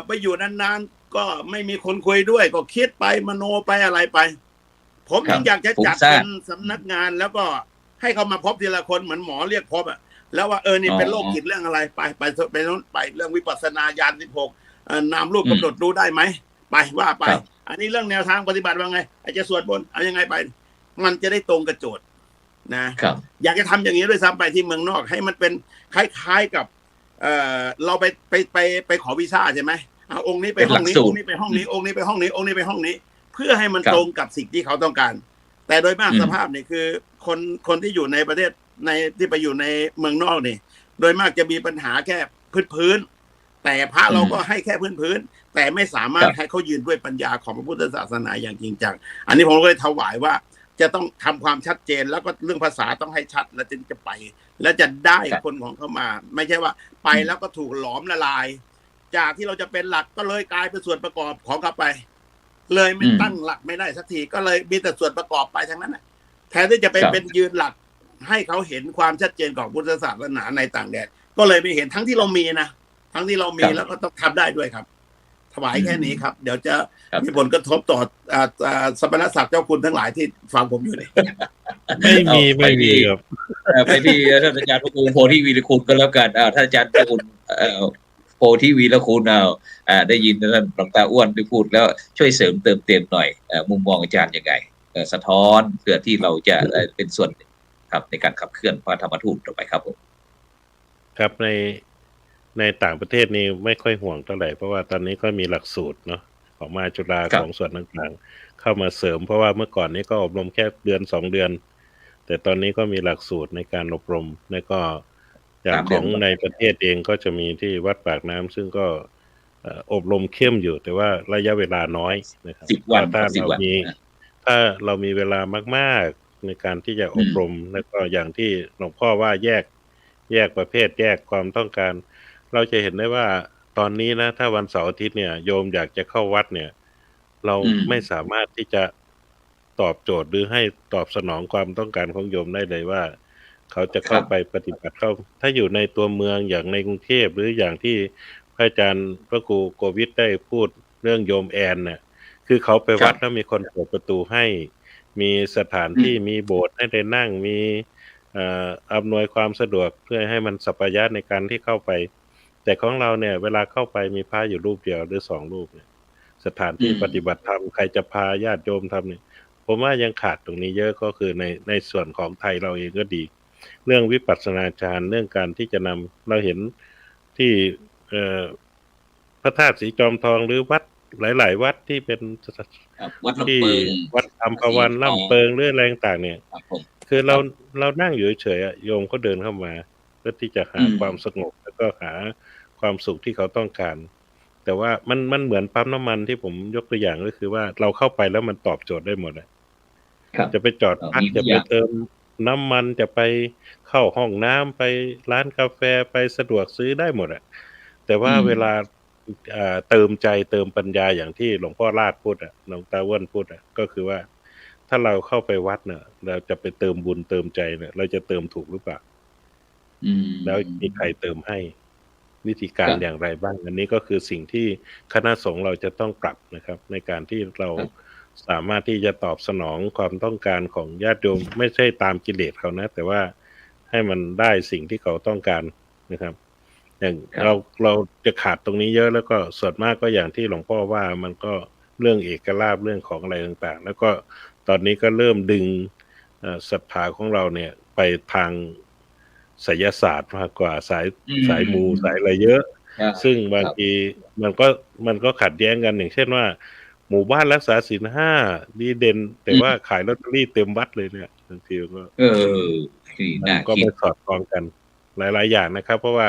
ไปอยู่นานๆก็ไม่มีคนคุยด้วยก็คิดไปมโนไปอะไรไปผมยังอยากจะจัดเป็นสำนักงานแล้วก็ให้เขามาพบทีละคนเหมือนหมอเรียกพบแล้วว่านี่เป็นโรคจิตเรื่องอะไรไปเรื่องวิปัสสนาญาณ16นามรูปกำหนดรู้ได้ไหมไปว่าไปอันนี้เรื่องแนวทางปฏิบัติว่าไงอาจจะสวดบนเอายังไงไปมันจะได้ตรงกับโจทย์นะอยากจะทำอย่างนี้ด้วยซ้ำไปที่เมืองนอกให้มันเป็นคล้ายๆกับเราไปขอวีซ่าใช่ไหมเอาองค์นี้ไปห้องนี้องค์นี้ไปห้องนี้องค์นี้ไปห้องนี้องค์นี้ไปห้องนี้เพื่อให้มันตรงกับสิ่งที่เขาต้องการแต่โดยมากสภาพนี่คือคนที่อยู่ในประเทศในที่ไปอยู่ในเมืองนอกนี่โดยมากจะมีปัญหาแค่พื้นแต่พระเราก็ให้แค่พื้นแต่ไม่สามารถให้เขายืนด้วยปัญญาของพระพุทธศาสนาอย่างจริงจังอันนี้ผมก็เลยถวายว่าจะต้องทำความชัดเจนแล้วก็เรื่องภาษาต้องให้ชัดแล้วจึงจะไปแล้วจะได้คนของเขามาไม่ใช่ว่าไปแล้วก็ถูกหลอมละลายจากที่เราจะเป็นหลักก็เลยกลายเป็นส่วนประกอบของเขาไปเลยไม่ตั้งหลักไม่ได้สักทีก็เลยมีแต่ส่วนประกอบไปทั้งนั้นแทนที่จะไปเป็นยืนหลักให้เขาเห็นความชัดเจนของพุทธศาสนาในต่างแดนก็เลยไม่เห็นทั้งที่เรามีนะทั้งที่เรามีแล้วก็ต้องทำได้ด้วยครับถวายแค่นี้ครับเดี๋ยวจะมีผลกระทบต่อสมณศักดิ์เจ้าคุณทั้งหลายที่ฟังผมอยู่เนี่ยไม่มีครับไปที่ท่านอาจารย์พระคุณโพธิวีรคุณก็แล้วกันท่านอาจารย์พระคุณโพธิวีรคุณได้ยินท่านหลวงตาอ้วนได้พูดแล้วช่วยเสริมเติมเต็มหน่อยมุมมองอาจารย์ยังไงสะท้อนเพื่อที่เราจะเป็นส่วนครับในการขับเคลื่อนพระธรรมทูตต่อไปครับผมครับในต่างประเทศนี่ไม่ค่อยห่วงเท่าไหร่เพราะว่าตอนนี้ก็มีหลักสูตรเนาะของมหาจุฬาของส่วนต่างๆเข้ามาเสริมเพราะว่าเมื่อก่อนนี้ก็อบรมแค่เดือน2 เดือนแต่ตอนนี้ก็มีหลักสูตรในการอบรมและก็อย่างของในประเทศเองก็จะมีที่วัดปากน้ำซึ่งก็ อบรมเข้มอยู่แต่ว่าระยะเวลาน้อยนะครับ 10 วัน ถ้า 10 วัน ถ้าเรามีเวลามากๆในการที่จะอบรมแล้วก็อย่างที่หลวงพ่อว่าแยกประเภทแยกความต้องการ เราจะเห็นได้ว่าตอนนี้นะถ้าวันเสาร์อาทิตย์เนี่ยโยมอยากจะเข้าวัดเนี่ยเราไม่สามารถที่จะตอบโจทย์หรือให้ตอบสนองความต้องการของโยมได้เลยว่าเขาจะเข้าไปปฏิบัติเข้าถ้าอยู่ในตัวเมืองอย่างในกรุงเทพหรืออย่างที่พระอาจารย์พระครูโกวิทได้พูดเรื่องโยมแอนเนี่ยคือเขาไปวัดแล้วมีคนเปิดประตูให้มีสถานที่มีโบสถ์ให้ได้นั่งมีอำนวยความสะดวกเพื่อให้มันสัพยะในการที่เข้าไปแต่ของเราเนี่ยเวลาเข้าไปมีพระอยู่รูปเดียวหรือ2 รูปเนี่ยสถานที่ปฏิบัติธรรมใครจะพาญาติโยมทำเนี่ยผมว่ายังขาดตรงนี้เยอะก็คือในส่วนของไทยเราเองก็ดีเรื่องวิปัสสนาจารย์เรื่องการที่จะนำเราเห็นที่พระธาตุสีจอมทองหรือวัดหลายๆวัดที่เป็นวัดลำ ที่ เปิง วัดอัมพวันล่ำเปิงหรืออะไรต่างๆเนี่ยคือเรานั่งอยู่เฉยๆโยมก็เดินเข้ามาเพื่อที่จะหาความสงบแล้วก็หาความสุขที่เขาต้องการแต่ว่ามันเหมือนปั๊มน้ำมันที่ผมยกตัวอย่างก็คือว่าเราเข้าไปแล้วมันตอบโจทย์ได้หมดจะไปจอดพักจะไปเติมน้ำมันจะไปเข้าห้องน้ำไปร้านกาแฟไปสะดวกซื้อได้หมดแต่ว่าเวลาเติมใจเติมปัญญาอย่างที่หลวงพ่อราชพูดหลวงตาอ้วนพูดก็คือว่าถ้าเราเข้าไปวัดเนี่ยเราจะไปเติมบุญเติมใจเนี่ยเราจะเติมถูกหรือเปล่าแล้วมีใครเติมให้วิธีการอย่างไรบ้างอันนี้ก็คือสิ่งที่คณะสงฆ์เราจะต้องปรับนะครับในการที่เราสามารถที่จะตอบสนองความต้องการของญาติโยมไม่ใช่ตามกิเลสเขานะแต่ว่าให้มันได้สิ่งที่เขาต้องการนะครับอย่างเราจะขาดตรงนี้เยอะแล้วก็ส่วนมากก็อย่างที่หลวงพ่อว่ามันก็เรื่องเอกลาภเรื่องของอะไรต่างๆแล้วก็ตอนนี้ก็เริ่มดึงศรัทธาของเราเนี่ยไปทางไสยศาสตร์มากกว่าสายมูสายอะไรเยอะซึ่งบางทีมันก็ขัดแย้งกันอย่างเช่นว่าหมู่บ้านรักษาศีล5ดีเด่นแต่ว่าขายลอตเตอรี่เต็มวัดเลยเนี่ยบางทีก็ไม่สอดคล้องกันหลายๆอย่างนะครับเพราะว่า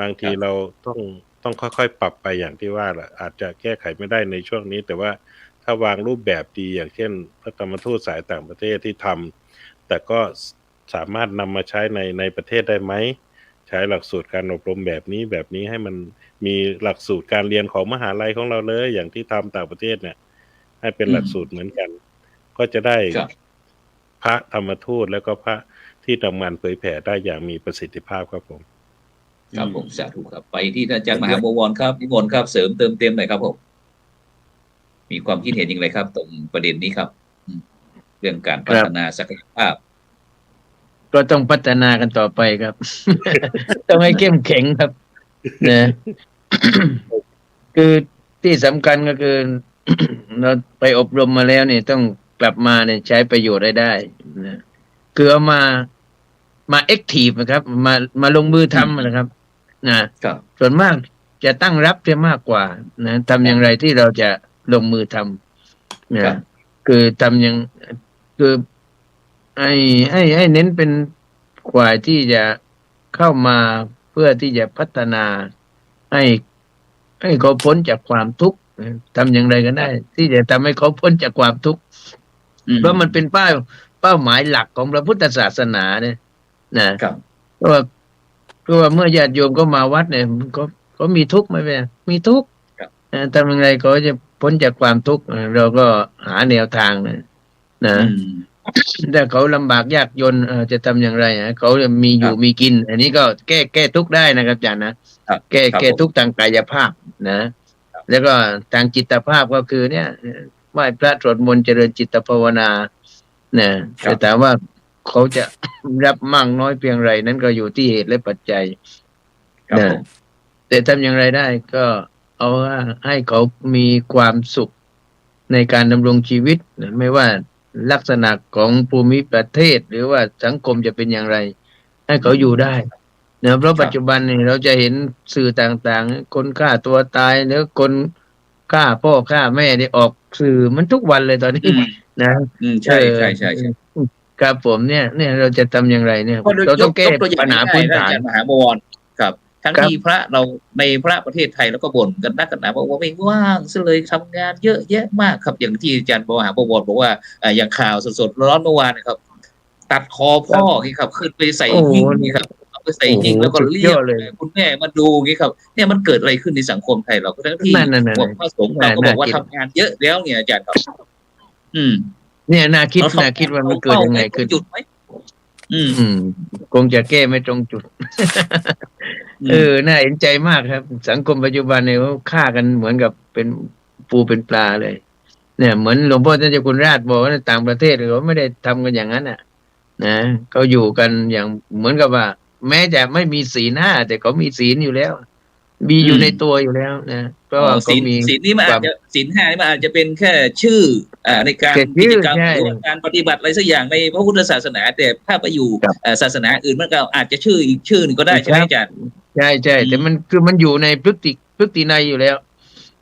บางทีเราต้องค่อยๆปรับไปอย่างที่ว่าแหละอาจจะแก้ไขไม่ได้ในช่วงนี้แต่ว่าถ้าวางรูปแบบดีอย่างเช่นพระธรรมทูตสายต่างประเทศที่ทำแต่ก็สามารถนำมาใช้ในประเทศได้ไหมใช้หลักสูตรการอบรมแบบนี้ให้มันมีหลักสูตรการเรียนของมหาลัยของเราเลยอย่างที่ทำต่างประเทศเนี่ยให้เป็นหลักสูตรเหมือนกันก็จะได้พระธรรมทูตแล้วก็พระที่ทำงานเผยแผ่ได้อย่างมีประสิทธิภาพครับผมครับผมสาธุครับไปที่อาจารย์มหาบวรครับนิมนต์ครับเสริมเติมเต็มหน่อยครับผมมีความคิดเห็นอย่างไรครับตรงประเด็นนี้ครับเรื่องการพัฒนาศักยภาพก็ต้องพัฒนากันต่อไปครับ ต้องให้เข้มแข็งครับนะ คือที่สำคัญก็คือ เราไปอบรมมาแล้วเนี่ยต้องกลับมาเนี่ยใช้ประโยชน์ได้นะคือเอามาแอคทีฟนะครับมาลงมือทำนะครับนะส่วนมากจะตั้งรับจะมากกว่านะทำอย่างไรที่เราจะลงมือทำนะคือทำอย่างคือให้เน้นเป็นฝ่ายที่จะเข้ามาเพื่อที่จะพัฒนาให้เขาพ้นจากความทุกข์ทำอย่างไรก็ได้ที่จะทำให้เขาพ้นจากความทุกข์เพราะมันเป็นเป้าหมายหลักของพระพุทธศาสนาเนี่ยนะครับเพราะว่าเมื่อญาติโยมก็มาวัดเนี่ยเขามีทุกข์ไหมแม่มีทุกข์ทำอย่างไรเขาจะพ้นจากความทุกข์เราก็หาแนวทางนะถ้าเขาลำบากยากจนจะทำอย่างไรเขาจะมีอยู่มีกินอันนี้ก็แก้ทุกข์ได้นะครับอาจารย์นะแก้ทุกข์ทางกายภาพนะแล้วก็ทางจิตภาพก็คือเนี่ยไหว้พระสวดมนต์เจริญจิตภาวนาเนี่ยแต่ถามว่าเขาจะรับมั่งน้อยเพียงไรนั้นก็อยู่ที่เหตุและปัจจัยนะแต่ทำอย่างไรได้ก็เอาให้เขามีความสุขในการดำรงชีวิตไม่ว่าลักษณะของภูมิประเทศหรือว่าสังคมจะเป็นอย่างไรให้เขาอยู่ได้นะเพราะปัจจุบันนี่เราจะเห็นสื่อต่างๆคนฆ่าตัวตายหรือคนฆ่าพ่อฆ่าแม่ได้ออกสื่อมันทุกวันเลยตอนนี้นะใช่ครับผมเนี่ยเราจะทำอย่างไรเนี่ยเราต้องแก้ปัญหาพื้นฐานมหาบวรครับ ทั้งที่พระเราในพระประเทศไทยแล้วก็บ่นกันนักกันหนาบอกว่าไม่ว่างซะเลยทำงานเยอะแยะมากครับอย่างที่อาจารย์มหาประวรบอกว่าอย่างข่าวสดๆร้อนเมื่อวานนะครับตัดคอพ่อนี่ครับขึ้นไปใส่หิ้งนี่ครับเอาไปใส่หิ้งแล้วก็เรียกคุณแม่มาดูนี่ครับเนี่ยมันเกิดอะไรขึ้นในสังคมไทยเราก็ทั้งที่พระสงฆ์เราก็บอกว่าทำงานเยอะแล้วเนี่ยอาจารย์ครับเนี่ยน่าคิดว่ามันเกิดยังไงขึ้นจุดไหมคงจะแก้ไม่ตรงจุดน่าเห็นใจมากครับสังคมปัจจุบันเนี่ยเขาฆ่ากันเหมือนกับเป็นปูเป็นปลาเลยเนี่ยเหมือนหลวงพ่อท่านเจ้าคุณราชบอกว่าในต่างประเทศเขาไม่ได้ทำกันอย่างนั้นนะเขาอยู่กันอย่างเหมือนกับว่าแม้จะไม่มีศีล5แต่เขามีศีลอยู่แล้วมีอยู่ในตัวอยู่แล้วนะเพราะว่าเขามีศีลนี้มันอาจจะศีล5นี่มันอาจจะเป็นแค่ชื่อในการกิจกรรมหรือการปฏิบัติอะไรสักอย่างในพระพุทธศาสนาแต่ถ้าไปอยู่ศาสนาอื่นมันก็อาจจะชื่ออีกชื่อนึงก็ได้ใช่ไหมอาจารย์ใช่แต่มันคือมันอยู่ในพฤตินัยอยู่แล้ว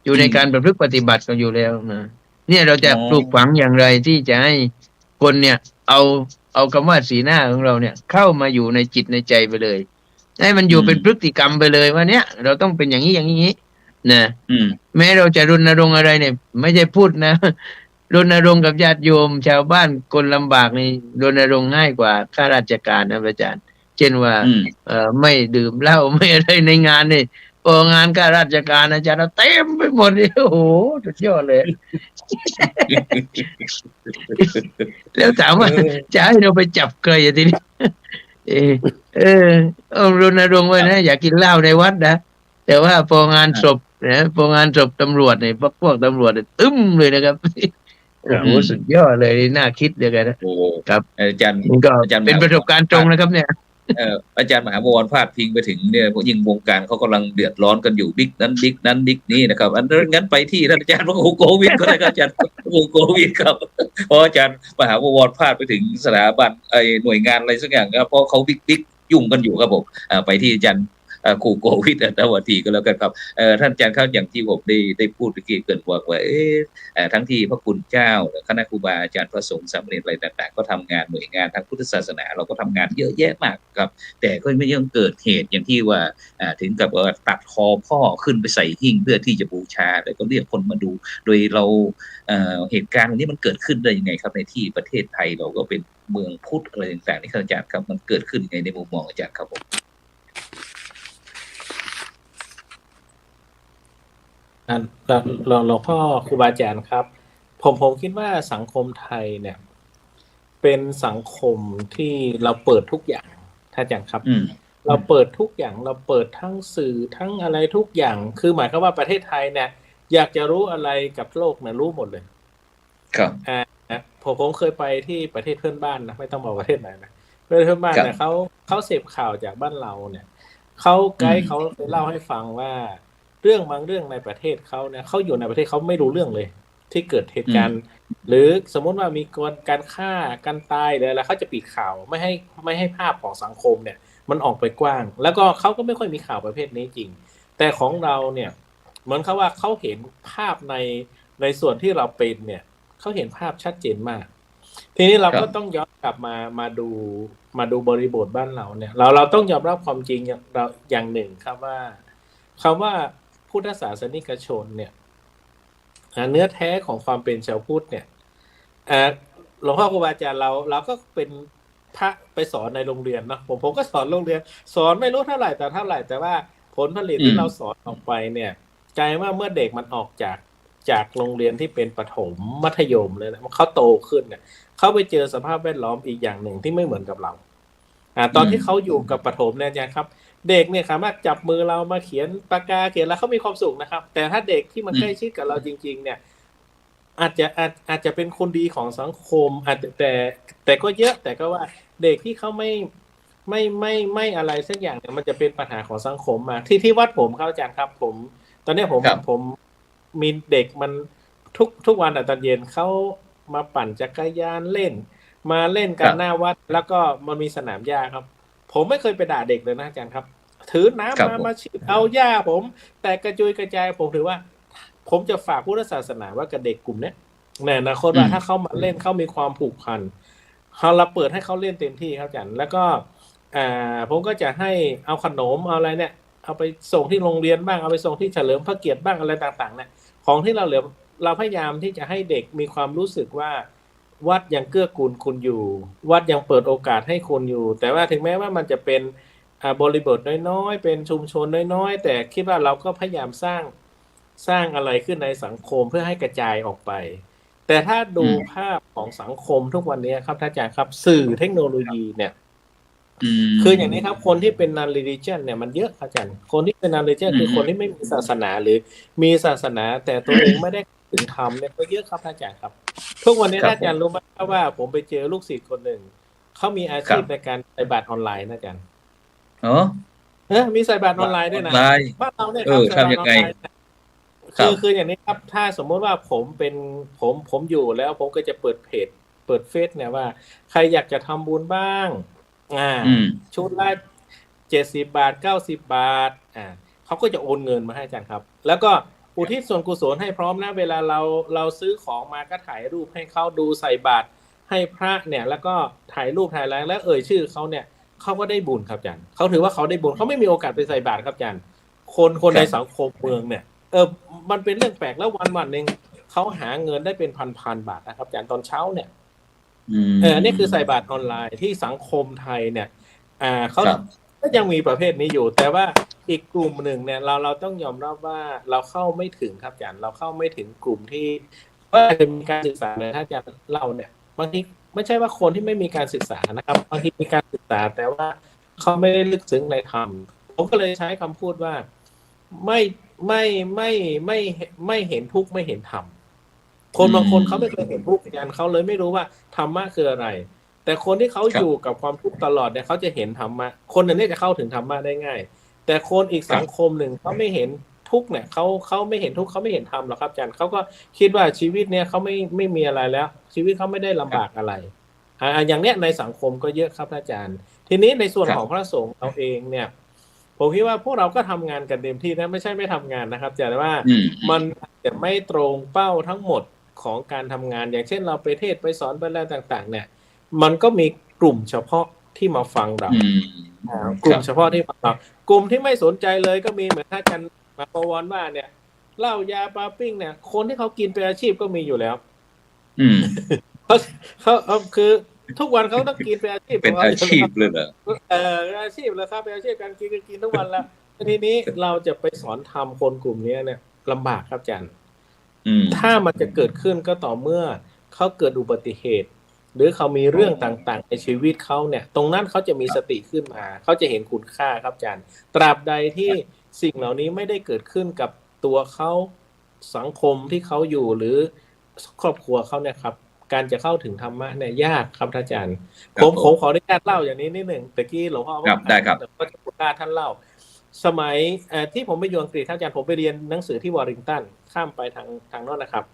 อยู่ในการประพฤติปฏิบัติกันอยู่แล้วนะเนี่ยเราจะปลูกฝังอย่างไรที่จะให้คนเนี่ยเอาคำว่าศีล5ของเราเนี่ยเข้ามาอยู่ในจิตในใจไปเลยให้มันอยู่เป็นพฤติกรรมไปเลยว่าเนี่ยเราต้องเป็นอย่างนี้นะแม้เราจะรณรงค์อะไรเนี่ยไม่ใช่พูดนะรณรงค์กับญาติโยมชาวบ้านคนลำบากนี่รณรงค์ง่ายกว่าข้าราชการนะอาจารย์เช่นว่าไม่ดื่มเหล้าไม่อะไรในงานนี่พองานข้าราชการอาจารย์เต็มไปหมดเลยโอ้โหสุดยอดเลย แล้วถามว่าจะให้เราไปจับใครทีนี้รณรงค์ไว้นะอย่ากินเหล้าในวัดนะแต่ว่าพองานศพนะพองานศพตำรวจเนี่ยพวกตำรวจตึ้มเลยนะครับโอ้โหสุดยอดเลยน่าคิดเลยกันนะครับอาจารย์ก็เป็นประสบการณ์ตรงนะครับเนี่ยอาจารย์มหาบวรพาดพิงไปถึงเนี่ยพวกยิ่งวงการเขากำลังเดือดร้อนกันอยู่บิ๊กนั้นบิ๊กนี้นะครับอันนั้นงั้นไปที่ท่านอาจารย์พระครูโกวิทก็ได้ครับอาจารย์พระครูโกวิทครับเพราะอาจารย์มหาบวรพาดไปถึงสถาบันหน่วยงานอะไรสักอย่างครับเพราะเขาบิ๊กยุ่งกันอยู่ครับผมไปที่อาจารย์ครูโกวิทแต่วันทีก็แล้วกันครับท่านอาจารย์เขาอย่างที่ผมได้พูดเมื่อกี้เกินบอกว่าทั้งที่พระคุณเจ้าคณะครูบาอาจารย์พระสงฆ์สามเณรอะไรต่างๆก็ทำงานหน่วยงานทางพุทธศาสนาเราก็ทำงานเยอะแยะมากครับแต่ก็ไม่ยังเกิดเหตุอย่างที่ว่าถึงกับตัดคอพ่อขึ้นไปใส่หิ้งเพื่อที่จะบูชาแต่ก็เรียกคนมาดูโดยเราเหตุการณ์นี้มันเกิดขึ้นได้ยังไงครับในที่ประเทศไทยเราก็เป็นเมืองพุทธอะไรต่างๆนี่อาจารย์ครับมันเกิดขึ้นยังไงในมุมมองอาจารย์ครับผมหลวงพ่อครูบาอาจารย์ครับผมคิดว่าสังคมไทยเนี่ยเป็นสังคมที่เราเปิดทุกอย่างท่านอาจารย์ครับเราเปิดทุกอย่างเราเปิดทั้งสื่อทั้งอะไรทุกอย่างคือหมายความว่าประเทศไทยเนี่ยอยากจะรู้อะไรกับโลกเนี่ยรู้หมดเลยครับผมเคยไปที่ประเทศเพื่อนบ้านนะไม่ต้องบอกประเทศไหนนะเพื่อนบ้านเนี่ยเขาเสพข่าวจากบ้านเราเนี่ยเขาไกด์เขาเล่าให้ฟังว่าเรื่องบางเรื่องในประเทศเขาเนี่ยเขาอยู่ในประเทศเขาไม่รู้เรื่องเลยที่เกิดเหตุการณ์หรือสมมติว่ามีการฆ่าการตายหรืออะไรเขาจะปิดข่าวไม่ให้ภาพของสังคมเนี่ยมันออกไปกว้างแล้วก็เขาก็ไม่ค่อยมีข่าวประเภทนี้จริงแต่ของเราเนี่ยเหมือนเขาว่าเขาเห็นภาพในส่วนที่เราเป็นเนี่ยเขาเห็นภาพชัดเจนมากทีนี้เราก็ต้องย้อนกลับมาดูบริบทบ้านเราเนี่ยเราต้องยอมรับความจริงอย่างหนึ่งครับว่าคำว่าพุทธศาสนิกชนเนี่ยเนื้อแท้ของความเป็นชาวพุทธเนี่ยหลวงพ่อครูบาอาจารย์เราก็เป็นพระไปสอนในโรงเรียนเนาะผมก็สอนโรงเรียนสอนไม่รู้เท่าไหร่แต่ว่าผลผลิตที่เราสอนออกไปเนี่ยกลายว่าเมื่อเด็กมันออกจากโรงเรียนที่เป็นประถมมัธยมเลยนะเขาโตขึ้นเนี่ยเขาไปเจอสภาพแวดล้อมอีกอย่างหนึ่งที่ไม่เหมือนกับเราตอนที่เขาอยู่กับประถมเนี่ยอาจารย์ครับเด็กเนี่ยสามารถจับมือเรามาเขียนปากกาเขียนแล้วเขามีความสุขนะครับแต่ถ้าเด็กที่มันใกล้ชิดกับเราจริงๆเนี่ยอาจจะเป็นคนดีของสังคมอาจจะแต่ก็เยอะแต่ก็ว่าเด็กที่เขาไม่อะไรสักอย่างเนี่ยมันจะเป็นปัญหาของสังคมมาที่วัดผมครับอาจารย์ครับผมตอนนี้ผมมีเด็กมันทุกวันตอนเย็นเขามาปั่นจักรยานเล่นมาเล่นกันหน้าวัดแล้วก็มันมีสนามหญ้าครับผมไม่เคยไปด่าเด็กเลยนะอาจารย์ครับถือน้ำมาฉีดเอาหญ้าผมแต่กระจุยกระจายผมถือว่าผมจะฝากพุทธศาสนาว่ากับเด็กกลุ่มนี้ในอนาคตว่าถ้าเขามาเล่นเขามีความผูกพันเราเปิดให้เขาเล่นเต็มที่ครับอาจารย์แล้วก็ผมก็จะให้เอาขนมเอาอะไรเนี่ย เอาไปส่งที่โรงเรียนบ้างเอาไปส่งที่เฉลิมพระเกียรติบ้างอะไรต่างๆเนี่ยของที่เราเหลือเราพยายามที่จะให้เด็กมีความรู้สึกว่าวัดยังเกื้อกูลคุณอยู่วัดยังเปิดโอกาสให้คุณอยู่แต่ว่าถึงแม้ว่ามันจะเป็นบริบทน้อยๆเป็นชุมชนน้อยๆแต่คิดว่าเราก็พยายามสร้างอะไรขึ้นในสังคมเพื่อให้กระจายออกไปแต่ถ้าดูภาพของสังคมทุกวันนี้ครับท่านอาจารย์ครับสื่อเทคโนโลยีเนี่ยคืออย่างนี้ครับคนที่เป็น non religion เนี่ยมันเยอะอาจารย์คนที่เป็น non religion คือคนที่ไม่มีศาสนาหรือมีศาสนาแต่ตัวเองไม่ได้ถึงธรรมเนี่ยก็เยอะครับอาจารย์ครับทุกวันนี้อาจารย์รู้ไหมว่าผมไปเจอลูกศิษย์คนหนึ่งเขามีอาชีพในการใส่บาตรออนไลน์นะอาจารย์มีใส่บาตรออนไลน์ด้วยนะบ้านเราเนี่ยครับใส่บาตรออนไลน์คืออย่างนี้ครับถ้าสมมติว่าผมอยู่แล้วผมก็จะเปิดเพจเปิดเฟซเนี่ยว่าใครอยากจะทำบุญบ้างชุดละ70 บาท90 บาทเขาก็จะโอนเงินมาให้อาจารย์ครับแล้วก็อุทิศส่วนกุศลให้พร้อมนะเวลาเราซื้อของมาก็ถ่ายรูปให้เขาดูใส่บาตรให้พระเนี่ยแล้วก็ถ่ายรูปถ่ายอะไรแล้วชื่อเขาเนี่ยเขาก็ได้บุญครับอาจารย์เขาถือว่าเขาได้บุญเขาไม่มีโอกาสไปใส่บาตรครับอาจารย์คนในสังคมเมืองเนี่ยมันเป็นเรื่องแปลกแล้ววันนึงเขาหาเงินได้เป็นพันบาทนะครับอาจารย์ตอนเช้าเนี่ยนี่คือใส่บาตรออนไลน์ที่สังคมไทยเนี่ยเขาก็ยังมีประเภทนี้อยู่แต่ว่าอีกกลุ่มหนึ่งเนี่ยเราต้องยอมรับว่าเราเข้าไม่ถึงครับอาจารย์เราเข้าไม่ถึงกลุ่มที่ว่าจะมีการศึกษาเลยถ้าอาจารย์เล่าเนี่ยบางทีไม่ใช่ว่าคนที่ไม่มีการศึกษานะครับบางทีมีการศึกษาแต่ว่าเขาไม่ได้ลึกซึ้งในธรรมผมก็เลยใช้คำพูดว่าไม่เห็นทุกข์ไม่เห็นธรรมคนบางคนเขาไม่เคยเห็นทุกข์กันเขาเลยไม่รู้ว่าธรรมะคืออะไรแต่คนที่เขาอยู่กับความทุกข์ตลอดเนี่ยเขาจะเห็นธรรมะคนนึงจะเข้าถึงธรรมะได้ง่ายแต่คนอีกสังคมหนึ่งเขาไม่เห็นทุกข์เนี่ยเขาไม่เห็นทุกข์เขาไม่เห็นธรรมหรอกครับอาจารย์เขาก็คิดว่าชีวิตเนี่ยเขาไม่มีอะไรแล้วชีวิตเขาไม่ได้ลำบากอะไรอย่างเนี้ยในสังคมก็เยอะครับอาจารย์ทีนี้ในส่วนของพระสงฆ์เราเองเนี่ยผมคิดว่าพวกเราก็ทำงานกันเต็มที่นะไม่ใช่ไม่ทำงานนะครับแต่ว่ามันจะไม่ตรงเป้าทั้งหมดของการทำงานอย่างเช่นเราไปเทศไปสอนไปอะไรต่างๆเนี่ยมันก็มีกลุ่มเฉพาะที่มาฟังเรากลุ่มเฉพาะที่ฟังเรากลุ่มที่ไม่สนใจเลยก็มีเหมือนท่านอาจารย์มาประวรว่าเนี่ยเหล้ายาปลาปิ้งเนี่ยคนที่เขากินเป็นอาชีพก็มีอยู่แล้วเขาคือทุกวันเขาต้องกินเป็นอาชีพเป็นอาชีพเลยเหรออาชีพเลยครับเป็นอาชีพการกินทุกวันแล้วทีนี้เราจะไปสอนทำคนกลุ่มนี้เนี่ยลำบากครับอาจารย์ถ้ามันจะเกิดขึ้นก็ต่อเมื่อเขาเกิดอุบัติเหตุหรือเขามีเรื่องต่างๆในชีวิตเขาเนี่ยตรงนั้นเขาจะมีสติขึ้นมาเขาจะเห็นคุณค่าครับอาจารย์ตราบใดที่สิ่งเหล่านี้ไม่ได้เกิดขึ้นกับตัวเขาสังคมที่เขาอยู่หรือครอบครัวเขาเนี่ยครับการจะเข้าถึงธรรมะเนี่ยยากครับอาจารย์ผมขออนุญาตเล่าอย่างนี้นิดหนึ่งตะกี้หลวงพ่อได้ครับก็จะพูดท่านเล่าสมัยที่ผมไปอยู่อังกฤษท่านอาจารย์ผมไปเรียนหนังสือที่วอริงตันข้ามไปทางโน้นนะครับ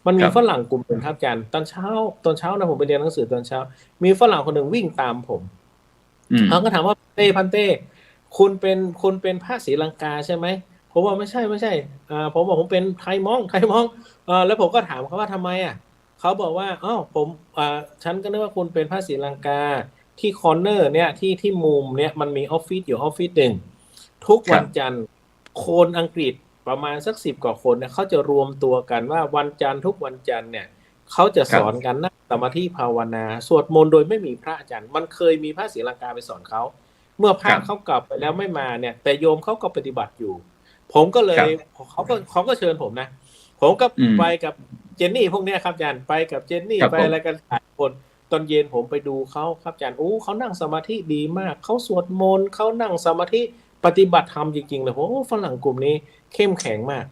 มันมีฝรั่งกลุ่มหนึ่งครับอาจารย์ตอนเช้านะผมไปเรียนหนังสือตอนเช้ามีฝรั่งคนหนึ่งวิ่งตามผมเขาก็ถามว่าพันเต้คุณเป็นพระศรีลังกาใช่ไหมผมบอกไม่ใช่ผมบอกผมเป็นไทยม้องแล้วผมก็ถามเขาว่าทำไมเขาบอกว่าผมฉันก็นึกว่าคุณเป็นพระศรีลังกาที่คอร์เนอร์เนี่ยที่มุมเนี่ยมันมีออฟฟิศอยู่ออฟฟิศหนึ่งทุกวันจันทร์คนอังกฤษประมาณสัก10 กว่าคนเนี่ยเขาจะรวมตัวกันว่าวันจันทร์ทุกวันจันทร์เนี่ยเขาจะสอนกันนั่งสมาธิภาวนาสวดมนต์โดยไม่มีพระอาจารย์มันเคยมีพระศรีลังกาไปสอนเขาเมื่อพระเขากลับไปแล้วไม่มาเนี่ยแต่โยมเขาก็ปฏิบัติอยู่ผมก็เลยเขาก็เชิญผมนะผมก็ไปกับเจนนี่พวกนี้ครับอาจารย์ไปกับเจนนี่ไปอะไรกันหลายคนตอนเย็นผมไปดูเขาครับอาจารย์เขานั่งสมาธิดีมากเขาสวดมนต์เขานั่งสมาธิปฏิบัติธรรมจริงๆเลยผมฝรั่งกลุ่มนี้เข้มแข็งมาก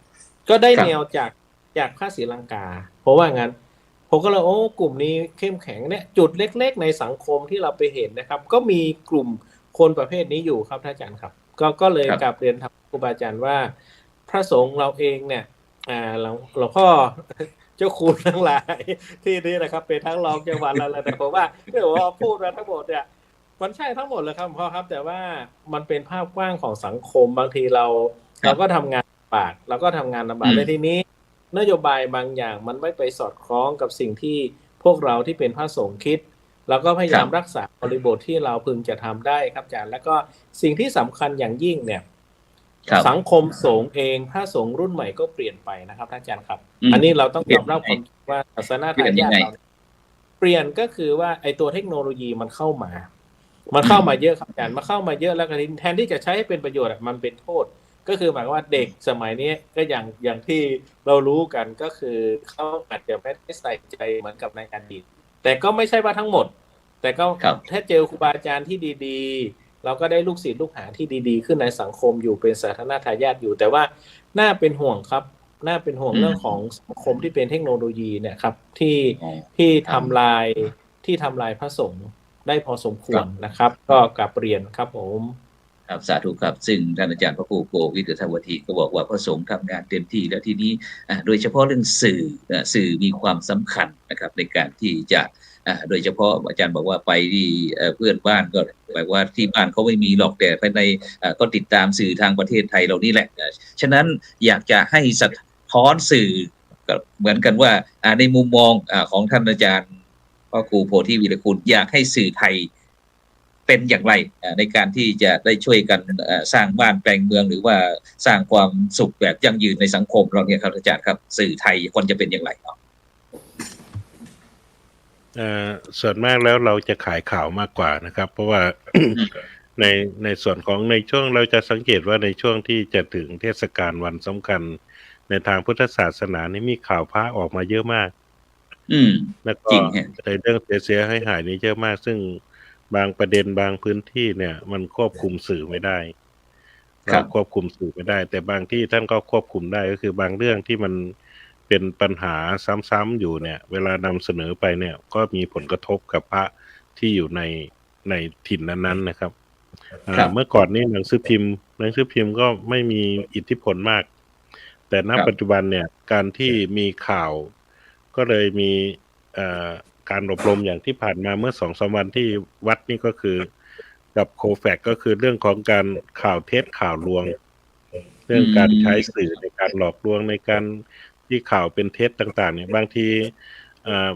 ก็ได้แนวจากพระศรีลังกาเพราะว่างั้นผมก็เลยกลุ่มนี้เข้มแข็งเนี่ยจุดเล็กๆในสังคมที่เราไปเห็นนะครับก็มีกลุ่มคนประเภทนี้อยู่ครับท่านอาจารย์ครับก็เลยกลับเรียนครับครูบาอาจารย์ว่าพระสงฆ์เราเองเนี่ยหลวงพ่อเจ้าคุณทั้งหลายที่นี่นะครับเป็นทั้งรองจังหวัดอะไรแต่ผมว่าพูดมาทั้งหมดเนี่ยมันใช่ทั้งหมดเลยครับพ่อครับแต่ว่ามันเป็นภาพกว้างของสังคมบางทีเราก็ทำงานลำบากเราก็ทำงานลำบากในที่นี้นโยบายบางอย่างมันไม่ไปสอดคล้องกับสิ่งที่พวกเราที่เป็นพระสงฆ์คิดเราก็พยายามรักษาบริบทที่เราพึงจะทำได้ครับอาจารย์แล้วก็สิ่งที่สำคัญอย่างยิ่งเนี่ย สังคมสงฆ์เองพระสงฆ์รุ่นใหม่ก็เปลี่ยนไปนะครับท่านอาจารย์ครับอันนี้เราต้องยอมรับความว่าศาสนาทายาทเราเปลี่ยนก็คือว่าไอตัวเทคโนโลยีมันเข้ามาเยอะครับอาจารย์มาเข้ามาเยอะแล้วก็แทนที่จะใช้ให้เป็นประโยชน์มันเป็นโทษก็คือหมายว่าเด็กสมัยนี้ก็อย่างที่เรารู้กันก็คือเขาอาจจะไม่ได้ใส่ใจเหมือนกับในอดีตแต่ก็ไม่ใช่ว่าทั้งหมดแต่ก็ถ้าเจอครูบาอาจารย์ที่ดีๆเราก็ได้ลูกศิษย์ลูกหาที่ดีๆขึ้นในสังคมอยู่เป็นสาธารณทายาทอยู่แต่ว่าน่าเป็นห่วงครับน่าเป็นห่วงเรื่องของสังคมที่เป็นเทคโนโลยีเนี่ยครับที่ทำลายพระสงฆ์ได้พอสมควรนะครับก็กลับเรียนครับผมครับสาธุครับซึ่งท่านอาจารย์พระครูโกวิทยาวัฒน์ก็บอกว่าพระสงฆ์ทำงานเต็มที่แล้วทีนี้โดยเฉพาะเรื่องสื่อมีความสำคัญนะครับในการที่จะโดยเฉพาะอาจารย์บอกว่าไปที่เพื่อนบ้านก็แปลว่าที่บ้านเขาไม่มีหรอกแต่ภายในก็ติดตามสื่อทางประเทศไทยเรานี่แหละฉะนั้นอยากจะให้สะท้อนสื่อเหมือนกันว่าในมุมมองของท่านอาจารย์พระครูโพธิวีรคุณอยากให้สื่อไทยเป็นอย่างไรในการที่จะได้ช่วยกันสร้างบ้านแปลงเมืองหรือว่าสร้างความสุขแบบยั่งยืนในสังคมเราเนี่ยครับอาจารย์ครับสื่อไทยควรจะเป็นอย่างไรครับส่วนมากแล้วเราจะขายข่าวมากกว่านะครับเพราะว่า ในส่วนของในช่วงเราจะสังเกตว่าในช่วงที่จะถึงเทศกาลวันสำคัญในทางพุทธศาสนานี่มีข่าวพระออกมาเยอะมากแล้วก็ในเรื่องเสียหายนี่เยอะมากซึ่งบางประเด็นบางพื้นที่เนี่ยมันควบคุมสื่อไม่ได้เราควบคุมสื่อไม่ได้แต่บางที่ท่านก็ควบคุมได้ก็คือบางเรื่องที่มันเป็นปัญหาซ้ำๆอยู่เนี่ยเวลานำเสนอไปเนี่ยก็มีผลกระทบกับพระที่อยู่ในถิ่นนั้นๆนะครับเมื่อก่อนนี้หนังสือพิมพ์ก็ไม่มีอิทธิพลมากแต่ณปัจจุบันเนี่ยการที่มีข่าวก็เลยมีการอบรมอย่างที่ผ่านมาเมื่อ 2-3 วันที่วัดนี่ก็คือกับโคแฟกก็คือเรื่องของการข่าวเท็จข่าวลวงเรื่องการใช้สื่อในการหลอกลวงในการที่ข่าวเป็นเท็จต่างๆเนี่ยบางที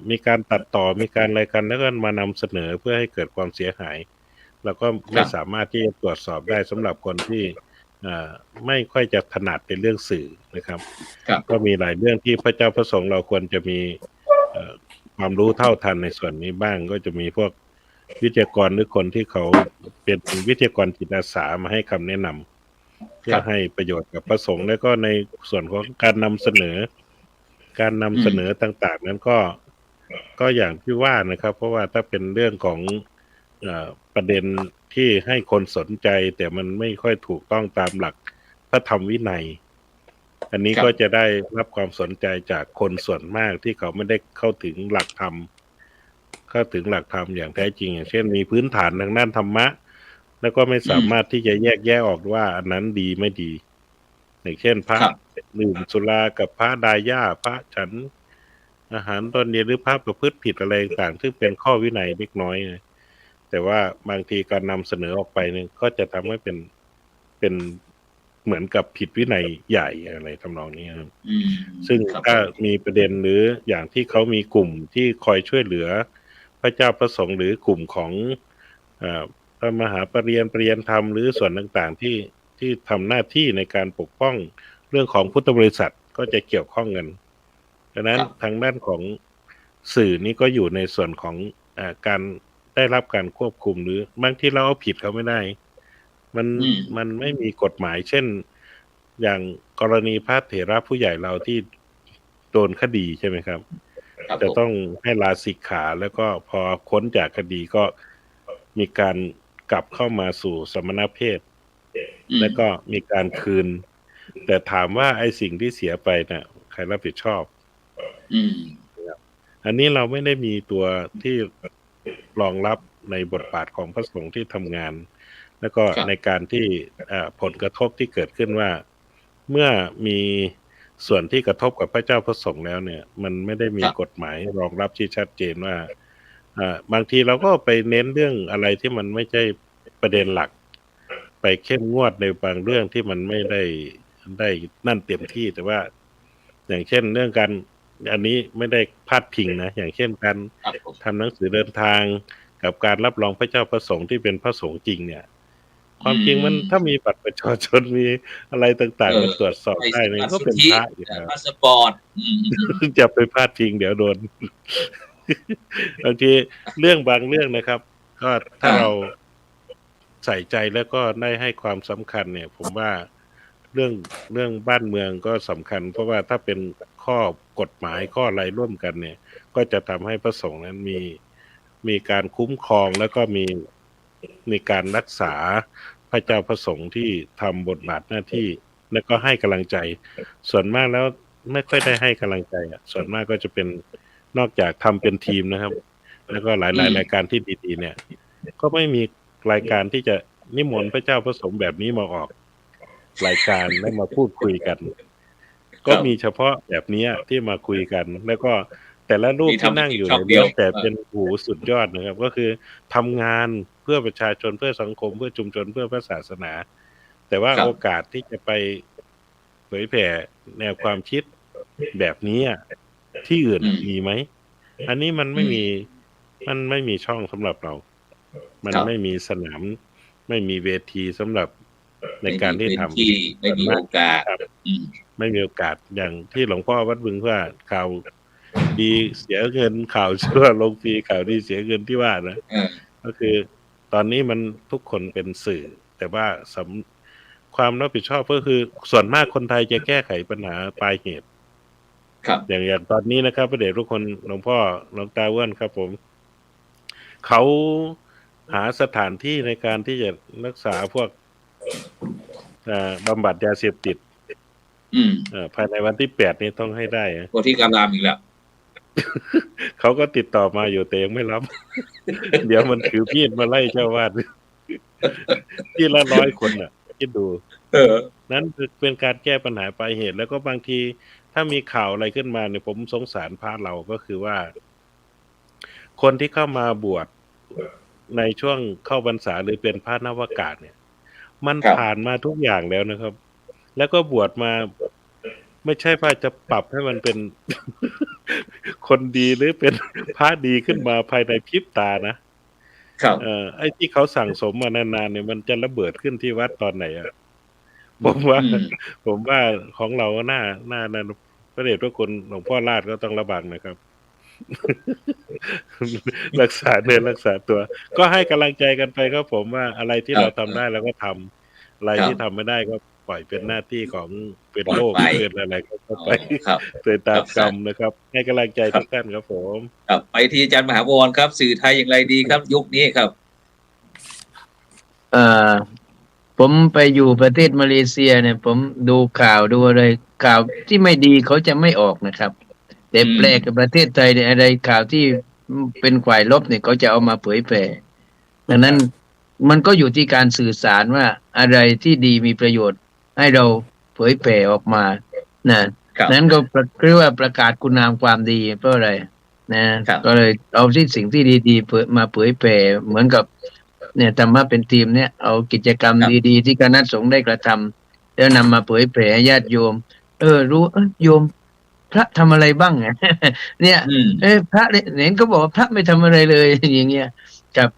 มีการตัดต่อมีการอะไรกันแล้วก็มานำเสนอเพื่อให้เกิดความเสียหายแล้วก็ไม่สามารถที่จะตรวจสอบได้สำหรับคนที่ไม่ค่อยจะถนัดในเรื่องสื่อนะครับก็มีหลายเรื่องที่พระเจ้าพระสงฆ์เราควรจะมีความรู้เท่าทันในส่วนนี้บ้างก็จะมีพวกวิทยากรหรือคนที่เขาเป็นวิทยากรจิตอาสามาให้คำแนะนำเพื่อให้ประโยชน์กับพระสงฆ์แล้วก็ในส่วนของการนำเสนอต่างๆนั้นก็อย่างที่ว่านะครับเพราะว่าถ้าเป็นเรื่องของประเด็นที่ให้คนสนใจแต่มันไม่ค่อยถูกต้องตามหลักพระธรรมวินัยอันนี้ก็จะได้รับความสนใจจากคนส่วนมากที่เขาไม่ได้เข้าถึงหลักธรรมอย่างแท้จริงอย่างเช่นมีพื้นฐานทางด้านธรรมะแล้วก็ไม่สามารถที่จะแยกแยะออกว่าอันนั้นดีไม่ดีอย่างเช่นพระดื่มสุรากับพระดาย่าพระฉันอาหารตอนเย็นหรือพระประพฤติผิดอะไรต่างๆซึ่งเป็นข้อวินัยเล็กน้อยแต่ว่าบางทีการนำเสนอออกไปเนี่ยก็จะทำให้เป็นเหมือนกับผิดวินัยใหญ่อะไรทำนองนี้ครับซึ่งถ้ามีประเด็นหรืออย่างที่เขามีกลุ่มที่คอยช่วยเหลือพระเจ้าพระสงฆ์หรือกลุ่มของพระมหาปริยญธรรมหรือส่วนต่างๆที่ทำหน้าที่ในการปกป้องเรื่องของพุทธบริษัทก็จะเกี่ยวข้องกันดังนั้นทางด้านของสื่อนี้ก็อยู่ในส่วนของการได้รับการควบคุมหรือบางทีเราเอาผิดเขาไม่ได้มันไม่มีกฎหมายเช่นอย่างกรณีพระเถระผู้ใหญ่เราที่โดนคดีใช่ไหมครับจะต้องให้ลาสิกขาแล้วก็พอพ้นจากคดีก็มีการกลับเข้ามาสู่สมณเพศแล้วก็มีการคืนแต่ถามว่าไอ้สิ่งที่เสียไปน่ะใครรับผิดชอบอันนี้เราไม่ได้มีตัวที่รองรับในบทบาทของพระสงฆ์ที่ทำงานแล้วก็ในการที่ผลกระทบที่เกิดขึ้นว่าเมื่อมีส่วนที่กระทบกับพระเจ้าพระสงฆ์แล้วเนี่ยมันไม่ได้มีกฎหมายรองรับที่ชัดเจนว่าบางทีเราก็ไปเน้นเรื่องอะไรที่มันไม่ใช่ประเด็นหลักไปเข้มงวดในบางเรื่องที่มันไม่ได้นั่นเต็มที่แต่ว่าอย่างเช่นเรื่องการอันนี้ไม่ได้พาดพิงนะอย่างเช่นการทำหนังสือเดินทางกับการรับรองพระเจ้าพระสงฆ์ที่เป็นพระสงฆ์จริงเนี่ย ความจริงมันถ้ามีบัตรประชาชนมีอะไรต่างๆมันตรวจสอบได้เนี่ยก็เป็นพระอยู่แล้ว พาสปอร์ต จะไปพลาดพิงเดี๋ยวโดน บางทีเรื่องบางเรื่องนะครับ ก็ถ้าเราใส่ใจแล้วก็ได้ให้ความสำคัญเนี่ย ผมว่าเรื่องบ้านเมืองก็สำคัญ เพราะว่าถ้าเป็นข้อกฎหมายข้ออะไรร่วมกันเนี่ย ก็จะทำให้พระสงฆ์นั้นมีการคุ้มครองแล้วก็มีการรักษาพระเจ้าพระสงฆ์ที่ทำบทบาทหน้าที่แล้วก็ให้กำลังใจ ส่วนมากแล้วไม่ค่อยได้ให้กำลังใจอ่ะส่วนมากก็จะเป็นนอกจากทำเป็นทีมนะครับ แล้วก็หลายรายการที่ดีๆเนี่ย ก็ไม่มีรายการที่จะนิมนต์พระเจ้าพระสงฆ์แบบนี้มาออกรายการและมาพูดคุยกัน ก็มีเฉพาะแบบนี้ที่มาคุยกัน แล้วก็แต่ละรูปที่นั่งอยู่เนี่ยแต่เป็นหูสุดยอดนะครับ ก็คือทำงานเพื่อประชาชนเพื่อสังคมเพื่อชุมชนเพื่อพระศาสนา แต่ว่าโอกาสที่จะไปเผยแผ่แนวความคิดแบบนี้ที่อื่นมีไหมอันนี้มันไม่มีช่องสำหรับเรา มันไม่มีสนามไม่มีเวทีสำหรับในการที่ทำไม่มีโอกาสไม่มีโอกาสอย่างที่หลวงพ่อวัดบึงว่าข่าวดีเสียเงินข่าวชั่วลงฟรีข่าวดีเสียเงินที่ว่านะก็คือตอนนี้มันทุกคนเป็นสื่อแต่ว่าความรับผิดชอบก็คือส่วนมากคนไทยจะแก้ไขปัญหาปลายเหตุอย่างตอนนี้นะครับพระเดชทุกคนหลวงพ่อหลวงตาอ้วนครับผมเขาหาสถานที่ในการที่จะรักษาพวกบำบัดยาเสพติดภายในวันที่8นี้ต้องให้ได้พวกที่การามอีกแล้ว เขาก็ติดต่อมาอยู่แต่ยังไม่รับ เดี๋ยวมันถือมีดมาไล่เจ้าวาดที่ละ100 คนคิดดูนั้นเป็นการแก้ปัญหาปลายเหตุแล้วก็บางทีถ้ามีข่าวอะไรขึ้นมาเนี่ยผมสงสารพระเราก็คือว่าคนที่เข้ามาบวชในช่วงเข้าพรรษาหรือเป็นพระนวากาศเนี่ยมันผ่านมาทุกอย่างแล้วนะครับ แล้วก็บวชมาไม่ใช่ว่าจะปรับให้มันเป็น คนดีหรือเป็นพระดีขึ้นมาภายในพริบตานะครับไอ้ที่เขาสั่งสมมานานๆเนี่ยมันจะระเบิดขึ้นที่วัดตอนไหนผมว่าของเราหน้าพระเดชพระคุณหลวงพ่อราชก็ต้องระวังนะครับ รักษาเนื้อรักษาตัวก็ให้กำลังใจกันไปครับผมว่าอะไรที่เราทำได้เราก็ทำอะไรที่ทำไม่ได้ก็ปล่อยเป็นหน้าที่ของเป็นโลกเป็นอะไรก็ไปเป็นตามกรรมนะครับให้กำลังใจทุกท่านครับผมไปที่อาจารย์มหาวรครับสื่อไทยอย่างไรดีครับยุคนี้ครับผมไปอยู่ประเทศมาเลเซียเนี่ยผมดูข่าวดูอะไรข่าวที่ไม่ดีเขาจะไม่ออกนะครับแต่แปลกกับประเทศไทยเนี่ยอะไรข่าวที่เป็นฝ่ายลบเนี่ยเขาจะเอามาเผยแผ่ดังนั้นมันก็อยู่ที่การสื่อสารว่าอะไรที่ดีมีประโยชน์ให้เราเผยแผ่ออกมานั้นก็เรียกว่าประกาศคุณงามความดีเพราะอะไรก็เลยเอาสิ่งที่ดีๆมาเผยแผ่เหมือนกับเนี่ยธรรมะเป็นทีมเนี่ยเอากิจกรรมดีๆที่คณะสงฆ์ได้กระทำแล้วนำมาเผยแผ่ญาติโยมรู้โยมพระทำอะไรบ้างเนี่ยพระเห็นเขาบอกว่าพระไม่ทำอะไรเลยอย่างเงี้ยครับ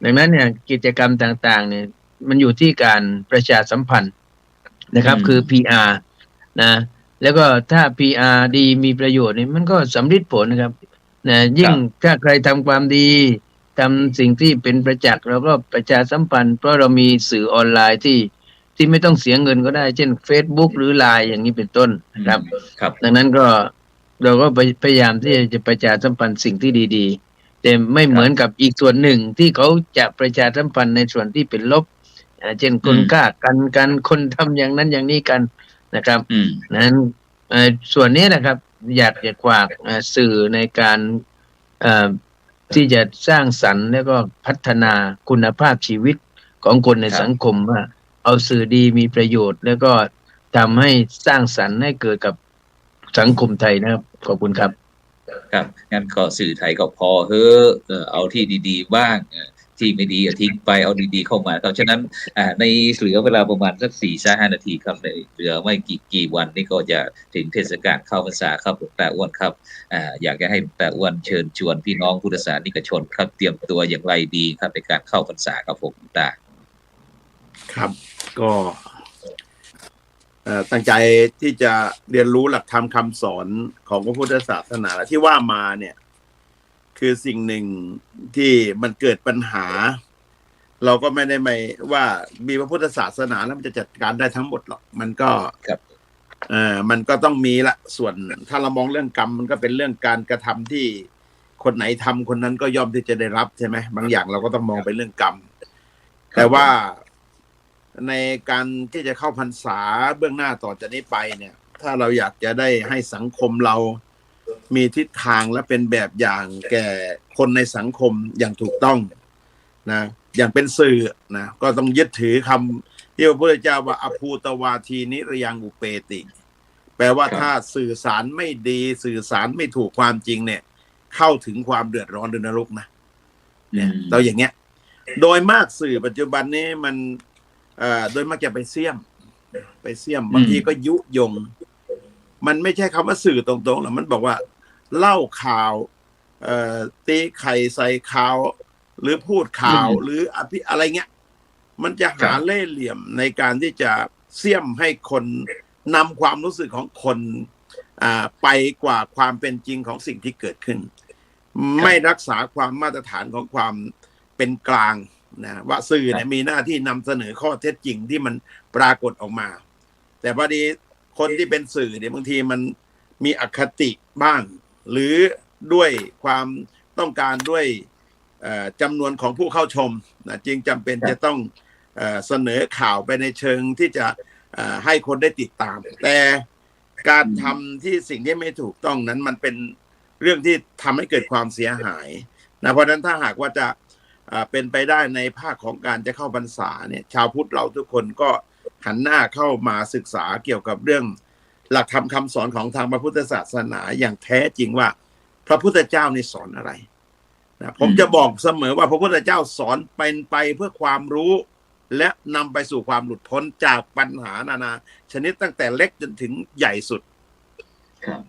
ดังนั้นเนี่ยกิจกรรมต่างๆเนี่ยมันอยู่ที่การประชาสัมพันธ์นะครับคือ PR นะแล้วก็ถ้า PR ดีมีประโยชน์เนี่ยมันก็สำลิดผลนะครับนะยิ่งถ้าใครทำความดีทำสิ่งที่เป็นประจักษ์เราก็ประชาสัมพันธ์เพราะเรามีสื่อออนไลน์ที่ไม่ต้องเสียเงินก็ได้เช่น Facebook หรือ LINE อย่างนี้เป็นต้นนะครับดังนั้นก็เราก็พยายามที่จะประชาสัมพันธ์สิ่งที่ดีๆแต่ไม่เหมือนกับอีกส่วนหนึ่งที่เขาจะประชาสัมพันธ์ในส่วนที่เป็นลบเช่นคนฆ่ากันคนทำอย่างนั้นอย่างนี้กันนะครับนั้นส่วนนี้นะครับอยากจะฝากสื่อในการที่จะสร้างสรรค์แล้วก็พัฒนาคุณภาพชีวิตของคนในสังคมว่าเอาสื่อดีมีประโยชน์แล้วก็ทำให้สร้างสรรค์ให้เกิดกับสังคมไทยนะครับขอบคุณครับครับงั้นก็สื่อไทยก็พอเอาที่ดีๆบ้างที่ไม่ดีทิ้งไปเอาดีๆเข้ามาเพราะฉะนั้นในเหลือเวลาประมาณสัก 4-5 นาทีครับเหลือไม่กี่วันนี่ก็จะถึงเทศกาลเข้าพรรษาครับหลวงตาอ้วนครับอยากจะให้หลวงตาอ้วนเชิญชวนพี่น้องพุทธศาสนิกชนครับเตรียมตัวอย่างไรดีครับในการเข้าพรรษาครับผมหลวงตา ครับก็ตั้งใจที่จะเรียนรู้หลักธรรมคำสอนของพระพุทธศาสนาที่ว่ามาเนี่ยคือสิ่งหนึ่งที่มันเกิดปัญหาเราก็ไม่ได้ไม่ว่ามีพระพุทธศาสนาแล้วมันจะจัดการได้ทั้งหมดหรอกมันก็มันก็ต้องมีละส่วนถ้าเรามองเรื่องกรรมมันก็เป็นเรื่องการกระทำที่คนไหนทำคนนั้นก็ย่อมที่จะได้รับใช่ไหมบางอย่างเราก็ต้องมองเป็นเรื่องกรรมแต่ว่าในการที่จะเข้าพรรษาเบื้องหน้าต่อจากนี้ไปเนี่ยถ้าเราอยากจะได้ให้สังคมเรามีทิศทางและเป็นแบบอย่างแก่คนในสังคมอย่างถูกต้องนะอย่างเป็นสื่อนะก็ต้องยึดถือคำที่พระพุทธเจ้าว่าอภูตวาทีนิรยังอุเปติแปลว่าถ้าสื่อสารไม่ดีสื่อสารไม่ถูกความจริงเนี่ยเข้าถึงความเดือดร้อนในนรกนะเนี่ยเราอย่างเงี้ยโดยมากสื่อปัจจุบันนี้มันโดยมากจะไปเสี่ยมบางทีก็ยุยงมันไม่ใช่คำว่าสื่อตรงๆหรอกมันบอกว่าเล่าข่าวตีไข่ใส่ข่าวหรือพูดข่าวหรืออะไรเงี้ยมันจะหาเล่ห์เหลี่ยมในการที่จะเสี่ยมให้คนนำความรู้สึกของคนไปกว่าความเป็นจริงของสิ่งที่เกิดขึ้นไม่รักษาความมาตรฐานของความเป็นกลางนะว่าสื่อเนี่ยมีหน้าที่นำเสนอข้อเท็จจริงที่มันปรากฏออกมาแต่พอดีคนที่เป็นสื่อเนี่ยบางทีมันมีอคติบ้างหรือด้วยความต้องการด้วยจำนวนของผู้เข้าชมนะจึงจำเป็นจะต้องเสนอข่าวไปในเชิงที่จะให้คนได้ติดตามแต่การทำที่สิ่งที่ไม่ถูกต้องนั้นมันเป็นเรื่องที่ทำให้เกิดความเสียหายนะเพราะฉะนั้นถ้าหากว่าจะเป็นไปได้ในภาคของการจะเข้าพรรษาเนี่ยชาวพุทธเราทุกคนก็หันหน้าเข้ามาศึกษาเกี่ยวกับเรื่องหลักธรรมคำสอนของทางพระพุทธศาสนาอย่างแท้จริงว่าพระพุทธเจ้านี่สอนอะไรนะผมจะบอกเสมอว่าพระพุทธเจ้าสอนเป็นไปเพื่อความรู้และนำไปสู่ความหลุดพ้นจากปัญหานานาชนิดตั้งแต่เล็กจนถึงใหญ่สุด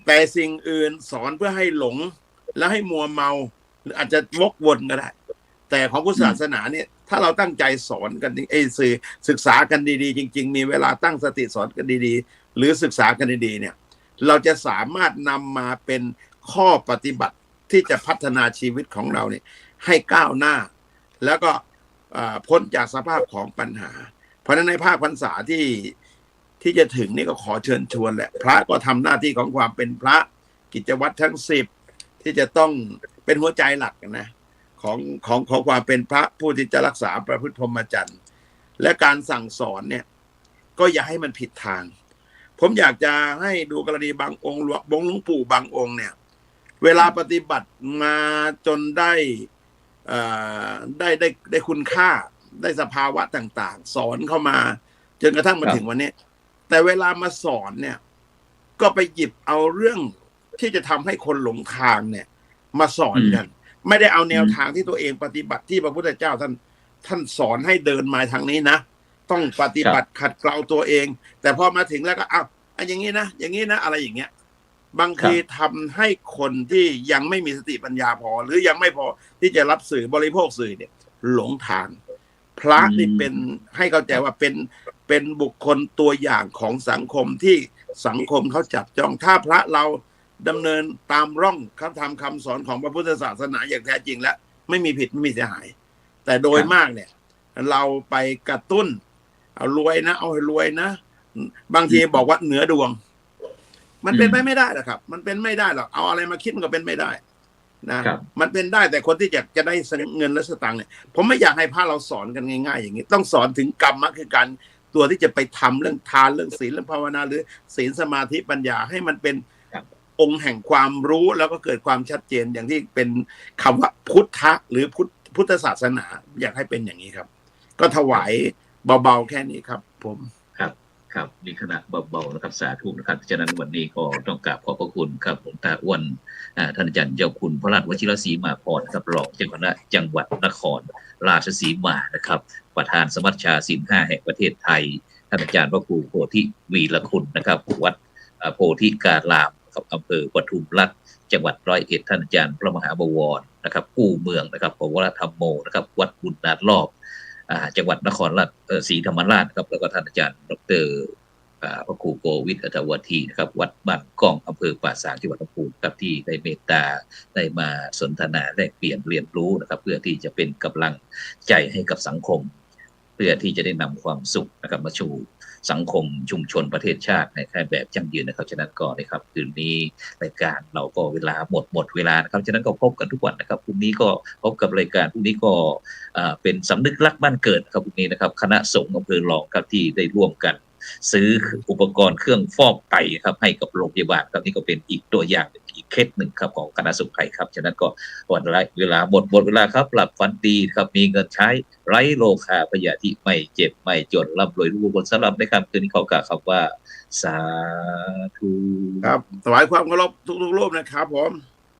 แต่สิ่งอื่นสอนเพื่อให้หลงและให้มัวเมาหรืออาจจะวกวนก็ได้แต่ของพุทธศาสนาเนี่ยถ้าเราตั้งใจสอนกันศึกษากันดีๆจริงๆมีเวลาตั้งสติสอนกันดีๆหรือศึกษากันดีๆเนี่ยเราจะสามารถนำมาเป็นข้อปฏิบัติที่จะพัฒนาชีวิตของเราเนี่ยให้ก้าวหน้าแล้วก็พ้นจากสภาพของปัญหาเพราะฉะนั้นในภาคพรรษาที่จะถึงนี่ก็ขอเชิญชวนแหละพระก็ทำหน้าที่ของความเป็นพระกิจวัตรทั้ง10ที่จะต้องเป็นหัวใจหลักนะของความเป็นพระผู้ที่จะรักษาประพฤติพรหมจรรย์และการสั่งสอนเนี่ยก็อย่าให้มันผิดทางผมอยากจะให้ดูกรณีบางองค์หลวงปู่บางองค์เนี่ยเวลาปฏิบัติมาจนได้คุณค่าได้สภาวะต่างๆสอนเข้ามาจนกระทั่งมาถึงวันนี้แต่เวลามาสอนเนี่ยก็ไปหยิบเอาเรื่องที่จะทำให้คนหลงทางเนี่ยมาสอนกันไม่ได้เอาแนวทางที่ตัวเองปฏิบัติที่พระพุทธเจ้าท่านสอนให้เดินมาทางนี้นะต้องปฏิบัติขัดเกลาตัวเองแต่พอมาถึงแล้วก็อย่างนี้นะอย่างนี้นะอะไรอย่างเงี้ยบางทีทำให้คนที่ยังไม่มีสติปัญญาพอหรือยังไม่พอที่จะรับสื่อบริโภคสื่อเนี่ยหลงทางพระนี่เป็นให้เข้าใจว่าเป็นบุคคลตัวอย่างของสังคมที่สังคมเขาจับจ้องถ้าพระเราดำเนินตามร่องคำสอนของพระพุทธศาสนาอย่างแท้จริงแล้วไม่มีผิดไม่มีเสียหายแต่โดยมากเนี่ยเราไปกระตุ้นเอารวยนะเอาให้รวยนะบางทีบอกว่าเหนือดวงมันเป็นไปไม่ได้หรอกครับมันเป็นไม่ได้หรอกเอาอะไรมาคิดมันก็เป็นไม่ได้นะมันเป็นได้แต่คนที่จะได้เงินและสตางค์เนี่ยผมไม่อยากให้พระเราสอนกันง่ายๆอย่างนี้ต้องสอนถึงกรรมคือการตัวที่จะไปทำเรื่องทานเรื่องศีลเรื่องภาวนาหรือศีลสมาธิปัญญาให้มันเป็นองค์แห่งความรู้แล้วก็เกิดความชัดเจนอย่างที่เป็นคำว่าพุทธะหรือพุทธศาสนาอยากให้เป็นอย่างนี้ครับก็ถวายเบาๆแค่นี้ครับผมครับนี่ขณะเบาๆนะครับสาธุนะครับฉะนั้นวันนี้ก็ต้องกราบขอบพระคุณครับหลวงตาอ้วนท่านอาจารย์เจ้าคุณพระราชวชิรศรีมาพรครับรองเจ้าคณะจังหวัดนครราชสีมานะครับประธานสมัชชาศีล5แห่งประเทศไทยท่านอาจารย์พระครูโพธิวีรคุณนะครับวัดโพธิการามครับอำเภอปทุมราชจังหวัด101ท่านอาจารย์พระมหาบวรนะครับกู้เมืองนะครับปวรธรรมโมนะครับวัดบุญนาถรอบ จังหวัดนครราชศรีธรรมราชครับแล้วก็ท่านอาจารย์ดรพระครูโกวิทอัตวัทีนะครับวัดบ้านกองอำเภอป่าสางจังหวัดลำพูนครับที่ได้เมตตาได้มาสนทนาแลกเปลี่ยนเรียนรู้นะครับเพื่อที่จะเป็นกำลังใจให้กับสังคมเพื่อที่จะได้นำความสุขนะครับมาสู่สังคมชุมชนประเทศชาติในแค่แบบยั่งยืนนะครับฉะนั้นก็นะครับคืนนี้รายการเราก็เวลาหมดเวลานะครับฉะนั้นก็พบกันทุกวันนะครับพรุ่งนี้ก็พบกับรายการพรุ่งนี้ก็เป็นสำนึกรักบ้านเกิดครับพรุ่งนี้นะครับคณะสงฆ์อำเภอรองครับที่ได้ร่วมกันซื้ออุปกรณ์เครื่องฟอกไตครับให้กับโรงพยาบาลครับนี่ก็เป็นอีกตัวอย่างอีกเคสหนึ่งครับของคณะสงฆ์ไทยครับฉะนั้นก็วันเวลาหมดเวลาครับหลับฝันดีครับมีเงินใช้ไร้โลคาพยาธิไม่เจ็บไม่จนร่ำรวยรู้บนสลับในคำคืนนี้เขากล่าวครับว่าสาธุครับถวายความเคารพทุกๆรูปนะครับผม